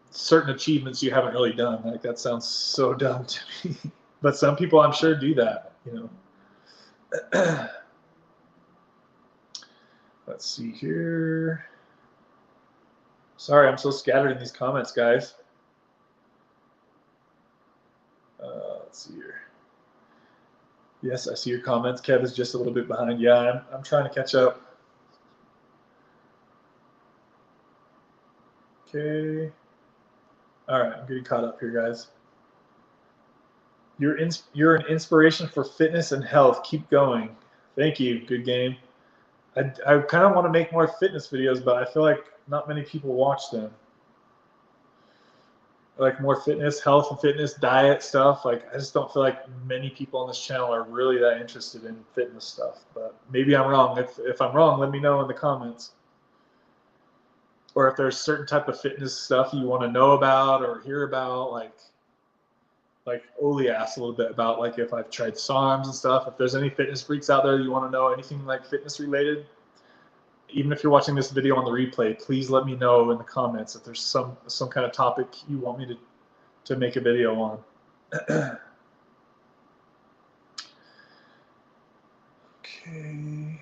Speaker 1: certain achievements you haven't really done? Like, that sounds so dumb to me. But some people, I'm sure, do that, Let's see here. Sorry, I'm so scattered in these comments, guys. Let's see here. Yes, I see your comments. Kev is just a little bit behind. Yeah, I'm trying to catch up. Okay. All right, I'm getting caught up here, guys. You're an inspiration for fitness and health. Keep going. Thank you. Good game. I kind of want to make more fitness videos, but I feel like not many people watch them. Like more fitness, health and fitness, diet stuff. Like, I just don't feel like many people on this channel are really that interested in fitness stuff. But maybe I'm wrong. If I'm wrong, let me know in the comments. Or if there's certain type of fitness stuff you want to know about or hear about, like Oli asked a little bit about, like, if I've tried SARMs and stuff. If there's any fitness freaks out there you want to know anything like fitness related, even if you're watching this video on the replay, please let me know in the comments if there's some kind of topic you want me to make a video on. Okay.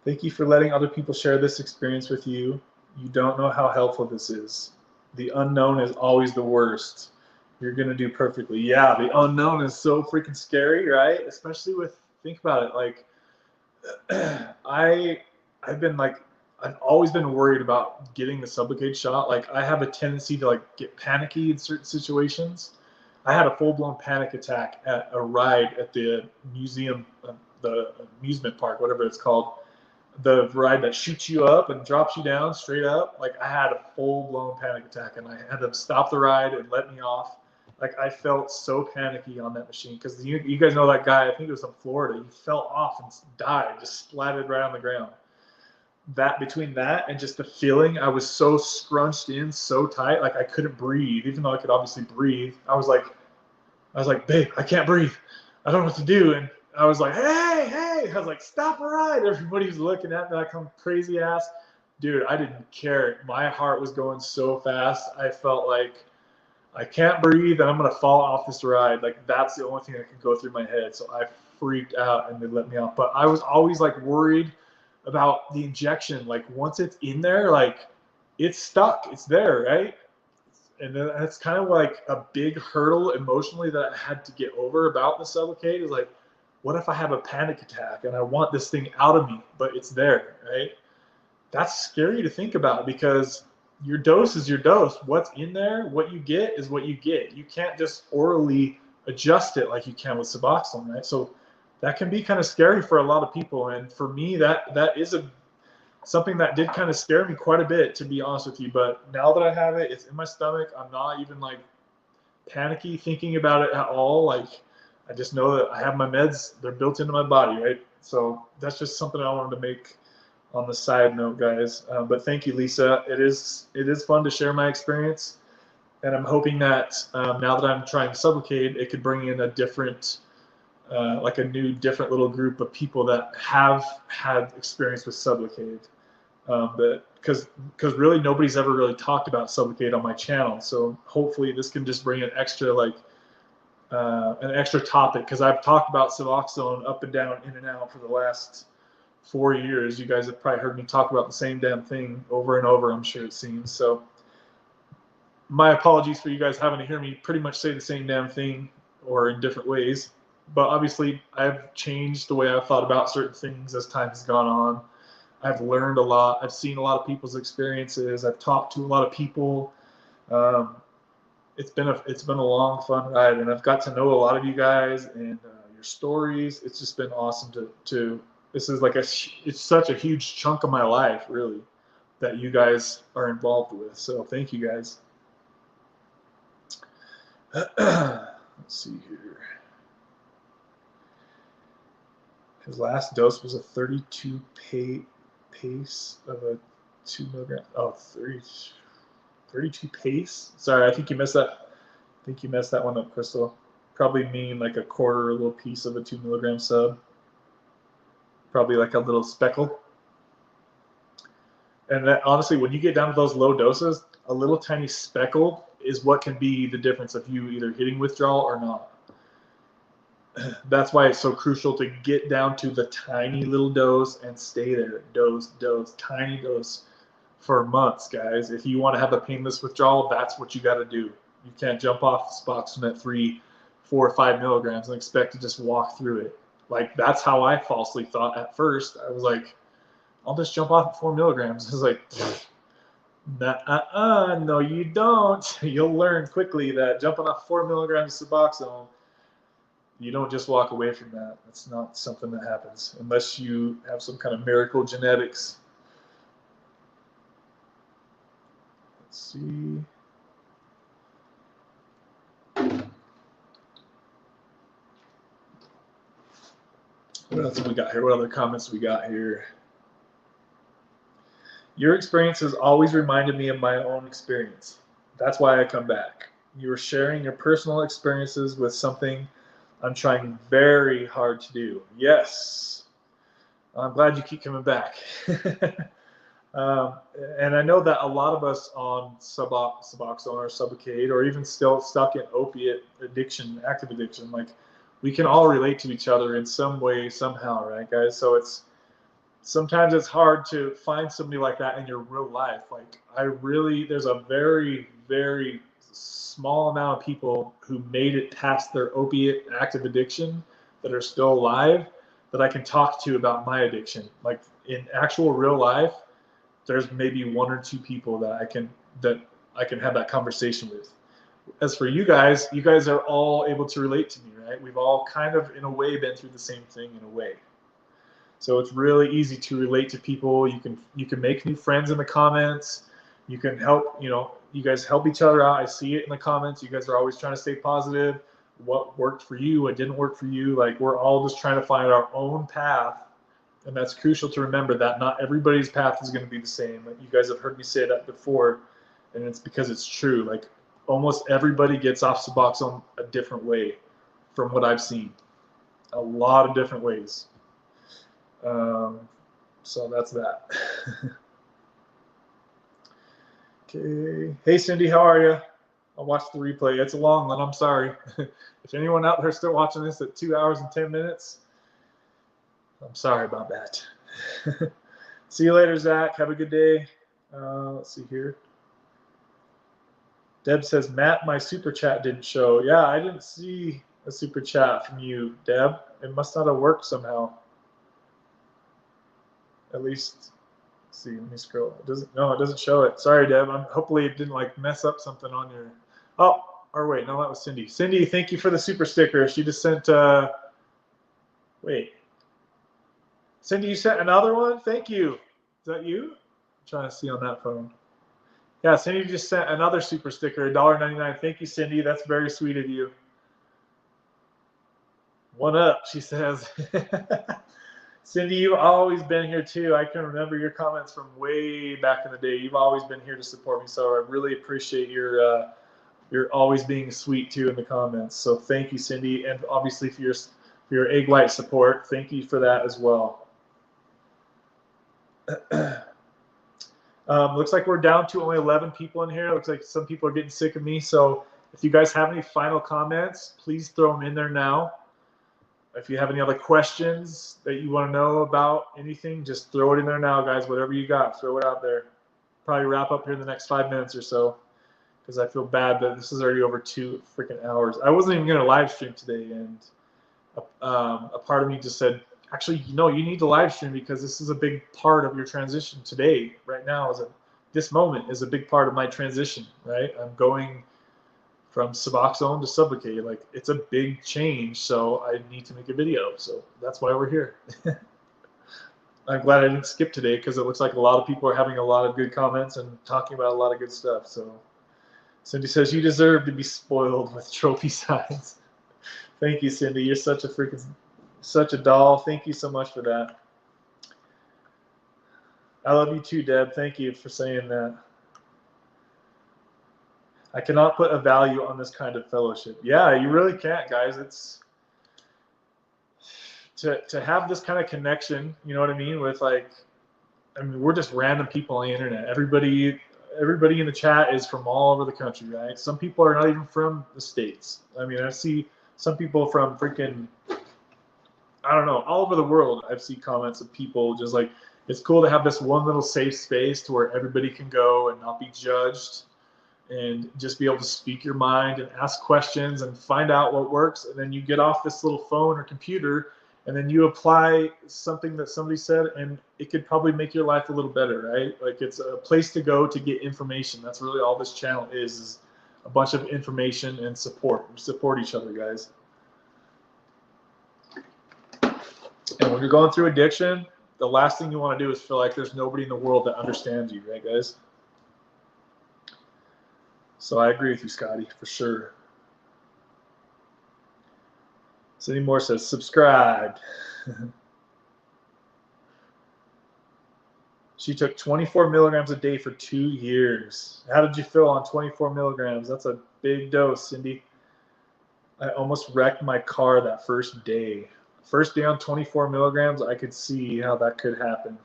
Speaker 1: Thank you for letting other people share this experience with you. You don't know how helpful this is. The unknown is always the worst. You're going to do perfectly. Yeah, the unknown is so freaking scary, right? Especially think about it, like, I've always been worried about getting the Sublocade shot. Like, I have a tendency to like get panicky in certain situations. I had a full-blown panic attack at a ride at the museum, the amusement park, whatever it's called. The ride that shoots you up and drops you down straight up. Like, I had a full-blown panic attack, and I had to stop the ride and let me off. Like, I felt so panicky on that machine because you guys know that guy. I think it was in Florida. He fell off and died, just splattered right on the ground. Between that and just the feeling, I was so scrunched in, so tight, like I couldn't breathe, even though I could obviously breathe. I was like, babe, I can't breathe. I don't know what to do. And I was like, hey, I was like, stop the ride. Everybody was looking at me like I'm crazy ass. Dude, I didn't care. My heart was going so fast. I felt like I can't breathe and I'm going to fall off this ride. Like, that's the only thing that could go through my head. So I freaked out and they let me off. But I was always like worried about the injection. Like, once it's in there, like, it's stuck. It's there, right? And then that's kind of like a big hurdle emotionally that I had to get over about the Sublocade. Is like, what if I have a panic attack and I want this thing out of me, but it's there, right? that's scary to think about, because your dose is your dose. What's in there, what you get is what you get. You can't just orally adjust it like you can with Suboxone, right? So that can be kind of scary for a lot of people. And for me, that is something that did kind of scare me quite a bit, to be honest with you. But now that I have it, it's in my stomach. I'm not even like panicky thinking about it at all. Like, I just know that I have my meds, they're built into my body, right? So that's just something I wanted to make on the side note, guys. But thank you, Lisa. It is fun to share my experience, and I'm hoping that now that I'm trying Sublocade, it could bring in a different, like a new, different little group of people that have had experience with Sublocade. Because really nobody's ever really talked about Sublocade on my channel. So hopefully this can just bring an extra, like an extra topic, because I've talked about Suboxone up and down, in and out for the last 4 years. You guys have probably heard me talk about the same damn thing over and over, I'm sure it seems. So my apologies for you guys having to hear me pretty much say the same damn thing, or in different ways. But obviously I've changed the way I've thought about certain things as time has gone on. I've learned a lot. I've seen a lot of people's experiences. I've talked to a lot of people. It's been a long, fun ride, and I've got to know a lot of you guys and your stories. It's just been awesome to this is like it's such a huge chunk of my life, really, that you guys are involved with. So thank you guys. Let's see here. His last dose was a 32 pace of a 2 milligram. Oh, 32 pace. Sorry, I think you messed that. I think you messed that one up, Crystal. Probably mean like a quarter, a little piece of a 2 milligram sub. Probably like a little speckle. And that, honestly, when you get down to those low doses, a little tiny speckle is what can be the difference of you either hitting withdrawal or not. That's why it's so crucial to get down to the tiny little dose and stay there. Dose, tiny dose for months, guys. If you want to have a painless withdrawal, that's what you got to do. You can't jump off the Suboxone at 3, 4, or 5 milligrams and expect to just walk through it. Like, that's how I falsely thought at first. I was like, I'll just jump off at 4 milligrams. I was like, no, you don't. You'll learn quickly that jumping off 4 milligrams of Suboxone, you don't just walk away from that. It's not something that happens unless you have some kind of miracle genetics. Let's see. What else have we got here? What other comments we got here? Your experience has always reminded me of my own experience. That's why I come back. You are sharing your personal experiences with something I'm trying very hard to do. Yes. I'm glad you keep coming back. And I know that a lot of us on Suboxone or Sublocade, or even still stuck in opiate addiction, active addiction, like, we can all relate to each other in some way, somehow, right, guys? So sometimes it's hard to find somebody like that in your real life. Like, there's a very, very small amount of people who made it past their opiate active addiction that are still alive that I can talk to about my addiction. Like, in actual real life, there's maybe 1 or 2 people that I can have that conversation with. As for you guys are all able to relate to me, right? We've all kind of, in a way, been through the same thing in a way. So it's really easy to relate to people. You can make new friends in the comments. You can help, you guys help each other out. I see it in the comments. You guys are always trying to stay positive. What worked for you, what didn't work for you. Like, we're all just trying to find our own path. And that's crucial to remember, that not everybody's path is going to be the same. Like, you guys have heard me say that before, and it's because it's true. Like, almost everybody gets off Suboxone a different way from what I've seen. A lot of different ways. So that's that. Okay. Hey, Cindy, how are you? I'll watch the replay. It's a long one. I'm sorry. If anyone out there is still watching this at 2 hours and 10 minutes, I'm sorry about that. See you later, Zach. Have a good day. Let's see here. Deb says, Matt, my super chat didn't show. Yeah, I didn't see a super chat from you, Deb. It must not have worked somehow. At least see, let me scroll. It doesn't show it. Sorry, Deb. Hopefully it didn't like mess up something on your. Oh, or wait, no, that was Cindy. Cindy, thank you for the super sticker. She just sent. Wait, Cindy, you sent another one. Thank you. Is that you? I'm trying to see on that phone. Yeah, Cindy just sent another super sticker, $1.99. Thank you, Cindy. That's very sweet of you. One up, she says. Cindy, you've always been here too. I can remember your comments from way back in the day. You've always been here to support me, so I really appreciate your always being sweet too in the comments. So thank you, Cindy, and obviously for your egg white support. Thank you for that as well. Looks like we're down to only 11 people in here. Looks like some people are getting sick of me. So if you guys have any final comments, please throw them in there now. If you have any other questions that you want to know about anything, just throw it in there now, guys. Whatever you got, throw it out there. Probably wrap up here in the next 5 minutes or so, because I feel bad that this is already over 2 freaking hours. I wasn't even going to live stream today, and a part of me just said, actually, no, you need to live stream because this is a big part of your transition today. Right now, this moment is a big part of my transition, right? I'm going from Suboxone to Sublocade. Like, it's a big change, so I need to make a video. So that's why we're here. I'm glad I didn't skip today because it looks like a lot of people are having a lot of good comments and talking about a lot of good stuff. So Cindy says, you deserve to be spoiled with trophy signs. Thank you, Cindy. You're such a doll. Thank you so much for that. I love you too, Deb. Thank you for saying that. I cannot put a value on this kind of fellowship. Yeah, you really can't, guys. It's to have this kind of connection, you know what I mean? With we're just random people on the internet. Everybody in the chat is from all over the country, right? Some people are not even from the States. I mean, I see some people from freaking, I don't know, all over the world. I've seen comments of people just like, it's cool to have this one little safe space to where everybody can go and not be judged and just be able to speak your mind and ask questions and find out what works. And then you get off this little phone or computer and then you apply something that somebody said and it could probably make your life a little better, right? Like, it's a place to go to get information. That's really all this channel is a bunch of information and support. We support each other, guys. And when you're going through addiction, the last thing you want to do is feel like there's nobody in the world that understands you, right, guys? So I agree with you, Scotty, for sure. Cindy Moore says, subscribe. She took 24 milligrams a day for 2 years. How did you feel on 24 milligrams? That's a big dose, Cindy. I almost wrecked my car that first day. First day on 24 milligrams, I could see how that could happen.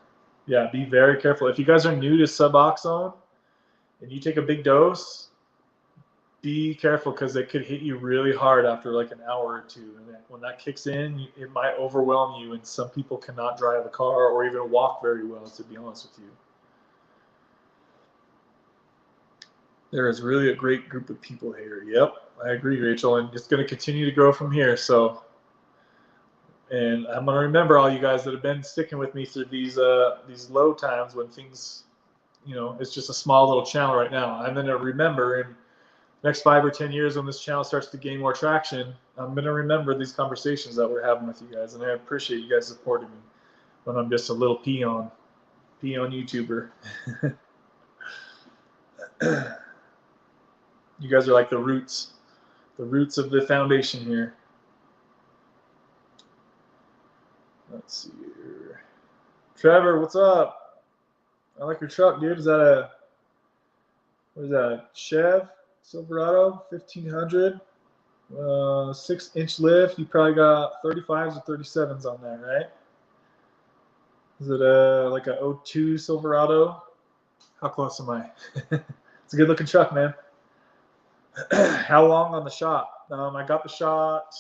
Speaker 1: Yeah, be very careful. If you guys are new to Suboxone and you take a big dose, be careful because it could hit you really hard after like an hour or two. And when that kicks in, it might overwhelm you, and some people cannot drive a car or even walk very well, to be honest with you. There is really a great group of people here. Yep, I agree, Rachel, and it's going to continue to grow from here. So, and I'm going to remember all you guys that have been sticking with me through these low times when things, you know, it's just a small little channel right now. I'm going to remember in next 5 or 10 years when this channel starts to gain more traction, I'm going to remember these conversations that we're having with you guys, and I appreciate you guys supporting me when I'm just a little peon YouTuber. You guys are like the roots of the foundation here. Let's see here. Trevor, what's up? I like your truck, dude. Is that what is that, a Chev Silverado 1500? 6-inch lift. You probably got 35s or 37s on there, right? Is it like a 02 Silverado? How close am I? It's a good looking truck, man. How long on the shot? I got the shot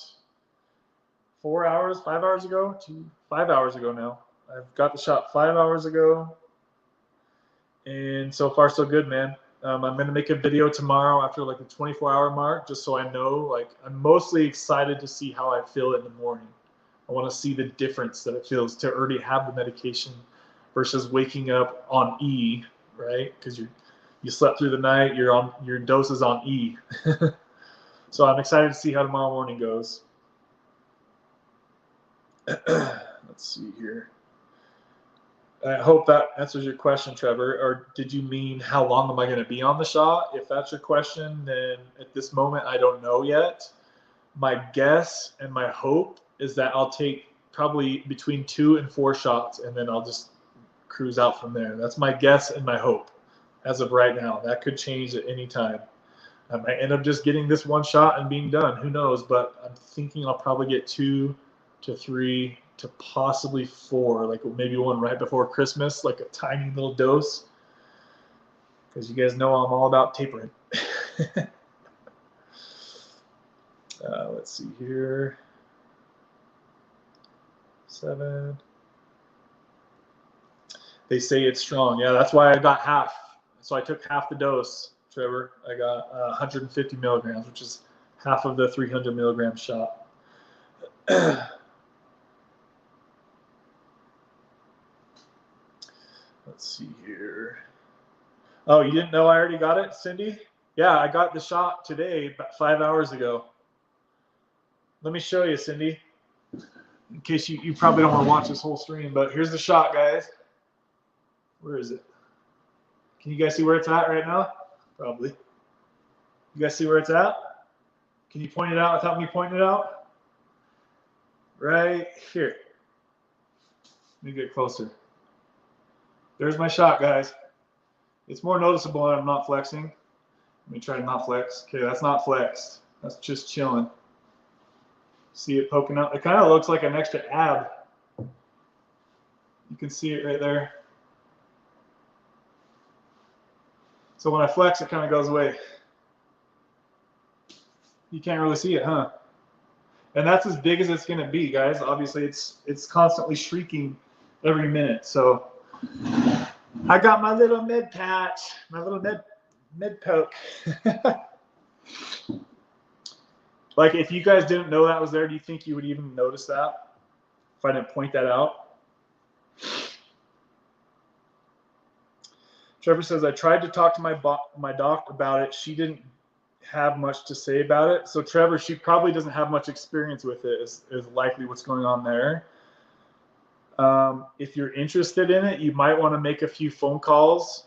Speaker 1: 5 hours ago. 5 hours ago now. I've got the shot 5 hours ago, and so far so good, man. I'm going to make a video tomorrow after like the 24-hour mark, just so I know. Like, I'm mostly excited to see how I feel in the morning. I want to see the difference that it feels to already have the medication versus waking up on E, right? Because you slept through the night, your dose is on E. So I'm excited to see how tomorrow morning goes. Let's see here. I hope that answers your question, Trevor. Or did you mean how long am I going to be on the shot? If that's your question, then at this moment, I don't know yet. My guess and my hope is that I'll take probably between 2 and 4 shots, and then I'll just cruise out from there. That's my guess and my hope as of right now. That could change at any time. I might end up just getting this 1 shot and being done. Who knows? But I'm thinking I'll probably get 2 to 3 to possibly 4, like maybe 1 right before Christmas, like a tiny little dose. Because you guys know I'm all about tapering. Let's see here. 7. They say it's strong. Yeah, that's why I got half. So I took half the dose, Trevor. I got 150 milligrams, which is half of the 300 milligram shot. Let's see here. Oh, you didn't know I already got it, Cindy? Yeah, I got the shot today, about 5 hours ago. Let me show you, Cindy, in case you probably don't want to watch this whole stream, but here's the shot, guys. Where is it? Can you guys see where it's at right now? Probably. You guys see where it's at? Can you point it out without me pointing it out? Right here. Let me get closer. There's my shot, guys. It's more noticeable when I'm not flexing. Let me try to not flex. Okay, that's not flexed. That's just chilling. See it poking out? It kind of looks like an extra ab. You can see it right there. So when I flex, it kind of goes away. You can't really see it, huh? And that's as big as it's going to be, guys. Obviously, it's constantly shrieking every minute. So I got my little med patch, my little med poke. Like, if you guys didn't know that was there, do you think you would even notice that if I didn't point that out? Trevor says, I tried to talk to my doc about it. She didn't have much to say about it. So, Trevor, she probably doesn't have much experience with it, is likely what's going on there. If you're interested in it, you might want to make a few phone calls.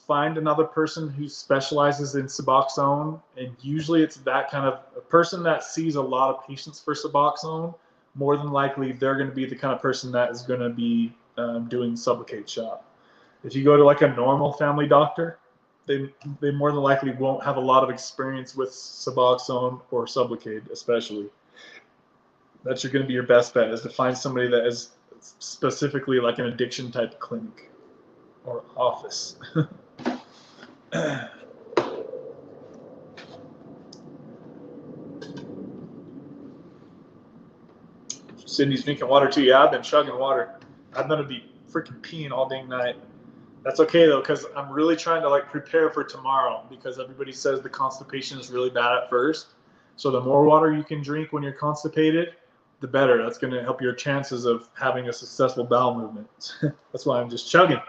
Speaker 1: Find another person who specializes in Suboxone, and usually it's that kind of a person that sees a lot of patients for Suboxone. More than likely, they're going to be the kind of person that is going to be doing Sublocade shot. If you go to like a normal family doctor, they more than likely won't have a lot of experience with Suboxone or Sublocade, especially. That's going to be your best bet, is to find somebody that is specifically like an addiction type clinic or office. Cindy's drinking water too. Yeah, I've been chugging water. I'm gonna be freaking peeing all day night. That's okay though, because I'm really trying to like prepare for tomorrow, because everybody says the constipation is really bad at first. So the more water you can drink when you're constipated, the better. That's going to help your chances of having a successful bowel movement. That's why I'm just chugging.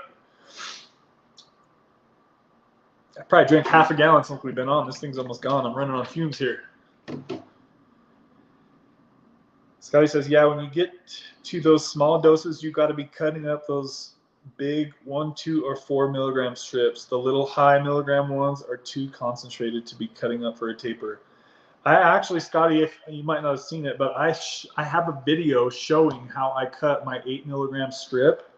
Speaker 1: I probably drank half a gallon since we've been on. This thing's almost gone. I'm running on fumes here. Scotty says, yeah, when you get to those small doses, you got to be cutting up those big 1, 2, or 4 milligram strips. The little high milligram ones are too concentrated to be cutting up for a taper. I actually, Scotty, if you might not have seen it, but I have a video showing how I cut my 8 milligram strip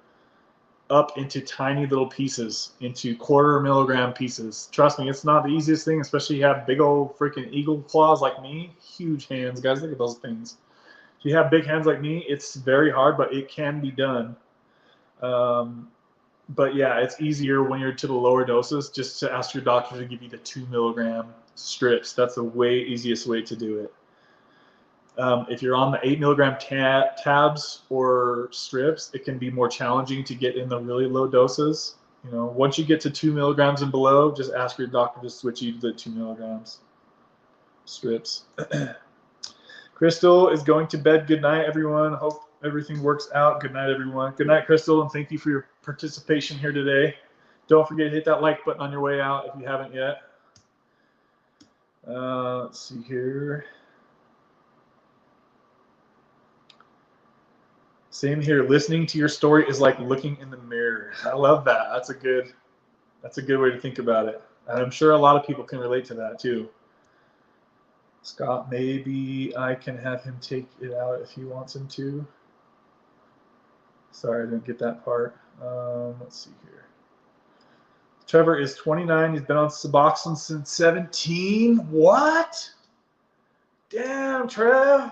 Speaker 1: up into tiny little pieces, into 1/4 milligram pieces. Trust me, it's not the easiest thing, especially if you have big old freaking eagle claws like me. Huge hands, guys. Look at those things. If you have big hands like me, it's very hard, but it can be done. But yeah, it's easier when you're to the lower doses, just to ask your doctor to give you the 2 milligram strips. That's the way easiest way to do it. If you're on the 8 milligram tabs or strips, it can be more challenging to get in the really low doses. You know, once you get to 2 milligrams and below, just ask your doctor to switch you to the 2 milligrams strips. Crystal is going to bed. Good night, everyone. Hope everything works out. Good night, everyone. Good night, Crystal, and thank you for your participation here today. Don't forget to hit that like button on your way out if you haven't yet. Let's see here. Same here. Listening to your story is like looking in the mirror. I love that. That's a good way to think about it. And I'm sure a lot of people can relate to that too. Scott, maybe I can have him take it out if he wants him to. Sorry, I didn't get that part. Let's see here. Trevor is 29. He's been on Suboxone since 17. What? Damn, Trev.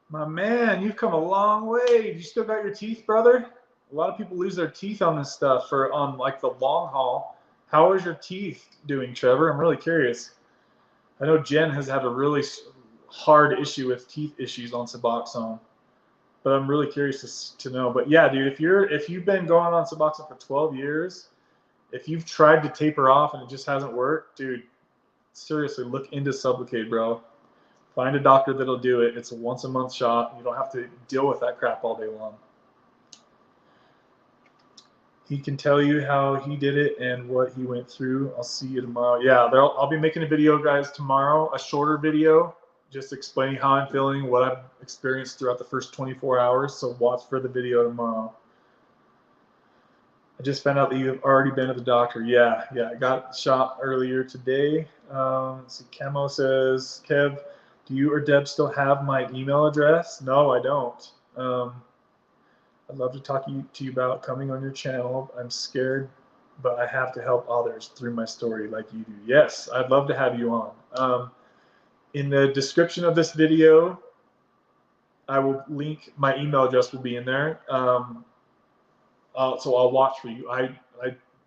Speaker 1: My man, you've come a long way. You still got your teeth, brother? A lot of people lose their teeth on this stuff on like the long haul. How is your teeth doing, Trevor? I'm really curious. I know Jen has had a really hard issue with teeth issues on Suboxone, but I'm really curious to know. But yeah, dude, if you've been going on Suboxone for 12 years, if you've tried to taper off and it just hasn't worked, dude, seriously, look into Sublocade, bro. Find a doctor that'll do it. It's a once-a-month shot. You don't have to deal with that crap all day long. He can tell you how he did it and what he went through. I'll see you tomorrow. Yeah, I'll be making a video, guys, tomorrow, a shorter video, just explaining how I'm feeling, what I've experienced throughout the first 24 hours. So watch for the video tomorrow. I just found out that you've already been to the doctor. Yeah, I got shot earlier today. Let's see, Camo says, Kev, do you or Deb still have my email address? No, I don't. I'd love to talk to you about coming on your channel. I'm scared, but I have to help others through my story like you do. Yes, I'd love to have you on. In the description of this video, I will link, my email address will be in there. So I'll watch for you. I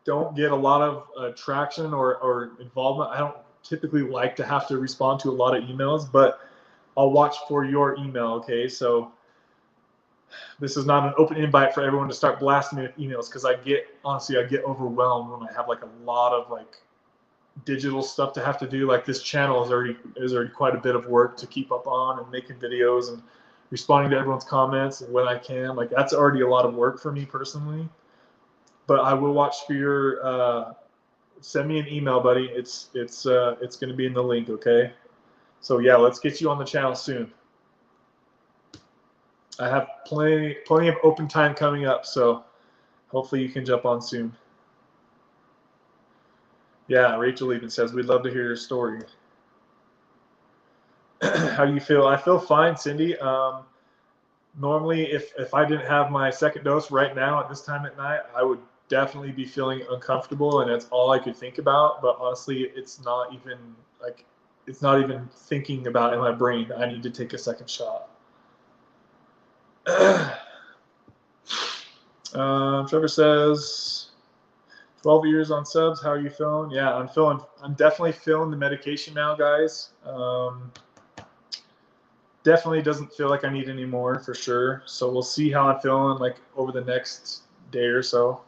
Speaker 1: don't get a lot of traction or involvement. I don't typically like to have to respond to a lot of emails, but I'll watch for your email, okay? So this is not an open invite for everyone to start blasting me with emails, because honestly, I get overwhelmed when I have like a lot of like digital stuff to have to do. Like this channel is already quite a bit of work to keep up on, and making videos and responding to everyone's comments when I can. Like that's already a lot of work for me personally. But I will watch for your send me an email, buddy. It's going to be in the link, okay? So yeah, let's get you on the channel soon. I have plenty of open time coming up, so hopefully you can jump on soon. Yeah, Rachel even says, we'd love to hear your story. How do you feel? I feel fine, Cindy. Normally, if I didn't have my second dose right now at this time at night, I would definitely be feeling uncomfortable, and that's all I could think about. But honestly, it's not even thinking about in my brain. I need to take a second shot. Trevor says, 12 years on subs. How are you feeling? Yeah, I'm definitely feeling the medication now, guys. Definitely doesn't feel like I need any more, for sure. So we'll see how I'm feeling like over the next day or so.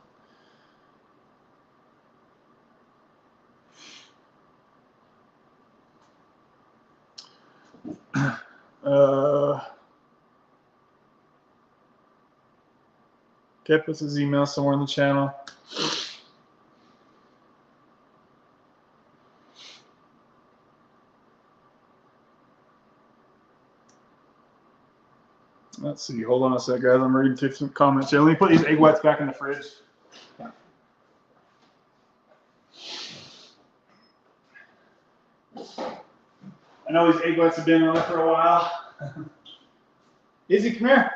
Speaker 1: Okay, puts his email somewhere in the channel. Let's see. Hold on a sec, guys. I'm reading through some comments here. Let me put these egg whites back in the fridge. I know these egg whites have been on there for a while. Izzy, come here.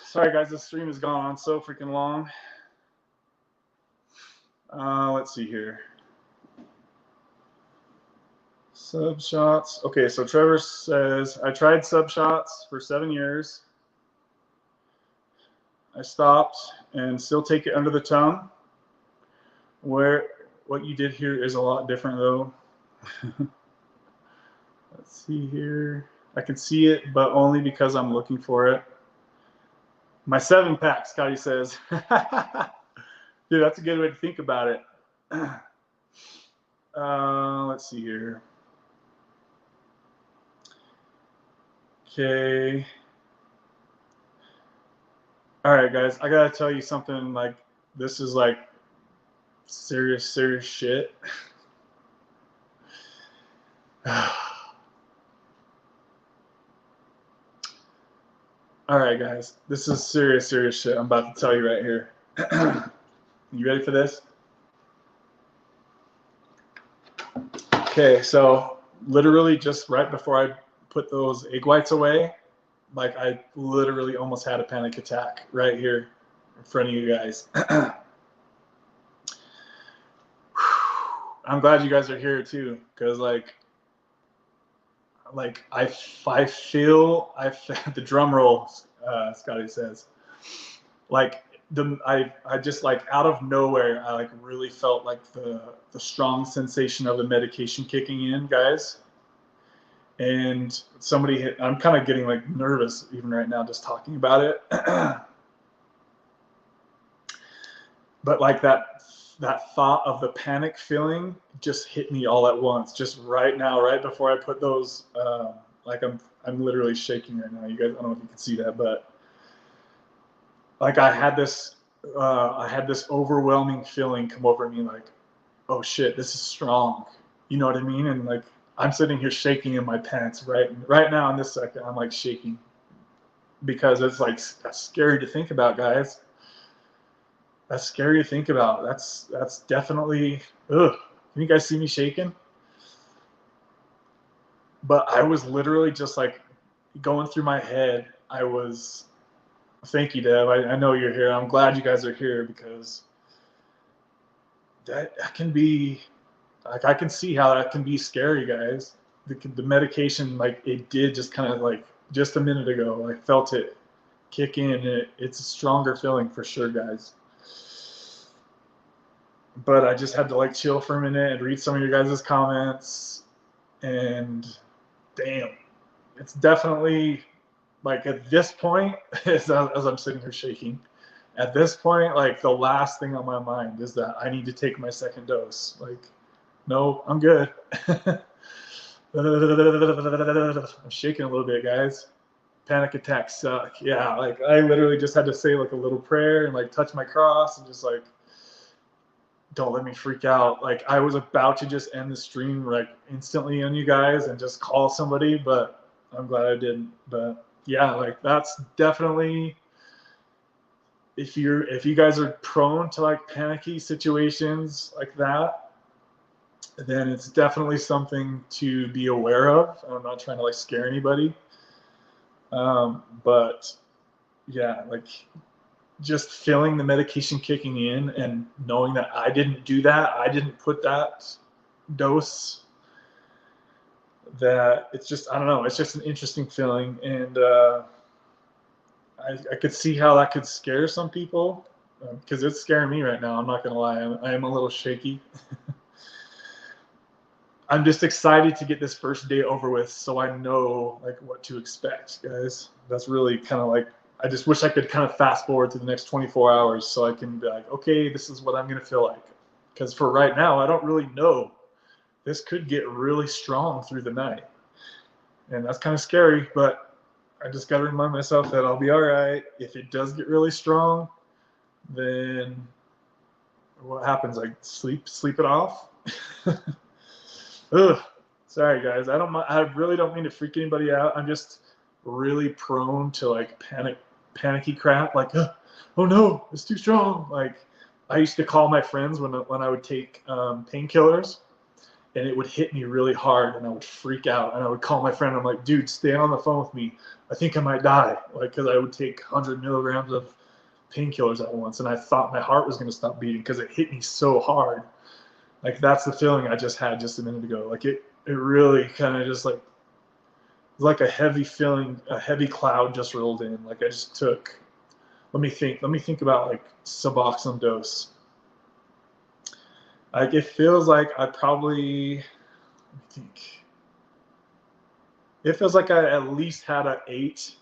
Speaker 1: Sorry, guys. This stream has gone on so freaking long. Let's see here. Sub shots. Okay, so Trevor says, I tried sub shots for 7 years. I stopped and still take it under the tongue. What you did here is a lot different, though. Let's see here. I can see it, but only because I'm looking for it. My 7-pack, Scotty says. Dude, that's a good way to think about it. Let's see here. Okay. All right, guys, I gotta tell you something. Like, this is like serious shit. All right, guys, this is serious shit I'm about to tell you right here. You ready for this? Okay, so literally just right before I put those egg whites away, like I literally almost had a panic attack right here in front of you guys. I'm glad you guys are here too, because like I feel the drum roll. Scotty says, like I just like out of nowhere, I like really felt like the strong sensation of the medication kicking in, guys. And somebody hit. I'm kind of getting like nervous even right now just talking about it. But like that thought of the panic feeling just hit me all at once, just right now, right before I put those. Like I'm literally shaking right now. You guys, I don't know if you can see that, but like I had this overwhelming feeling come over me, like, oh shit, this is strong. You know what I mean? And like I'm sitting here shaking in my pants right now in this second. I'm like shaking because it's like that's scary to think about, guys. That's scary to think about. That's definitely, ugh. Can you guys see me shaking? But I was literally just like going through my head. Thank you, Deb. I know you're here. I'm glad you guys are here because that can be, like, I can see how that can be scary, guys. The medication, like, it did just kind of like just a minute ago, I felt it kick in. It's a stronger feeling for sure, guys. But I just had to like chill for a minute and read some of your guys' comments. And damn, it's definitely like at this point, as I'm sitting here shaking, at this point, like the last thing on my mind is that I need to take my second dose. Like, no, I'm good. I'm shaking a little bit, guys. Panic attacks suck. Yeah, like I literally just had to say like a little prayer and like touch my cross and just like, don't let me freak out. Like I was about to just end the stream like instantly on you guys and just call somebody, but I'm glad I didn't. But yeah, like that's definitely, if you guys are prone to like panicky situations like that, then it's definitely something to be aware of. I'm not trying to like scare anybody. But yeah, like just feeling the medication kicking in and knowing that I didn't do that, I didn't put that dose, that it's just, I don't know, it's just an interesting feeling. And I could see how that could scare some people, because it's scaring me right now. I'm not gonna lie, I am a little shaky. I'm just excited to get this first day over with so I know like what to expect, guys. That's really kind of like, I just wish I could kind of fast forward to the next 24 hours so I can be like, okay, this is what I'm going to feel like. Because for right now, I don't really know. This could get really strong through the night. And that's kind of scary, but I just got to remind myself that I'll be all right. If it does get really strong, then what happens? Like sleep it off? Ugh. Sorry, guys. I really don't mean to freak anybody out. I'm just really prone to like panicky crap. Like, oh no, it's too strong. Like, I used to call my friends when I would take painkillers, and it would hit me really hard, and I would freak out. And I would call my friend. I'm like, dude, stay on the phone with me. I think I might die. Like, because I would take 100 milligrams of painkillers at once, and I thought my heart was going to stop beating because it hit me so hard. Like that's the feeling I just had just a minute ago. Like it really kind of just like a heavy feeling, a heavy cloud just rolled in. Like I just took, let me think about like Suboxone dose. Like it feels like I probably, let me think. It feels like I at least had an 8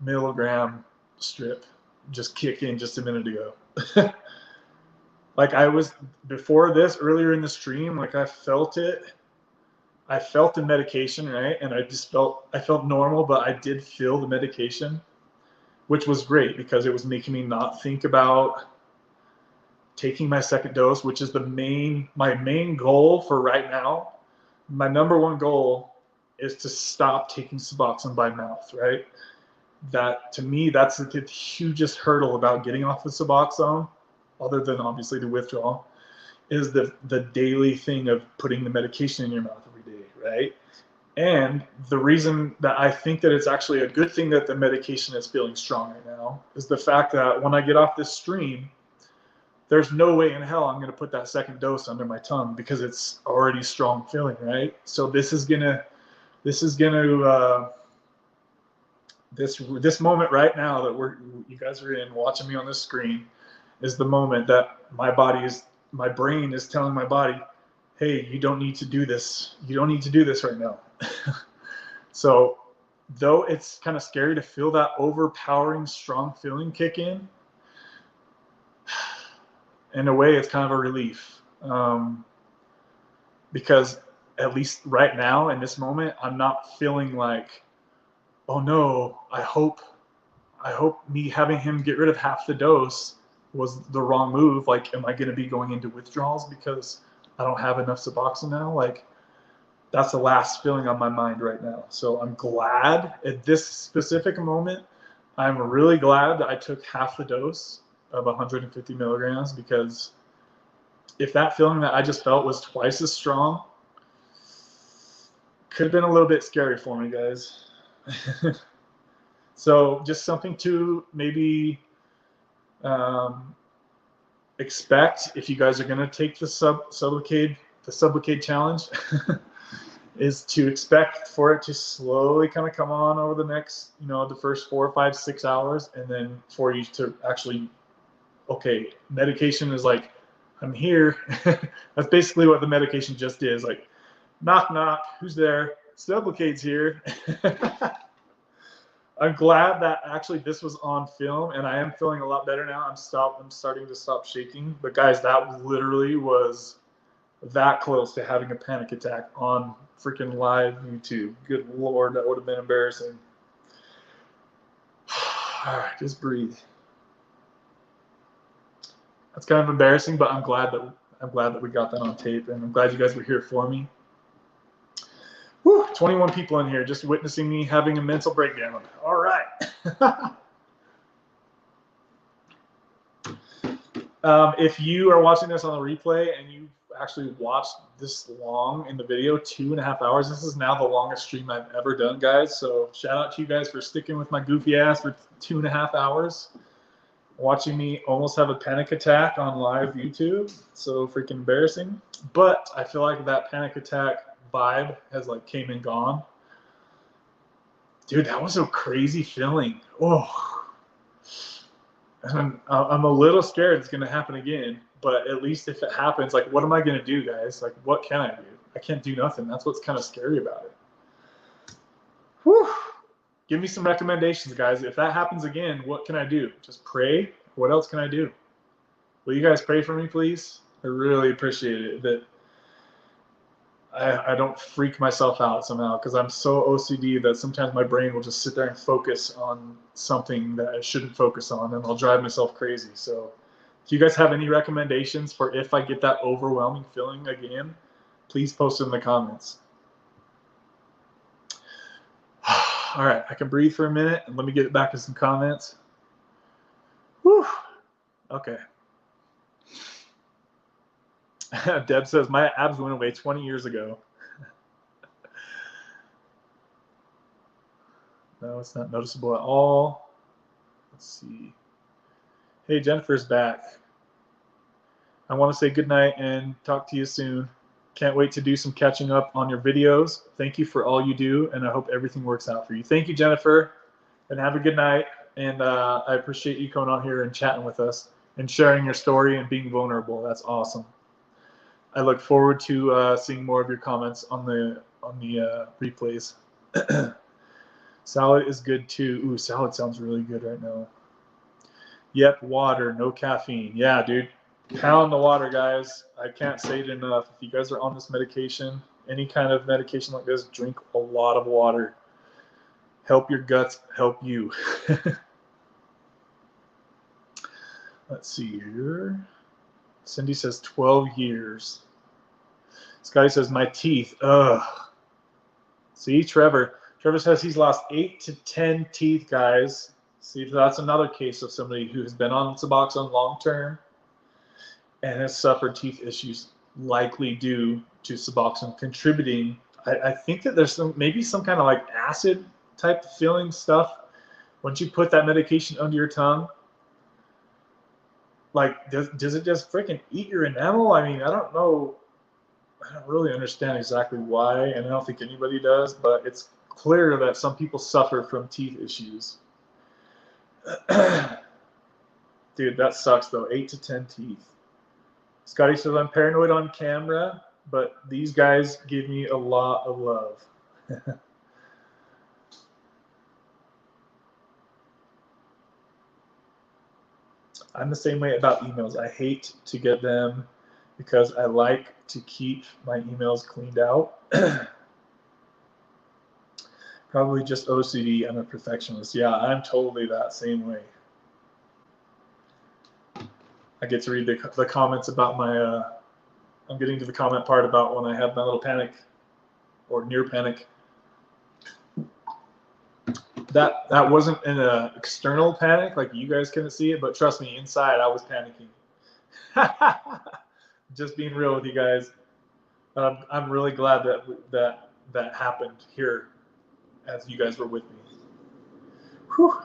Speaker 1: milligram strip just kick in just a minute ago. Like I was, before this, earlier in the stream, like I felt it. I felt the medication, right? And I felt normal, but I did feel the medication, which was great because it was making me not think about taking my second dose, which is my main goal for right now. My number one goal is to stop taking Suboxone by mouth, right? That, to me, that's the hugest hurdle about getting off the Suboxone, other than obviously the withdrawal, is the daily thing of putting the medication in your mouth every day, right? And the reason that I think that it's actually a good thing that the medication is feeling strong right now is the fact that when I get off this stream, there's no way in hell I'm going to put that second dose under my tongue because it's already strong feeling, right? So this moment right now that you guys are in watching me on this screen is the moment that my brain is telling my body, hey, you don't need to do this. You don't need to do this right now. So though it's kind of scary to feel that overpowering strong feeling kick in a way it's kind of a relief, because at least right now in this moment, I'm not feeling like, oh no, I hope me having him get rid of half the dose was the wrong move. Like, am I going to be going into withdrawals because I don't have enough Suboxone now? Like, that's the last feeling on my mind right now. So I'm glad at this specific moment, I'm really glad that I took half the dose of 150 milligrams, because if that feeling that I just felt was twice as strong, could have been a little bit scary for me, guys. So just something to maybe expect if you guys are going to take the Sublocade challenge is to expect for it to slowly kind of come on over the next, the first 4, 5, 6 hours, and then for you to actually, okay, medication is like, I'm here. That's basically what the medication just is. Like, knock, knock, who's there? Sublocade's here. I'm glad that actually this was on film, and I am feeling a lot better now. I'm starting to stop shaking. But guys, that literally was that close to having a panic attack on freaking live YouTube. Good Lord, that would have been embarrassing. All right, just breathe. That's kind of embarrassing, but I'm glad that we got that on tape, and I'm glad you guys were here for me. Whew, 21 people in here just witnessing me having a mental breakdown. All right. If you are watching this on the replay and you actually watched this long in the video, 2.5 hours, this is now the longest stream I've ever done, guys. So shout out to you guys for sticking with my goofy ass for 2.5 hours, watching me almost have a panic attack on live YouTube. So freaking embarrassing. But I feel like that panic attack vibe has like came and gone. Dude, that was a crazy feeling. Oh, I'm a little scared it's going to happen again, but at least if it happens, like, what am I going to do, guys? Like, what can I do? I can't do nothing. That's what's kind of scary about it. Whew. Give me some recommendations, guys. If that happens again, what can I do? Just pray? What else can I do? Will you guys pray for me, please? I really appreciate it that I don't freak myself out somehow, because I'm so OCD that sometimes my brain will just sit there and focus on something that I shouldn't focus on, and I'll drive myself crazy. So if you guys have any recommendations for if I get that overwhelming feeling again, please post it in the comments. All right, I can breathe for a minute, and let me get back to some comments. Whew. Okay. Deb says, my abs went away 20 years ago. No, it's not noticeable at all. Let's see. Hey, Jennifer's back. I want to say good night and talk to you soon. Can't wait to do some catching up on your videos. Thank you for all you do, and I hope everything works out for you. Thank you, Jennifer, and have a good night. And I appreciate you coming on here and chatting with us and sharing your story and being vulnerable. That's awesome. I look forward to seeing more of your comments on the replays. Salad is good too. Ooh, salad sounds really good right now. Yep, water, no caffeine. Yeah, dude. Pound the water, guys. I can't say it enough. If you guys are on this medication, any kind of medication like this, drink a lot of water. Help your guts help you. Let's see here. Cindy says 12 years. Scotty says my teeth. Ugh. See, Trevor says he's lost 8 to 10 teeth, guys. See, that's another case of somebody who has been on Suboxone long term and has suffered teeth issues, likely due to Suboxone contributing. I think that there's maybe some kind of like acid type feeling stuff. Once you put that medication under your tongue, like does it just freaking eat your enamel? I mean, I don't know. I don't really understand exactly why, and I don't think anybody does, but it's clear that some people suffer from teeth issues. Dude, that sucks though. 8 to 10 teeth. Scotty says I'm paranoid on camera, but these guys give me a lot of love. I'm the same way about emails. I hate to get them because I like to keep my emails cleaned out. Probably just OCD. I'm a perfectionist. Yeah, I'm totally that same way. I get to read the comments about my, I'm getting to the comment part about when I have my little panic or near panic. That wasn't an external panic, like you guys couldn't see it, but trust me, inside I was panicking. Just being real with you guys. I'm really glad that happened here as you guys were with me. Whew.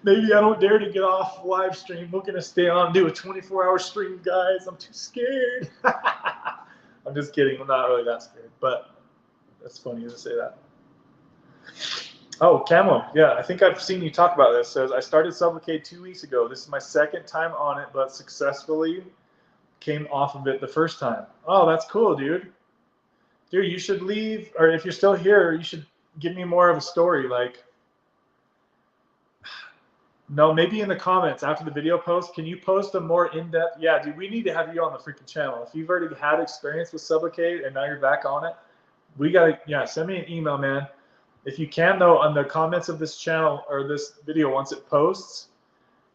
Speaker 1: Maybe I don't dare to get off live stream. We're going to stay on and do a 24-hour stream, guys. I'm too scared. I'm just kidding. I'm not really that scared, but that's funny to say that. Oh, Camo. Yeah, I think I've seen you talk about this. It says, I started Sublocade 2 weeks ago. This is my second time on it, but successfully came off of it the first time. Oh, that's cool, dude. Dude, you should leave, or if you're still here, you should give me more of a story. Like, no, maybe in the comments after the video post, can you post a more in-depth? Yeah, dude, we need to have you on the freaking channel. If you've already had experience with Sublocade and now you're back on it, we got to, yeah, send me an email, man. If you can, though, on the comments of this channel or this video, once it posts,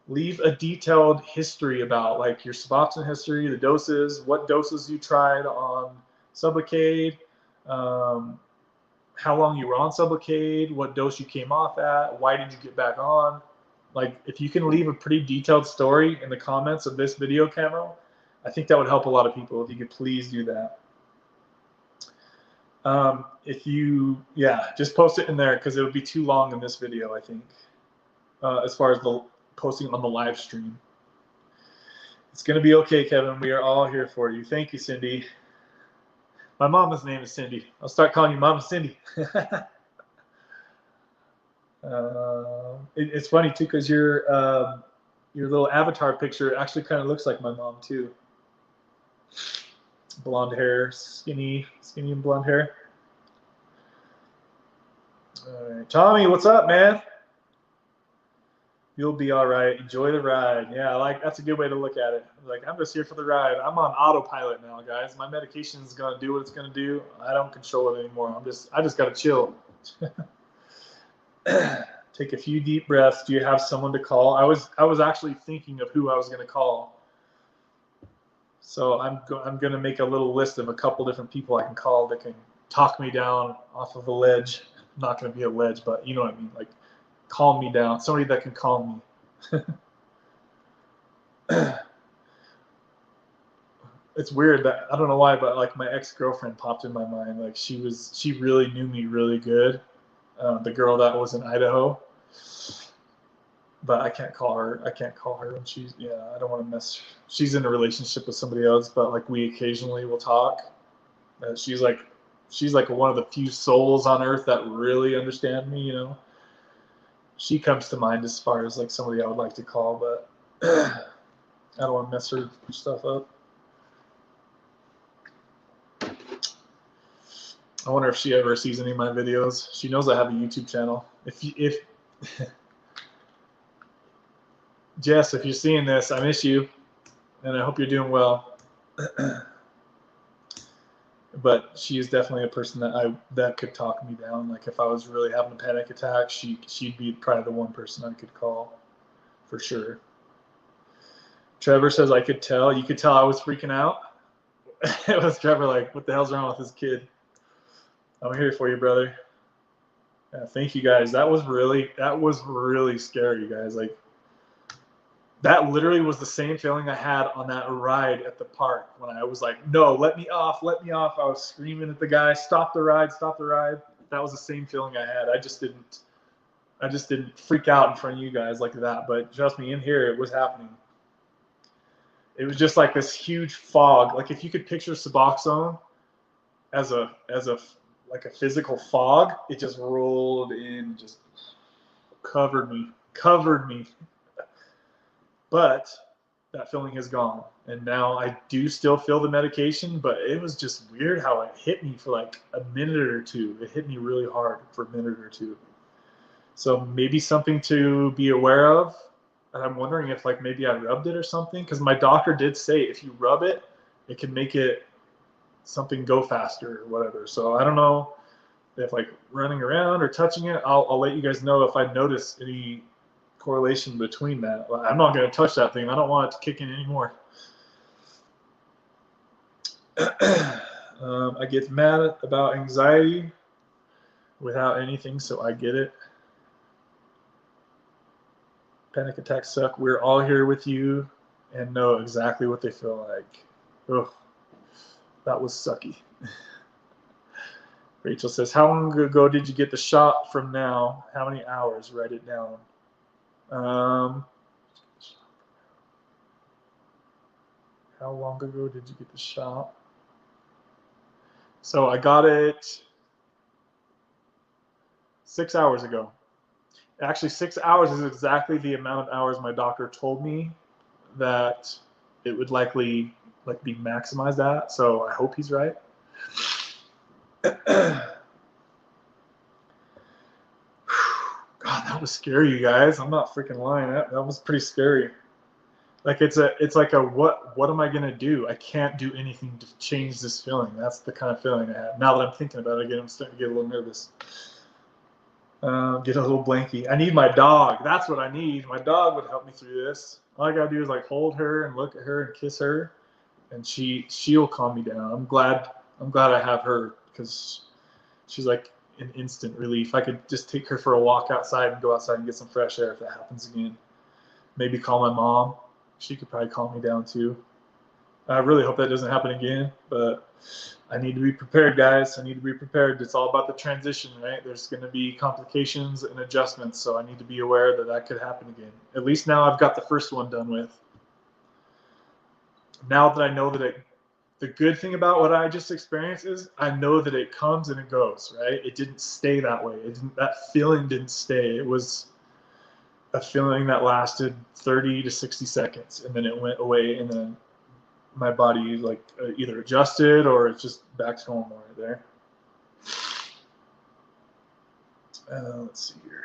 Speaker 1: leave a detailed history about like your Suboxone history, the doses, what doses you tried on Sublocade, how long you were on Sublocade, what dose you came off at, why did you get back on. Like, if you can leave a pretty detailed story in the comments of this video, Camo, I think that would help a lot of people. If you could please do that. If you, yeah, just post it in there because it would be too long in this video, I think, as far as the posting on the live stream. It's going to be okay, Kevin. We are all here for you. Thank you, Cindy. My mama's name is Cindy. I'll start calling you Mama Cindy. It's funny too because your little avatar picture actually kind of looks like my mom too. Blonde hair, skinny and blonde hair. All right, Tommy, what's up, man? You'll be all right. Enjoy the ride. Yeah, like that's a good way to look at it. Like, I'm just here for the ride. I'm on autopilot now, guys. My medication is gonna do what it's gonna do. I don't control it anymore. I just gotta chill. Take a few deep breaths. Do you have someone to call? I was actually thinking of who I was gonna call. So I'm gonna make a little list of a couple different people I can call that can talk me down off of a ledge. Not gonna be a ledge, but you know what I mean. Like, calm me down. Somebody that can calm me. It's weird that I don't know why, but like my ex-girlfriend popped in my mind. Like she really knew me really good. The girl that was in Idaho. But I can't call her. And she's, yeah, I don't want to mess. She's in a relationship with somebody else, but like we occasionally will talk. She's like one of the few souls on earth that really understand me, you know. She comes to mind as far as like somebody I would like to call, but I don't want to mess her stuff up. I wonder if she ever sees any of my videos. She knows I have a YouTube channel. If Jess, if you're seeing this, I miss you, and I hope you're doing well. but she is definitely a person that could talk me down. Like if I was really having a panic attack, she'd be probably the one person I could call for sure. Trevor says I could tell. You could tell I was freaking out. It was Trevor like, what the hell's wrong with this kid? I'm here for you, brother. Yeah, thank you guys. That was really scary, guys. Like that literally was the same feeling I had on that ride at the park when I was like, no, let me off, let me off. I was screaming at the guy, stop the ride, stop the ride. That was the same feeling I had. I just didn't freak out in front of you guys like that. But trust me, in here it was happening. It was just like this huge fog. Like if you could picture Suboxone as a like a physical fog, it just rolled in, just covered me. But that feeling has gone, and now I do still feel the medication, but it was just weird how it hit me for like a minute or two. It hit me really hard for a minute or two. So maybe something to be aware of. And I'm wondering if like maybe I rubbed it or something, because my doctor did say if you rub it, it can make it something go faster or whatever. So I don't know if like running around or touching it, I'll let you guys know if I notice any correlation between that. I'm not going to touch that thing. I don't want it to kick in anymore. I get mad about anxiety without anything, so I get it. Panic attacks suck. We're all here with you and know exactly what they feel like. Ugh, that was sucky. Rachel says, how long ago did you get the shot from now? How many hours? Write it down. How long ago did you get the shot? So I got it 6 hours ago. Actually, 6 hours is exactly the amount of hours my doctor told me that it would likely like be maximized at. So I hope he's right. God, that was scary, you guys. I'm not freaking lying. That was pretty scary. Like it's like a what am I gonna do? I can't do anything to change this feeling. That's the kind of feeling I have. Now that I'm thinking about it again, I'm starting to get a little nervous. Get a little blanky. I need my dog. That's what I need. My dog would help me through this. All I gotta do is like hold her and look at her and kiss her, and she'll calm me down. I'm glad I have her, because she's like an instant relief. I could just take her for a walk outside and go outside and get some fresh air if that happens again. Maybe call my mom. She could probably calm me down too. I really hope that doesn't happen again, but I need to be prepared, guys. I need to be prepared. It's all about the transition, right? There's going to be complications and adjustments, so I need to be aware that that could happen again. At least now I've got the first one done with. Now that I know that the good thing about what I just experienced is I know that it comes and it goes, right? It didn't stay that way. That feeling didn't stay. It was a feeling that lasted 30 to 60 seconds, and then it went away, and then my body like either adjusted or it's just back to normal right there. Let's see here.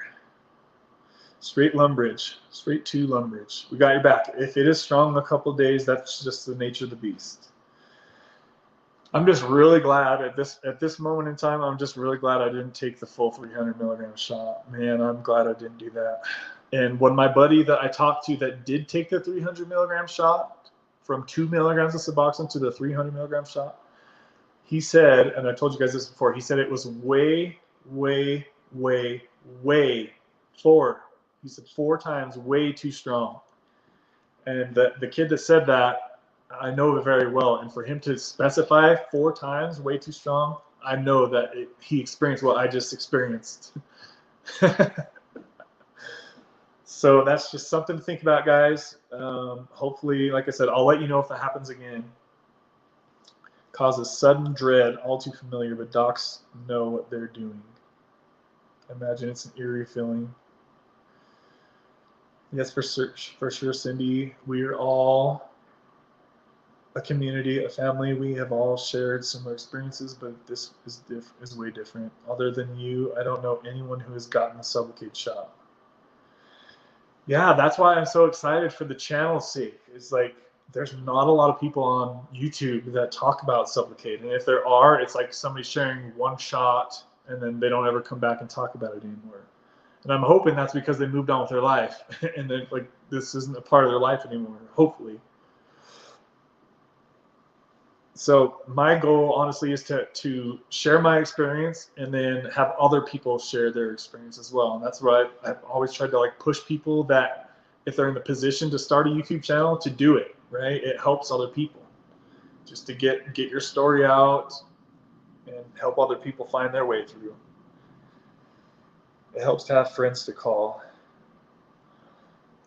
Speaker 1: Straight Lumbridge, straight to Lumbridge. We got your back. If it is strong in a couple of days, that's just the nature of the beast. I'm just really glad at this moment in time. I'm just really glad I didn't take the full 300 milligram shot. Man, I'm glad I didn't do that. And when my buddy that I talked to that did take the 300 milligram shot, from 2 milligrams of Suboxone to the 300 milligram shot, he said, and I told you guys this before, he said it was way, way, way, way, he said 4 times way too strong. And the kid that said that, I know it very well. And for him to specify 4 times way too strong, I know that he experienced what I just experienced. So that's just something to think about, guys. Hopefully, like I said, I'll let you know if that happens again. Causes sudden dread, all too familiar, but docs know what they're doing. I imagine it's an eerie feeling. Yes, for sure, Cindy. We're all a community, a family. We have all shared similar experiences, but this is way different. Other than you, I don't know anyone who has gotten the Sublocade shot. Yeah, that's why I'm so excited for the channel's sake. It's like there's not a lot of people on YouTube that talk about Sublocade. And if there are, it's like somebody sharing one shot and then they don't ever come back and talk about it anymore. And I'm hoping that's because they moved on with their life and then like this isn't a part of their life anymore, hopefully. So my goal, honestly, is to share my experience and then have other people share their experience as well. And that's what I've always tried to like push people that if they're in the position to start a YouTube channel, to do it, right? It helps other people just to get your story out and help other people find their way through. It helps to have friends to call.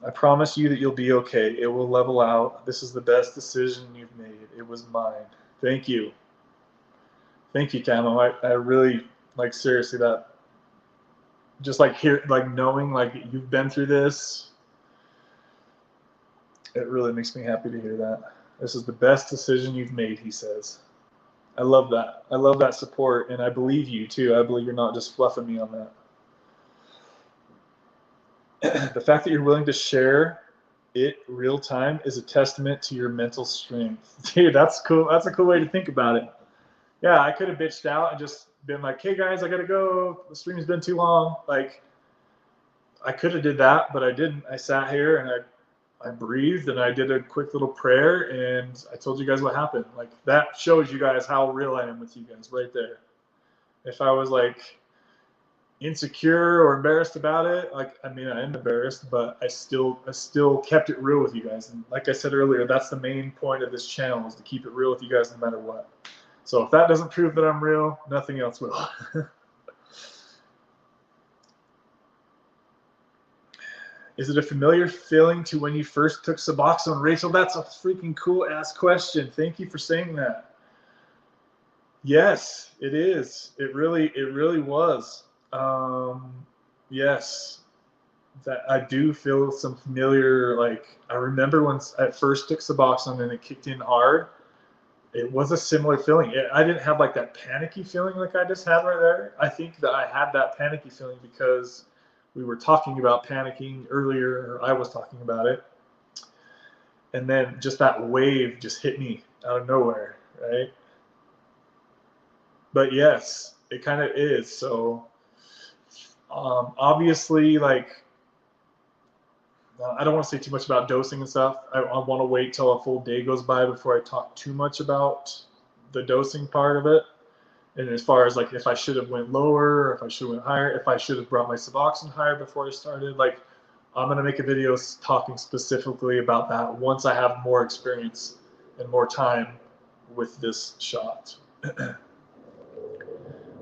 Speaker 1: I promise you that you'll be okay. It will level out. This is the best decision you've made. It was mine. Thank you. Thank you, Camo. I really, like, seriously, that just like knowing like you've been through this, it really makes me happy to hear that. This is the best decision you've made, he says. I love that. I love that support, and I believe you too. I believe you're not just fluffing me on that. The fact that you're willing to share it real time is a testament to your mental strength. Dude, that's cool. That's a cool way to think about it. Yeah, I could have bitched out and just been like, hey guys, I gotta go. The stream's been too long. Like, I could have did that, but I didn't. I sat here and I breathed and I did a quick little prayer and I told you guys what happened. Like, that shows you guys how real I am with you guys right there. If I was like insecure or embarrassed about it, like, I mean, I am embarrassed, but I still kept it real with you guys. And like I said earlier, that's the main point of this channel, is to keep it real with you guys no matter what. So if that doesn't prove that I'm real, nothing else will. Is it a familiar feeling to when you first took Suboxone? Rachel, that's a freaking cool ass question. Thank you for saying that. Yes, it is. It really was. Yes, that I do feel some familiar, like, I remember when I first took Suboxone and it kicked in hard. It was a similar feeling. I didn't have like that panicky feeling like I just had right there. I think that I had that panicky feeling because we were talking about panicking earlier, or I was talking about it. And then just that wave just hit me out of nowhere, right? But yes, it kind of is. So obviously, like, I don't want to say too much about dosing and stuff. I want to wait till a full day goes by before I talk too much about the dosing part of it. And as far as like if I should have went lower, or if I should have went higher, if I should have brought my Suboxone higher before I started, like, I'm going to make a video talking specifically about that once I have more experience and more time with this shot.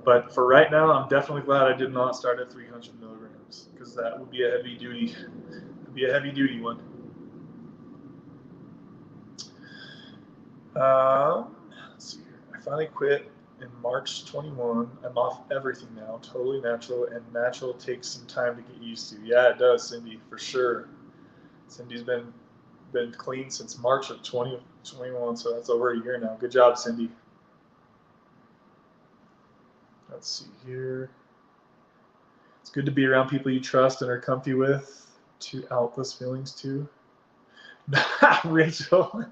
Speaker 1: But for right now, I'm definitely glad I did not start at 300 milligrams, because that would be a heavy duty one. Let's see here. I finally quit in March 21. I'm off everything now, totally natural, and natural takes some time to get used to. Yeah, it does, Cindy, for sure. Cindy's been clean since March of 2021, so that's over a year now. Good job, Cindy. Let's see here. It's good to be around people you trust and are comfy with to out those feelings too. Rachel.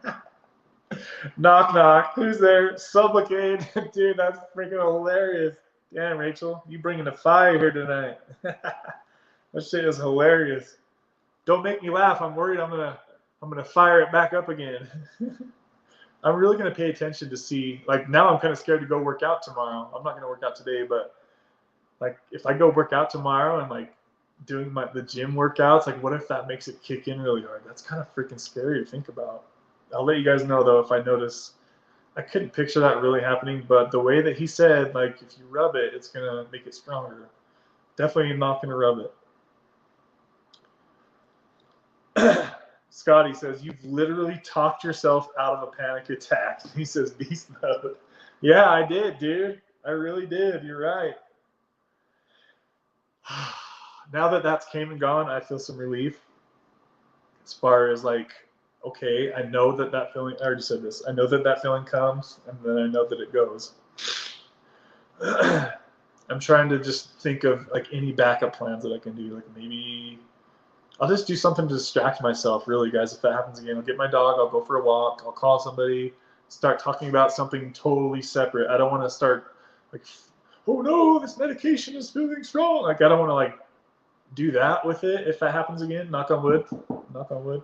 Speaker 1: Knock, knock. Who's there? Sublocade. Dude, that's freaking hilarious. Damn, Rachel, you bringing the fire here tonight. That shit is hilarious. Don't make me laugh. I'm worried I'm gonna fire it back up again. I'm really gonna pay attention to see. Like, now I'm kind of scared to go work out tomorrow. I'm not gonna work out today, but like if I go work out tomorrow and like doing the gym workouts, like what if that makes it kick in really hard? That's kind of freaking scary to think about. I'll let you guys know though if I notice. I couldn't picture that really happening, but the way that he said, like, if you rub it, it's gonna make it stronger. Definitely not gonna rub it. Scotty says, you've literally talked yourself out of a panic attack. He says, beast mode. Yeah, I did, dude. I really did. You're right. Now that that's came and gone, I feel some relief. As far as like, okay, I know that feeling, I already said this, I know that feeling comes, and then I know that it goes. I'm trying to just think of like any backup plans that I can do. Like maybe I'll just do something to distract myself, really, guys. If that happens again, I'll get my dog, I'll go for a walk, I'll call somebody, start talking about something totally separate. I don't want to start like, oh no, this medication is feeling strong. Like, I don't want to like do that with it if that happens again. Knock on wood. Knock on wood.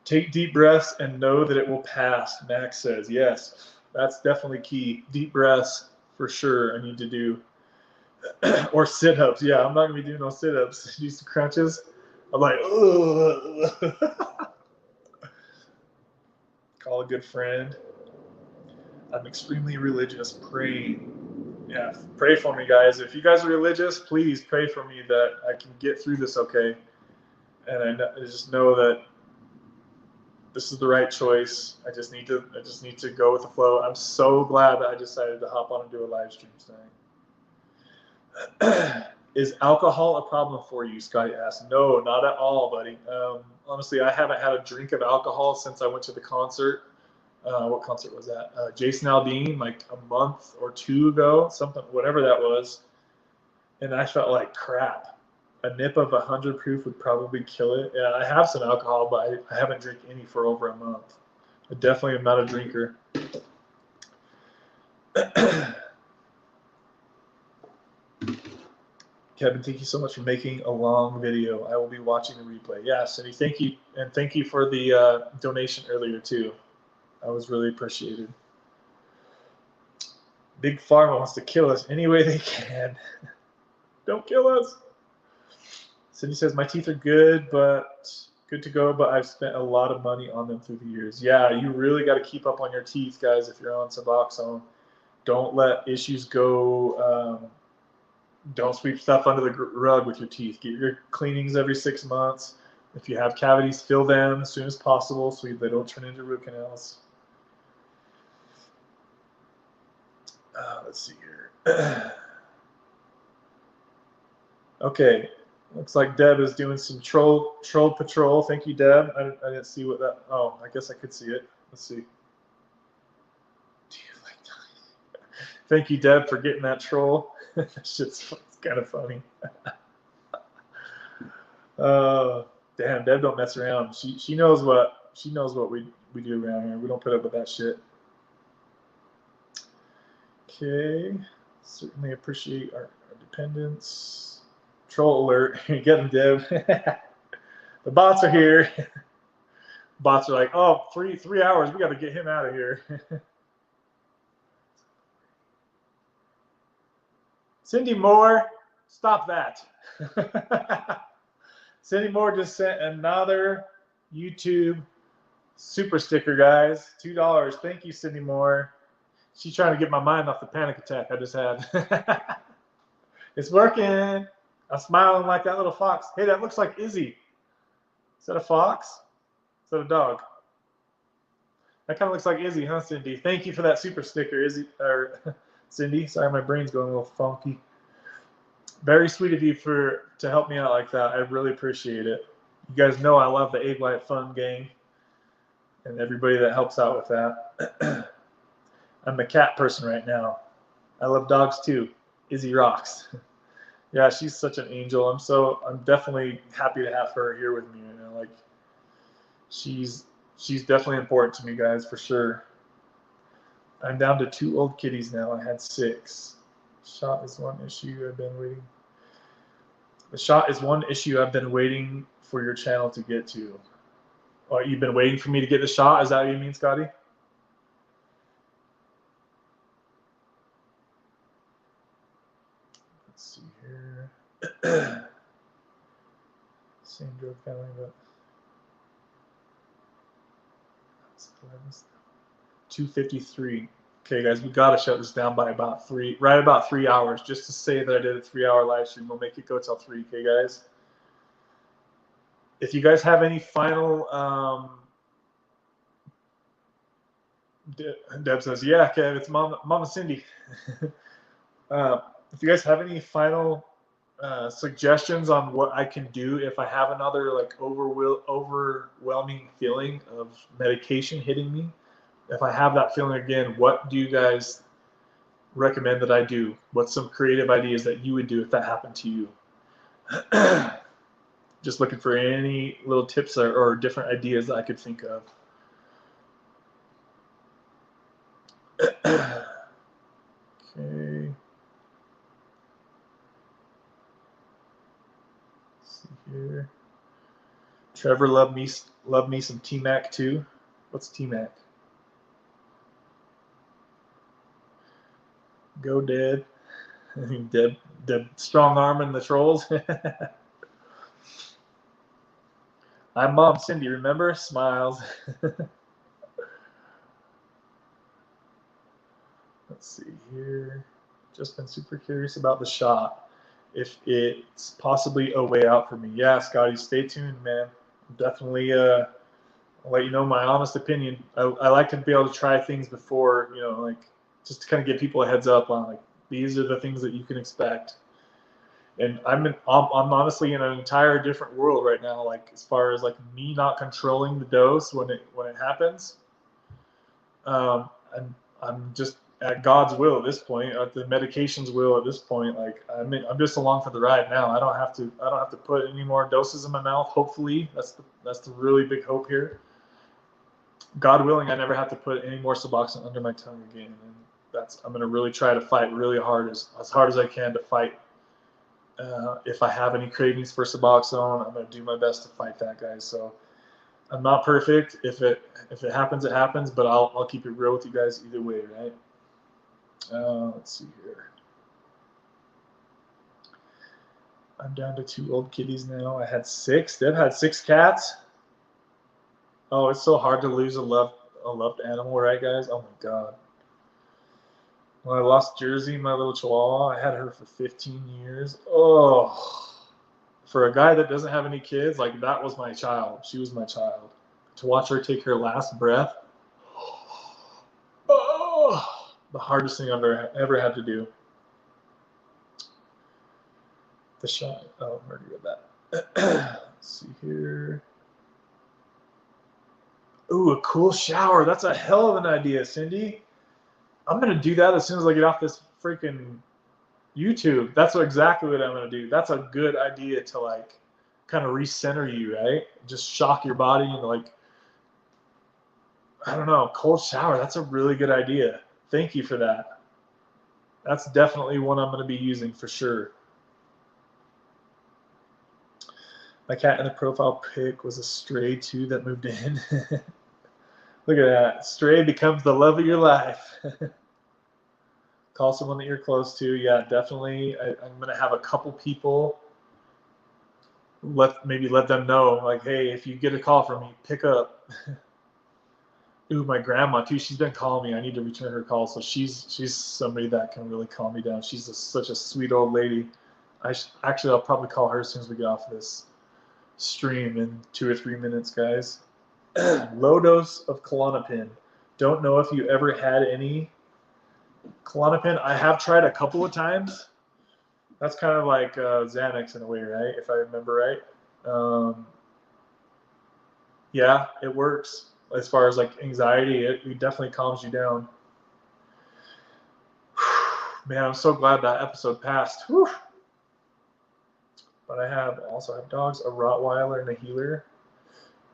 Speaker 1: Take deep breaths and know that it will pass, Max says. Yes, that's definitely key. Deep breaths, for sure, I need to do. Or sit-ups. Yeah, I'm not going to be doing no sit-ups. Do some crunches. I'm like, ugh. Call a good friend. I'm extremely religious. Praying. Yeah, pray for me, guys. If you guys are religious, please pray for me that I can get through this okay. And I just know that this is the right choice. I just need to go with the flow. I'm so glad that I decided to hop on and do a live stream tonight. Is alcohol a problem for you? Scotty asked. No, not at all, buddy. Honestly, I haven't had a drink of alcohol since I went to the concert. What concert was that? Jason Aldean, like a month or two ago, something, whatever that was. And I felt like crap. A nip of 100 proof would probably kill it. Yeah, I have some alcohol, but I haven't drank any for over a month. I definitely am not a drinker. Kevin, thank you so much for making a long video. I will be watching the replay. Yeah, Cindy, thank you. And thank you for the donation earlier, too. I was really appreciated. Big Pharma wants to kill us any way they can. Don't kill us. Cindy says, my teeth are good, but good to go, but I've spent a lot of money on them through the years. Yeah, you really got to keep up on your teeth, guys, if you're on Suboxone. Don't let issues go. Don't sweep stuff under the rug with your teeth. Get your cleanings every 6 months. If you have cavities, fill them as soon as possible so they don't turn into root canals. Let's see here. Okay. Looks like Deb is doing some troll patrol. Thank you, Deb. I didn't see what that. Oh, I guess I could see it. Let's see. Do you like that? Thank you, Deb, for getting that troll. That shit's kind of funny. Damn, Deb don't mess around. She knows what we do around here. We don't put up with that shit. Okay. Certainly appreciate our dependents. Troll alert. Get them, Deb. The bots are here. Bots are like, oh, three hours. We got to get him out of here. Cindy Moore, stop that. Cindy Moore just sent another YouTube super sticker, guys. $2. Thank you, Cindy Moore. She's trying to get my mind off the panic attack I just had. It's working. I'm smiling like that little fox. Hey, that looks like Izzy. Is that a fox? Is that a dog? That kind of looks like Izzy, huh, Cindy? Thank you for that super sticker, Izzy, or Cindy. Sorry, my brain's going a little funky. Very sweet of you to help me out like that. I really appreciate it. You guys know I love the Egg White Fun gang and everybody that helps out with that. I'm a cat person right now. I love dogs too. Izzy rocks. Yeah, she's such an angel. I'm definitely happy to have her here with me. You know, like she's definitely important to me, guys, for sure. I'm down to 2 old kitties now. I had 6. Shot is one issue I've been waiting. The shot is one issue I've been waiting for your channel to get to. Oh, you've been waiting for me to get the shot? Is that what you mean, Scotty? Let's see here. Same drug family, but 253. Okay, guys, we gotta shut this down by about 3 hours, just to say that I did a 3-hour live stream. We'll make it go till 3. Okay, guys. If you guys have any final, Deb says, yeah, Kev, it's Mama Cindy. If you guys have any final suggestions on what I can do if I have another like overwhelming feeling of medication hitting me, if I have that feeling again, what do you guys recommend that I do? What's some creative ideas that you would do if that happened to you? Just looking for any little tips or different ideas that I could think of. Okay. Let's see here. Trevor loved me some T-Mac too. What's T-Mac? Go Deb. Deb strong arming the trolls. I'm Mom Cindy, remember? Smiles. Let's see here. Just been super curious about the shot. If it's possibly a way out for me. Yeah, Scotty, stay tuned, man. Definitely I'll let you know my honest opinion. I like to be able to try things before, you know, like just to kind of give people a heads up on like these are the things that you can expect. And I'm honestly in an entire different world right now, like as far as like me not controlling the dose when it happens. I'm just at God's will at this point, at the medication's will at this point. Like I'm just along for the ride now. I don't have to put any more doses in my mouth. Hopefully, that's the really big hope here. God willing, I never have to put any more Suboxone under my tongue again. And I'm going to really try to fight really hard, as hard as I can to fight. If I have any cravings for Suboxone, I'm going to do my best to fight that, guys. So I'm not perfect. If it happens, it happens. But I'll keep it real with you guys either way, right? Let's see here. I'm down to 2 old kitties now. I had 6. Deb had 6 cats. Oh, it's so hard to lose a loved animal, right, guys? Oh my God. When I lost Jersey, my little Chihuahua, I had her for 15 years. Oh, for a guy that doesn't have any kids, like that was my child. She was my child. To watch her take her last breath, oh, the hardest thing I've ever had to do. The shot. Oh, I'm already got that. Let's see here. Ooh, a cool shower. That's a hell of an idea, Cindy. I'm going to do that as soon as I get off this freaking YouTube. That's exactly what I'm going to do. That's a good idea to like kind of recenter you, right? Just shock your body and like, I don't know, cold shower. That's a really good idea. Thank you for that. That's definitely one I'm going to be using for sure. My cat in the profile pic was a stray too that moved in. Look at that. Stray becomes the love of your life. Call someone that you're close to. Yeah, definitely. I'm going to have a couple people maybe let them know, like, hey, if you get a call from me, pick up. Ooh, my grandma too. She's been calling me. I need to return her call. So she's somebody that can really calm me down. She's such a sweet old lady. I'll probably call her as soon as we get off this stream in 2 or 3 minutes, guys. Low dose of Klonopin. Don't know if you ever had any Klonopin. I have tried a couple of times. That's kind of like Xanax in a way, right? If I remember right. Yeah, it works. As far as like anxiety, it definitely calms you down. Man, I'm so glad that episode passed. Whew. But I also have dogs, a Rottweiler and a Heeler.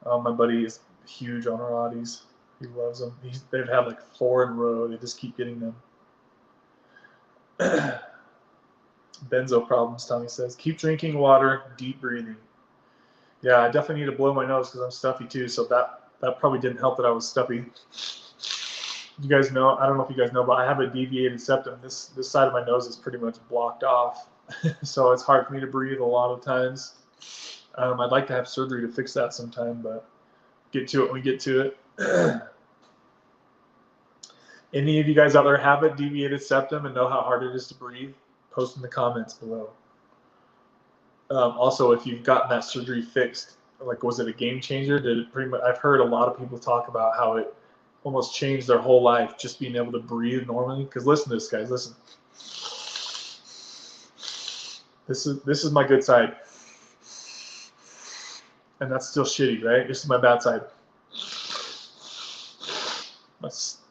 Speaker 1: My buddy is huge on Rotties. He loves them. They've had like 4 in a row. They just keep getting them. Benzo problems, Tommy says. Keep drinking water, deep breathing. Yeah, I definitely need to blow my nose because I'm stuffy too. So that probably didn't help that I was stuffy. You guys know, I don't know if you guys know, but I have a deviated septum. This side of my nose is pretty much blocked off. So it's hard for me to breathe a lot of times. I'd like to have surgery to fix that sometime, but get to it when we get to it. Any of you guys out there have a deviated septum and know how hard it is to breathe? Post in the comments below. Also, if you've gotten that surgery fixed, like was it a game changer? Did it pretty much? I've heard a lot of people talk about how it almost changed their whole life just being able to breathe normally. Because listen to this, guys. Listen. This is my good side, and that's still shitty, right? This is my bad side.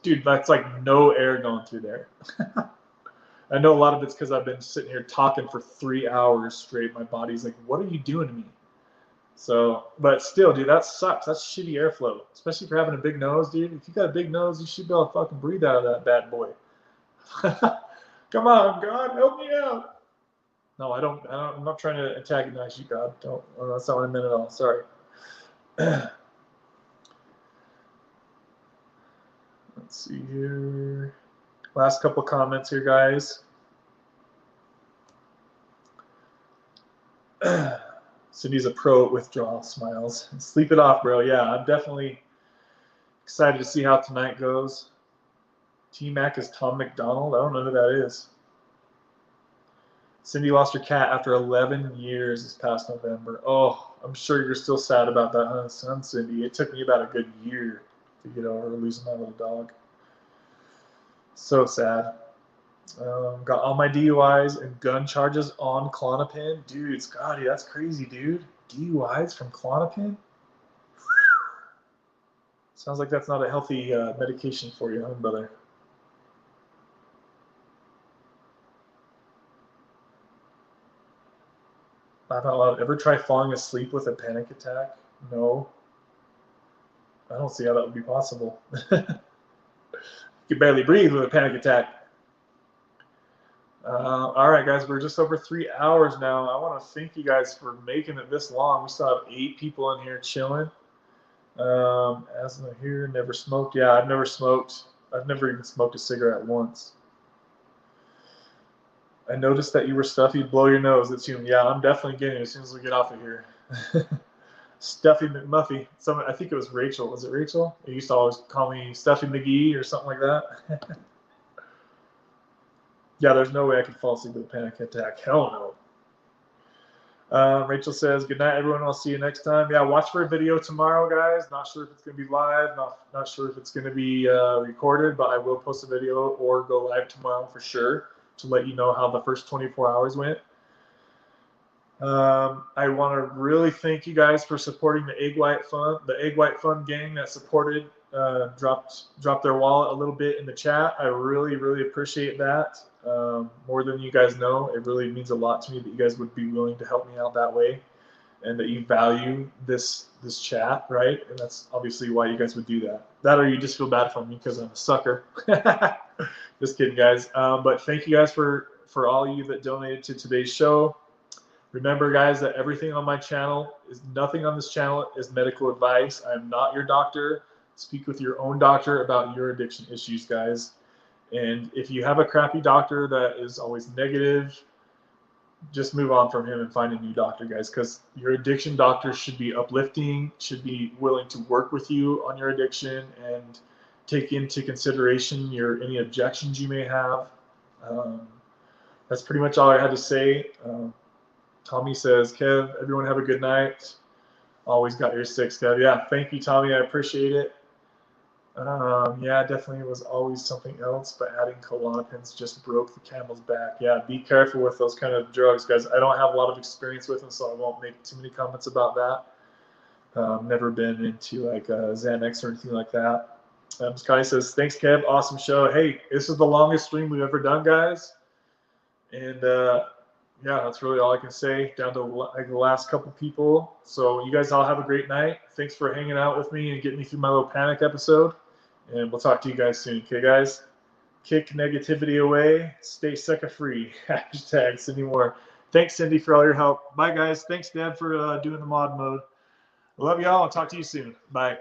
Speaker 1: Dude, that's like no air going through there. I know a lot of it's because I've been sitting here talking for 3 hours straight. My body's like, what are you doing to me? So, but still, dude, that sucks. That's shitty airflow, especially if you're having a big nose, dude. If you got a big nose, you should be able to fucking breathe out of that bad boy. Come on, God, help me out. No, I'm not trying to antagonize you, God. Don't. Well, that's not what I meant at all. Sorry. Let's see here. Last couple comments here, guys. Cindy's a pro at withdrawal smiles. Sleep it off, bro. Yeah, I'm definitely excited to see how tonight goes. T-Mac is Tom McDonald. I don't know who that is. Cindy lost her cat after 11 years this past November. Oh, I'm sure you're still sad about that, huh, Cindy? It took me about a good year to get over losing my little dog. So sad. Got all my DUIs and gun charges on Klonopin. Dude, Scotty, that's crazy, dude. DUIs from Klonopin? Sounds like that's not a healthy medication for you, huh, brother? I'm not allowed. Ever try falling asleep with a panic attack? No. I don't see how that would be possible. You can barely breathe with a panic attack. All right, guys, we're just over 3 hours now. I want to thank you guys for making it this long. We still have 8 people in here chilling. Asthma here, never smoked. Yeah, I've never smoked. I've never even smoked a cigarette once. I noticed that you were stuffy. Blow your nose. It's you. Yeah, I'm definitely getting it as soon as we get off of here. Stuffy McMuffy. I think it was Rachel. Was it Rachel? You used to always call me Stuffy McGee or something like that. Yeah, there's no way I could fall asleep with a panic attack. Hell no. Rachel says, good night, everyone. I'll see you next time. Yeah, watch for a video tomorrow, guys. Not sure if it's going to be live. Not sure if it's going to be recorded, but I will post a video or go live tomorrow for sure to let you know how the first 24 hours went. I want to really thank you guys for supporting the Egg White Fund. The Egg White Fund gang that supported dropped their wallet a little bit in the chat. I really, really appreciate that. More than you guys know. It really means a lot to me that you guys would be willing to help me out that way and that you value this chat, right? And that's obviously why you guys would do that. That or you just feel bad for me because I'm a sucker. Just kidding, guys. But thank you guys for all of you that donated to today's show. Remember, guys, that everything on my channel nothing on this channel is medical advice. I am not your doctor. Speak with your own doctor about your addiction issues, guys. And if you have a crappy doctor that is always negative, just move on from him and find a new doctor, guys, because your addiction doctor should be uplifting, should be willing to work with you on your addiction and take into consideration any objections you may have. That's pretty much all I had to say. Tommy says, Kev, everyone have a good night. Always got your 6, Kev. Yeah, thank you, Tommy. I appreciate it. Yeah, definitely was always something else, but adding Klonopins just broke the camel's back. Yeah, be careful with those kind of drugs, guys. I don't have a lot of experience with them, so I won't make too many comments about that. Never been into like Xanax or anything like that. Scotty says, thanks, Kev. Awesome show. Hey, this is the longest stream we've ever done, guys. And yeah, that's really all I can say, down to like the last couple people. So you guys all have a great night. Thanks for hanging out with me and getting me through my little panic episode. And we'll talk to you guys soon. Okay, guys? Kick negativity away. Stay sucker free. Hashtag Cindy Moore. Thanks, Cindy, for all your help. Bye, guys. Thanks, Deb, for doing the mod mode. I love y'all. I'll talk to you soon. Bye.